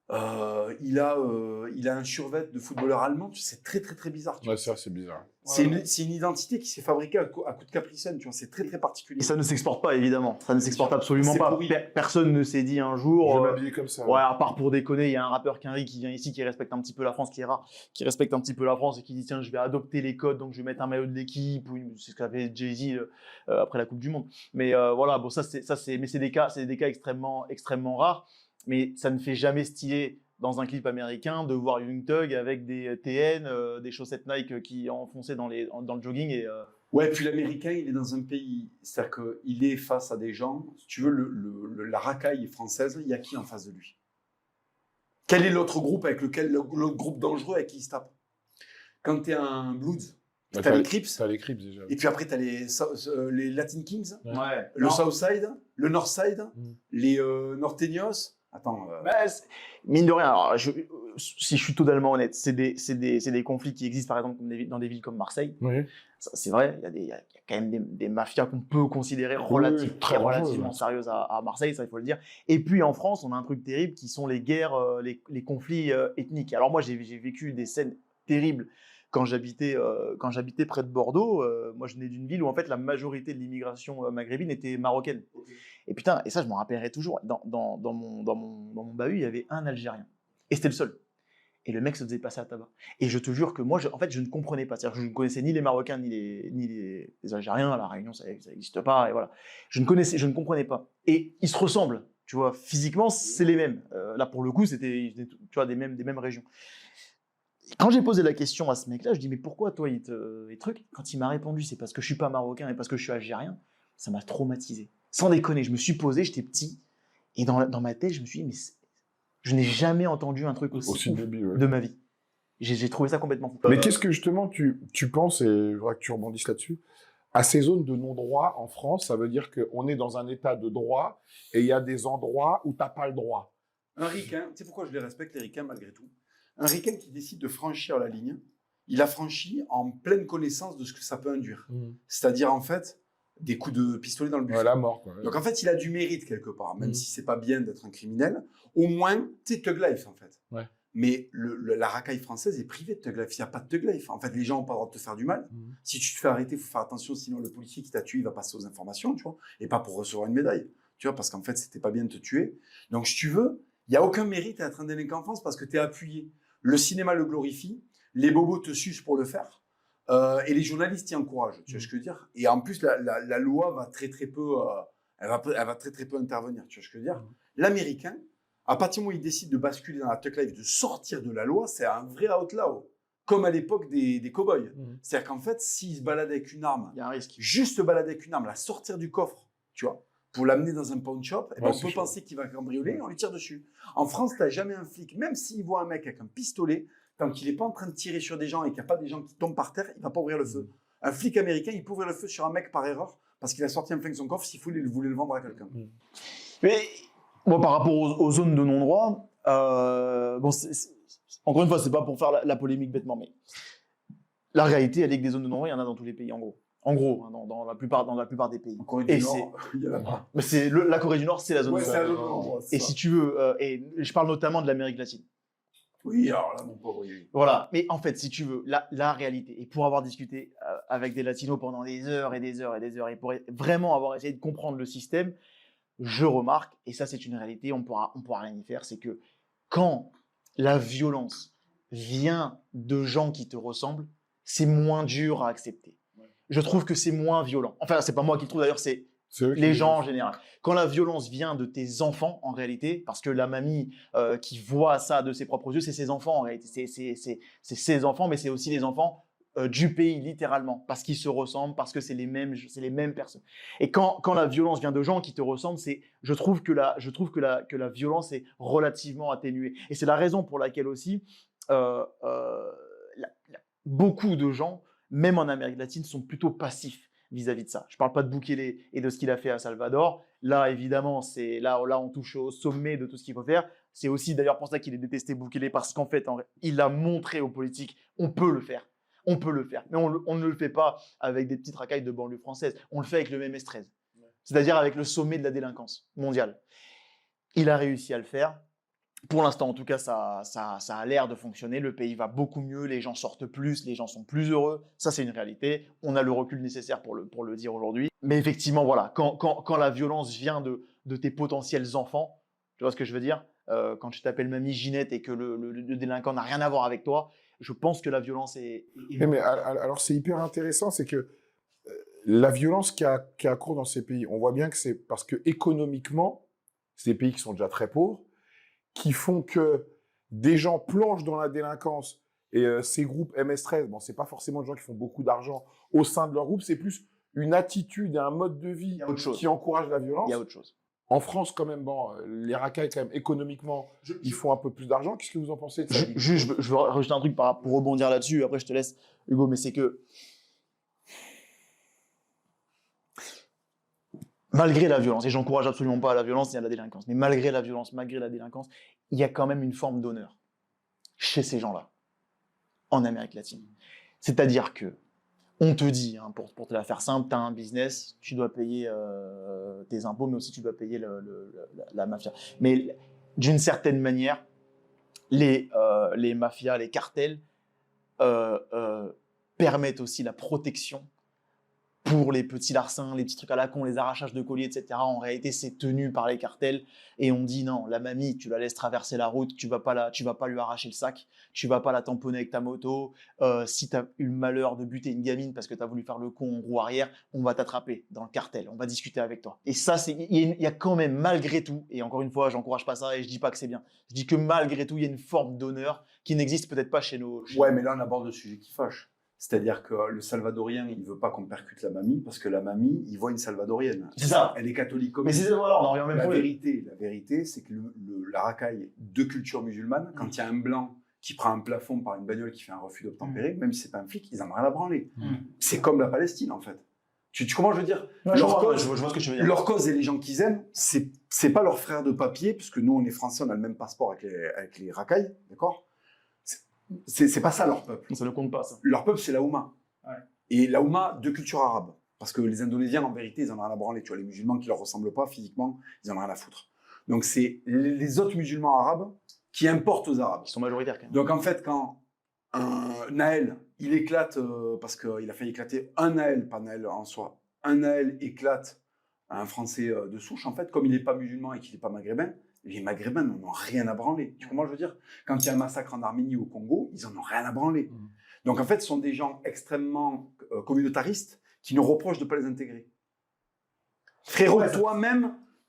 Il a un survêt de footballeur allemand. C'est très, très, très bizarre. Tu Ouais, vois. ça, c'est bizarre. C'est une identité qui s'est fabriquée à coup de Capri Sun. Tu vois. C'est très, très particulier. Et ça ne s'exporte pas, évidemment. Ça ne s'exporte absolument C'est pas. pourri. Personne ne s'est dit un Je jour. vais m'habiller comme ça. Ouais, à part pour déconner, il y a un rappeur Quinry qui vient ici, qui respecte un petit peu la France, qui est rare, qui respecte un petit peu la France et qui dit tiens, je vais adopter les codes, donc je vais mettre un maillot de l'équipe. C'est ce qu'avait Jay-Z après la Coupe du Monde. Mais voilà, bon, mais c'est des cas extrêmement, extrêmement rares. Mais ça ne fait jamais stylé dans un clip américain de voir Young Thug avec des TN, des chaussettes Nike qui enfonçaient dans le jogging et Ouais, puis l'Américain, il est dans un pays, c'est-à-dire qu'il est face à des gens, si tu veux, la racaille française, il y a qui en face de lui? Quel est l'autre groupe l'autre groupe dangereux avec qui il se tape? Quand tu es un Bloods, Bah, tu as les Crips, T'as les Crips déjà. et puis après tu as les Latin Kings, Ouais. le Southside, le Northside, Mm. les Norteños. Attends, bah, mine de rien, alors, si je suis totalement honnête, c'est des conflits qui existent par exemple dans des villes comme Marseille. Oui. Ça, c'est vrai, il y a quand même des mafias qu'on peut considérer très relativement dangereux, sérieuses à Marseille, ça il faut le dire. Et puis en France, on a un truc terrible qui sont les guerres, les conflits ethniques. Alors moi, j'ai vécu des scènes terribles quand j'habitais près de Bordeaux. Moi, je venais d'une ville où en fait la majorité de l'immigration maghrébine était marocaine. Et putain, et ça je m'en rappellerai toujours. Dans mon bahut, il y avait un Algérien. Et c'était le seul. Et le mec se faisait passer à tabac. Et je te jure que moi, en fait, je ne comprenais pas. C'est-à-dire que je ne connaissais ni les Marocains, ni les Algériens. À La Réunion, ça n'existe pas. Et voilà. Je ne comprenais pas. Et ils se ressemblent. Tu vois, physiquement, c'est les mêmes. Là, pour le coup, c'était tu vois, des mêmes régions. Et quand j'ai posé la question à ce mec-là, je dis, mais pourquoi toi, il truc? Quand il m'a répondu, c'est parce que je suis pas marocain et parce que je suis algérien, ça m'a traumatisé. Sans déconner, je me suis posé, j'étais petit. Et dans ma tête, je me suis dit, mais Je n'ai jamais entendu un truc Aussi aussi ouf débile, ouais. de ma vie. J'ai trouvé ça complètement fou. Mais qu'est-ce que justement tu penses, et je voudrais que tu rebondisses là-dessus, à ces zones de non-droit en France? Ça veut dire qu'on est dans un état de droit et il y a des endroits où tu n'as pas le droit. Un ricain, tu sais pourquoi je les respecte, les ricains, malgré tout? Un ricain qui décide de franchir la ligne, il a franchi en pleine connaissance de ce que ça peut induire. C'est-à-dire, en fait, des coups de pistolet dans le buffet. Ouais, la mort, quoi. Donc, en fait, il a du mérite quelque part, même Mhm. si c'est pas bien d'être un criminel. Au moins, tu sais, Thug Life, en fait. Ouais. Mais la racaille française est privée de Thug Life. Il n'y a pas de Thug Life. En fait, les gens n'ont pas le droit de te faire du mal. Si tu te fais arrêter, il faut faire attention, sinon le policier qui t'a tué, il va passer aux informations, tu vois, et pas pour recevoir une médaille, tu vois, parce qu'en fait, c'était pas bien de te tuer. Donc, si tu veux, il n'y a aucun mérite à être un délinquant en France parce que tu es appuyé. Le cinéma le glorifie, les bobos te sucent pour le faire, et les journalistes t'y encouragent, tu vois ce que je veux dire. Et en plus, la loi va très très peu, elle va très très peu intervenir, tu vois ce que je veux dire. L'Américain, à partir du moment où il décide de basculer dans la Thug Life, de sortir de la loi, c'est un vrai outlaw, comme à l'époque des cow-boys. C'est-à-dire qu'en fait, s'il se balade avec une arme, Il y a un risque. juste se balader avec une arme, la sortir du coffre, tu vois, pour l'amener dans un pawn shop, et ben, Ouais, on peut c'est chaud. penser qu'il va cambrioler et on lui tire dessus. En France, tu n'as jamais un flic, même s'il voit un mec avec un pistolet, tant qu'il n'est pas en train de tirer sur des gens et qu'il n'y a pas des gens qui tombent par terre, il ne va pas ouvrir le feu. Un flic américain, il peut ouvrir le feu sur un mec par erreur parce qu'il a sorti un flingue de son coffre s'il voulait le vendre à quelqu'un. Mais bon, par rapport aux zones de non-droit, bon, encore une fois, c'est pas pour faire la polémique bêtement, mais la réalité, elle est que des zones de non-droit, il y en a dans tous les pays, en gros. En gros, hein, dans la plupart des pays. En Corée Et du Nord, il y en a pas. Mais la Corée du Nord, c'est la zone Ouais, de c'est la non-droit. zone de non-droit, Et ça. si tu veux, et je parle notamment de l'Amérique latine. Oui, alors là, mon pauvre, oui. Voilà, mais en fait, si tu veux, la réalité, et pour avoir discuté avec des latinos pendant des heures et des heures et des heures, et pour vraiment avoir essayé de comprendre le système, je remarque, et ça c'est une réalité, on pourra rien y faire, c'est que quand la violence vient de gens qui te ressemblent, c'est moins dur à accepter. Je trouve que c'est moins violent. Enfin, c'est pas moi qui le trouve d'ailleurs, c'est eux qui les le gens en disent. général. Quand la violence vient de tes enfants, en réalité, parce que la mamie qui voit ça de ses propres yeux, c'est ses enfants en réalité. C'est ses enfants, mais c'est aussi les enfants du pays, littéralement, parce qu'ils se ressemblent, parce que c'est les mêmes personnes. Et quand la violence vient de gens qui te ressemblent, je trouve que la violence est relativement atténuée. Et c'est la raison pour laquelle aussi beaucoup de gens, même en Amérique latine, sont plutôt passifs vis-à-vis de ça. Je ne parle pas de Bukele et de ce qu'il a fait à Salvador. Là, évidemment, là, on touche au sommet de tout ce qu'il faut faire. C'est aussi d'ailleurs pour ça qu'il est détesté, Bukele, parce qu'en fait, il a montré aux politiques, on peut le faire. On peut le faire. Mais on ne le fait pas avec des petites racailles de banlieue française. On le fait avec le MS-13. C'est-à-dire avec le sommet de la délinquance mondiale. Il a réussi à le faire. Pour l'instant, en tout cas, ça a l'air de fonctionner. Le pays va beaucoup mieux, les gens sortent plus, les gens sont plus heureux. Ça, c'est une réalité. On a le recul nécessaire pour le dire aujourd'hui. Mais effectivement, voilà, quand la violence vient de tes potentiels enfants, tu vois ce que je veux dire, quand tu t'appelles mamie Ginette et que le délinquant n'a rien à voir avec toi, je pense que la violence est... Mais alors, c'est hyper intéressant, c'est que la violence qui a cours dans ces pays, on voit bien que c'est parce que économiquement, c'est des pays qui sont déjà très pauvres, qui font que des gens plongent dans la délinquance et ces groupes MS-13, bon, c'est pas forcément des gens qui font beaucoup d'argent au sein de leur groupe, c'est plus une attitude et un mode de vie qui encourage la violence. Il y a autre chose. En France, quand même, bon, les racailles, quand même, économiquement, ils font un peu plus d'argent. Qu'est-ce que vous en pensez de ça? Je veux rajouter un truc pour rebondir là-dessus, après je te laisse, Hugo, mais c'est que malgré la violence, et j'encourage absolument pas à la violence ni à la délinquance, mais malgré la violence, malgré la délinquance, il y a quand même une forme d'honneur chez ces gens-là, en Amérique latine. C'est-à-dire que on te dit, hein, pour te la faire simple, tu as un business, tu dois payer tes impôts, mais aussi tu dois payer la mafia. Mais d'une certaine manière, les mafias, les cartels permettent aussi la protection pour les petits larcins, les petits trucs à la con, les arrachages de colliers, etc. En réalité, c'est tenu par les cartels et on dit non, la mamie, tu la laisses traverser la route, tu vas pas lui arracher le sac, tu vas pas la tamponner avec ta moto. Si tu as eu le malheur de buter une gamine parce que tu as voulu faire le con en roue arrière, on va t'attraper dans le cartel, on va discuter avec toi. Et ça, il y a quand même, malgré tout, et encore une fois, j'encourage pas ça et je dis pas que c'est bien, je dis que malgré tout, il y a une forme d'honneur qui n'existe peut-être pas chez nos... Ouais, mais là, on aborde le sujet qui fâche. C'est-à-dire que le Salvadorien, il veut pas qu'on percute la mamie parce que la mamie, il voit une Salvadorienne. C'est ça. Elle est catholique comme Mais lui. c'est voilà, on en revient au même La problème. vérité, c'est que la racaille de culture musulmane, quand il y a un blanc qui prend un plafond par une bagnole qui fait un refus d'obtempérer, même si c'est pas un flic, ils en ont rien à branler. C'est comme la Palestine, en fait. Tu comment je veux dire? Ouais, je vois ce que tu veux dire. Leur cause et les gens qu'ils aiment, c'est pas leurs frères de papier, parce que nous, on est français, on a le même passeport avec les racailles, d'accord? C'est pas ça leur peuple. Ça ne compte pas, ça. Leur peuple, c'est la Ouma. Ouais. Et la Ouma de culture arabe. Parce que les Indonésiens, en vérité, ils en ont rien à branler. Tu vois, les musulmans qui leur ressemblent pas physiquement, ils en ont rien à foutre. Donc, c'est les autres musulmans arabes qui importent aux Arabes. Ils sont majoritaires, quand même. Donc, en fait, quand un Naël, il éclate, parce qu'il a fait éclater un Naël, pas Naël en soi, un Naël éclate un Français de souche, en fait, comme il n'est pas musulman et qu'il n'est pas maghrébin, les Maghrébins n'en ont rien à branler. Tu comprends ce que je veux dire? Quand il y a un massacre en Arménie ou au Congo, ils n'en ont rien à branler. Donc, en fait, ce sont des gens extrêmement communautaristes qui nous reprochent de ne pas les intégrer. Frérot, Ouais,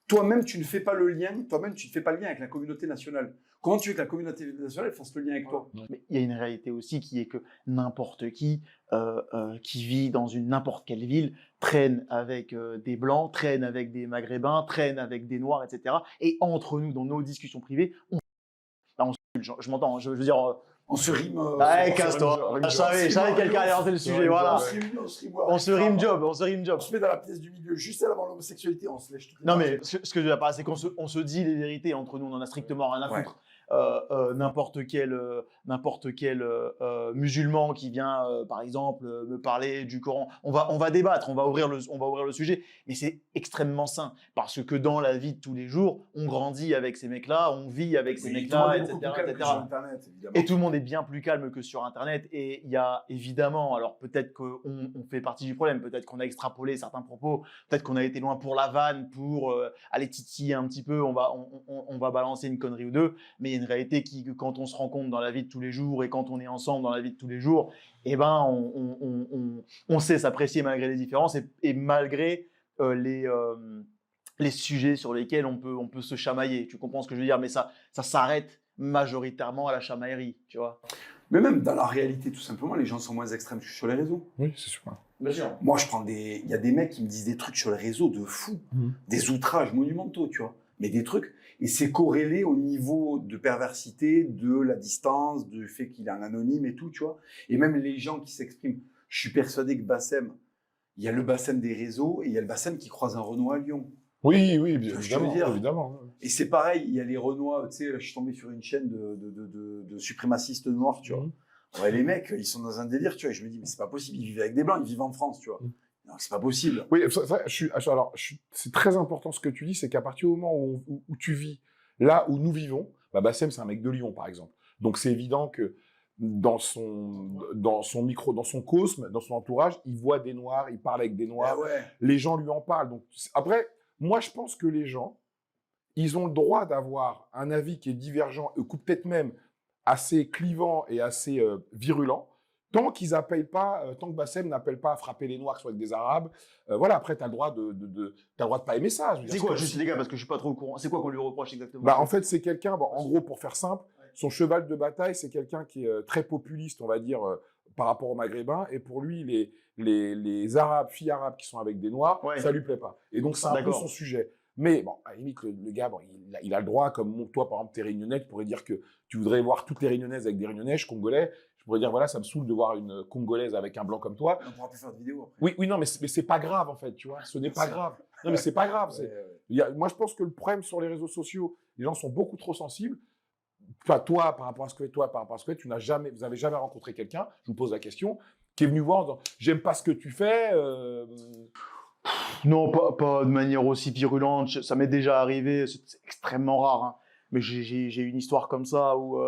toi-même, tu ne fais pas le lien, toi-même, tu ne fais pas le lien avec la communauté nationale. Comment tu veux que la communauté nationale fasse le lien avec toi? Mais il y a une réalité aussi qui est que n'importe qui vit dans n'importe quelle ville traîne avec des Blancs, traîne avec des Maghrébins, traîne avec des Noirs, etc. Et entre nous, dans nos discussions privées, je m'entends, je veux dire... On se rime. Ouais, casse-toi. Je savais que quelqu'un allait lancer le sujet, voilà. On se rime job. On se met dans la pièce du milieu, juste avant l'homosexualité, on se lèche toutes les Non, barres. mais ce que je veux dire par là, c'est qu'on se dit les vérités entre nous, on en a strictement rien à Ouais. foutre. N'importe quel musulman qui vient, par exemple, me parler du Coran, on va débattre, on va ouvrir le sujet, mais c'est extrêmement sain parce que dans la vie de tous les jours, on grandit avec ces mecs-là, on vit avec ces Oui, tout le monde mecs-là, est etc., beaucoup plus calme que etc. sur Internet, évidemment. Et tout le monde est bien plus calme que sur Internet. Et il y a évidemment, alors peut-être qu'on fait partie du problème, peut-être qu'on a extrapolé certains propos, peut-être qu'on a été loin pour la vanne, pour aller titiller un petit peu, on va balancer une connerie ou deux, mais il y a une réalité qui, que quand on se rencontre dans la vie de tous les jours et quand on est ensemble dans la vie de tous les jours, eh ben, on sait s'apprécier malgré les différences et malgré les sujets sur lesquels on peut se chamailler. Tu comprends ce que je veux dire? Mais ça s'arrête majoritairement à la chamaillerie, tu vois. Mais même dans la réalité, tout simplement, les gens sont moins extrêmes que sur les réseaux. Oui, c'est sûr. Bien sûr. Moi, il y a des mecs qui me disent des trucs sur les réseaux de fou, des outrages monumentaux, tu vois. Mais des trucs, et c'est corrélé au niveau de perversité, de la distance, du fait qu'il est un anonyme et tout, tu vois. Et même les gens qui s'expriment. Je suis persuadé que Bassem, il y a le Bassem des réseaux et il y a le Bassem qui croise un Renoir à Lyon. Oui, Tu vois ce que je évidemment, veux dire? évidemment. Et c'est pareil, il y a les Renois, tu sais, là, je suis tombé sur une chaîne de suprémacistes noirs, tu vois. Ouais, les mecs, ils sont dans un délire, tu vois. Et je me dis, mais c'est pas possible, ils vivent avec des blancs, ils vivent en France, tu vois. Non, c'est pas possible. Oui, c'est très important ce que tu dis, c'est qu'à partir du moment où tu vis là où nous vivons, Bassem, c'est un mec de Lyon, par exemple. Donc, c'est évident que dans son cosme, dans son entourage, il voit des Noirs, il parle avec des Noirs, Ah ouais. les gens lui en parlent. Donc, après, moi, je pense que les gens, ils ont le droit d'avoir un avis qui est divergent, ou peut-être même assez clivant et assez virulent, tant qu'ils appellent pas, tant que Bassem n'appelle pas à frapper les Noirs, soit avec des Arabes. Voilà, après, tu as le droit t'as le droit de pas aimer ça. Je veux dire, C'est quoi, juste les gars, parce que je suis pas trop au courant. C'est quoi qu'on lui reproche exactement? en fait, c'est quelqu'un, en gros, pour faire simple, son cheval de bataille, c'est quelqu'un qui est très populiste, on va dire, par rapport aux Maghrébins. Et pour lui, les Arabes, filles arabes qui sont avec des Noirs, Ouais. ça lui plaît pas. Et donc, c'est un peu D'accord. son sujet. Mais bon, à la limite, le gars, il a le droit, comme toi, par exemple, t'es réunionnais, tu pourrais dire que tu voudrais voir toutes les réunionnaises avec des réunionnais, je suis congolais. Je pourrais dire, voilà, ça me saoule de voir une congolaise avec un blanc comme toi. On pourra plus faire de vidéo après. Oui, non, mais c'est pas grave, en fait, tu vois. Ce n'est pas grave. Non, mais c'est pas grave. Moi, je pense que le problème sur les réseaux sociaux, les gens sont beaucoup trop sensibles. Toi, par rapport à ce que tu n'as jamais, vous avez jamais rencontré quelqu'un, je vous pose la question, qui est venu voir en disant, j'aime pas ce que tu fais. Non, pas de manière aussi virulente. Ça m'est déjà arrivé, c'est extrêmement rare. Hein. Mais j'ai une histoire comme ça où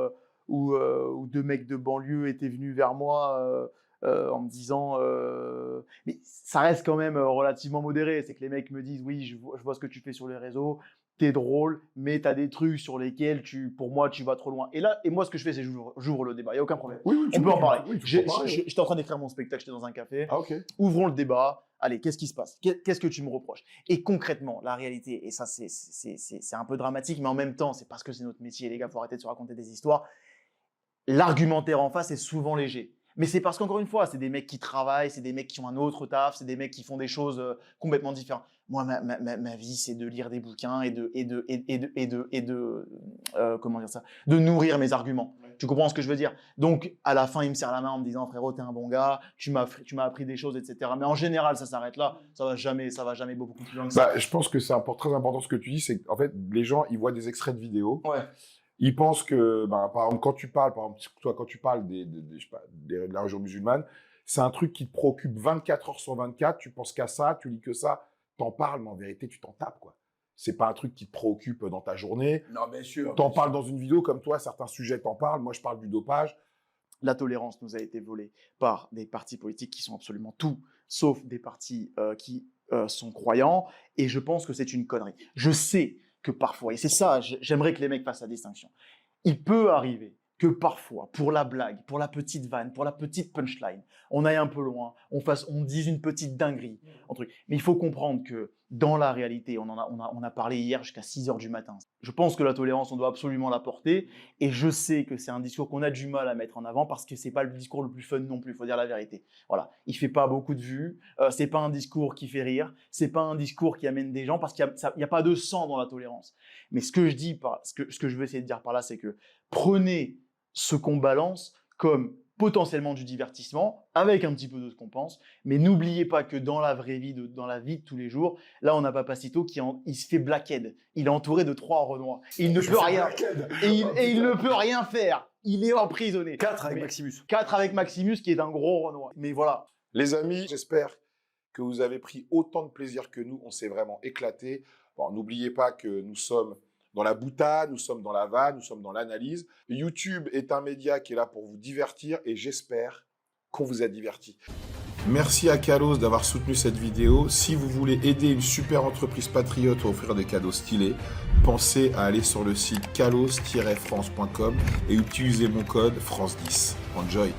deux mecs de banlieue étaient venus vers moi en me disant mais ça reste quand même relativement modéré. C'est que les mecs me disent oui, je vois ce que tu fais sur les réseaux, t'es drôle, mais t'as des trucs sur lesquels pour moi tu vas trop loin. Et moi ce que je fais, c'est que j'ouvre le débat, il n'y a aucun problème. Oui, On peut en parler. Oui, tu peux en parler. J'étais en train d'écrire mon spectacle, j'étais dans un café. Ah, ok. Ouvrons le débat. Allez, qu'est-ce qui se passe? Qu'est-ce que tu me reproches? Et concrètement, la réalité, et ça c'est un peu dramatique, mais en même temps, c'est parce que c'est notre métier, les gars, faut arrêter de se raconter des histoires. L'argumentaire en face est souvent léger. Mais c'est parce qu'encore une fois, c'est des mecs qui travaillent, c'est des mecs qui ont un autre taf, c'est des mecs qui font des choses complètement différentes. Moi, ma vie, c'est de lire des bouquins et comment dire ça, de nourrir mes arguments. Ouais. Tu comprends ce que je veux dire? Donc, à la fin, il me serre la main en me disant, frérot, t'es un bon gars, tu m'as appris des choses, etc. Mais en général, ça s'arrête là. Ça va jamais beaucoup plus loin que ça. Bah, je pense que c'est très important ce que tu dis, c'est qu'en fait, les gens, ils voient des extraits de vidéos. Ouais. Ils pensent que, bah, par exemple, quand tu parles je sais pas, de la religion musulmane, c'est un truc qui te préoccupe 24 heures sur 24, tu penses qu'à ça, tu lis que ça, t'en parles, mais en vérité, tu t'en tapes, quoi. C'est pas un truc qui te préoccupe dans ta journée. Non, bien sûr. T'en parles dans une vidéo comme toi, certains sujets t'en parlent. Moi, je parle du dopage. La tolérance nous a été volée par des partis politiques qui sont absolument tout, sauf des partis qui sont croyants. Et je pense que c'est une connerie. Je sais que parfois, et c'est ça, j'aimerais que les mecs fassent la distinction. Il peut arriver que parfois, pour la blague, pour la petite vanne, pour la petite punchline, on aille un peu loin, on dise une petite dinguerie, un truc. Mais il faut comprendre que dans la réalité, on a parlé hier jusqu'à 6h du matin. Je pense que la tolérance, on doit absolument la porter. Et je sais que c'est un discours qu'on a du mal à mettre en avant parce que c'est pas le discours le plus fun non plus, il faut dire la vérité. Voilà, il fait pas beaucoup de vues, c'est pas un discours qui fait rire, c'est pas un discours qui amène des gens parce qu'il y a pas de sang dans la tolérance. Mais ce que je veux essayer de dire par là, c'est que prenez ce qu'on balance comme potentiellement du divertissement, avec un petit peu de ce qu'on pense, mais n'oubliez pas que dans la vraie vie, dans la vie de tous les jours, là on a Papacito il se fait blackhead, il est entouré de 3 Renois, il ne peut rien, et il ne peut rien faire, il est emprisonné. 4 avec Maximus. 4 avec Maximus qui est un gros Renoir, mais voilà. Les amis, j'espère que vous avez pris autant de plaisir que nous, on s'est vraiment éclaté. Bon, n'oubliez pas que nous sommes dans la boutade, nous sommes dans la vanne, nous sommes dans l'analyse. YouTube est un média qui est là pour vous divertir et j'espère qu'on vous a diverti. Merci à Kalos d'avoir soutenu cette vidéo. Si vous voulez aider une super entreprise patriote à offrir des cadeaux stylés, pensez à aller sur le site kalos-france.com et utiliser mon code France10. Enjoy!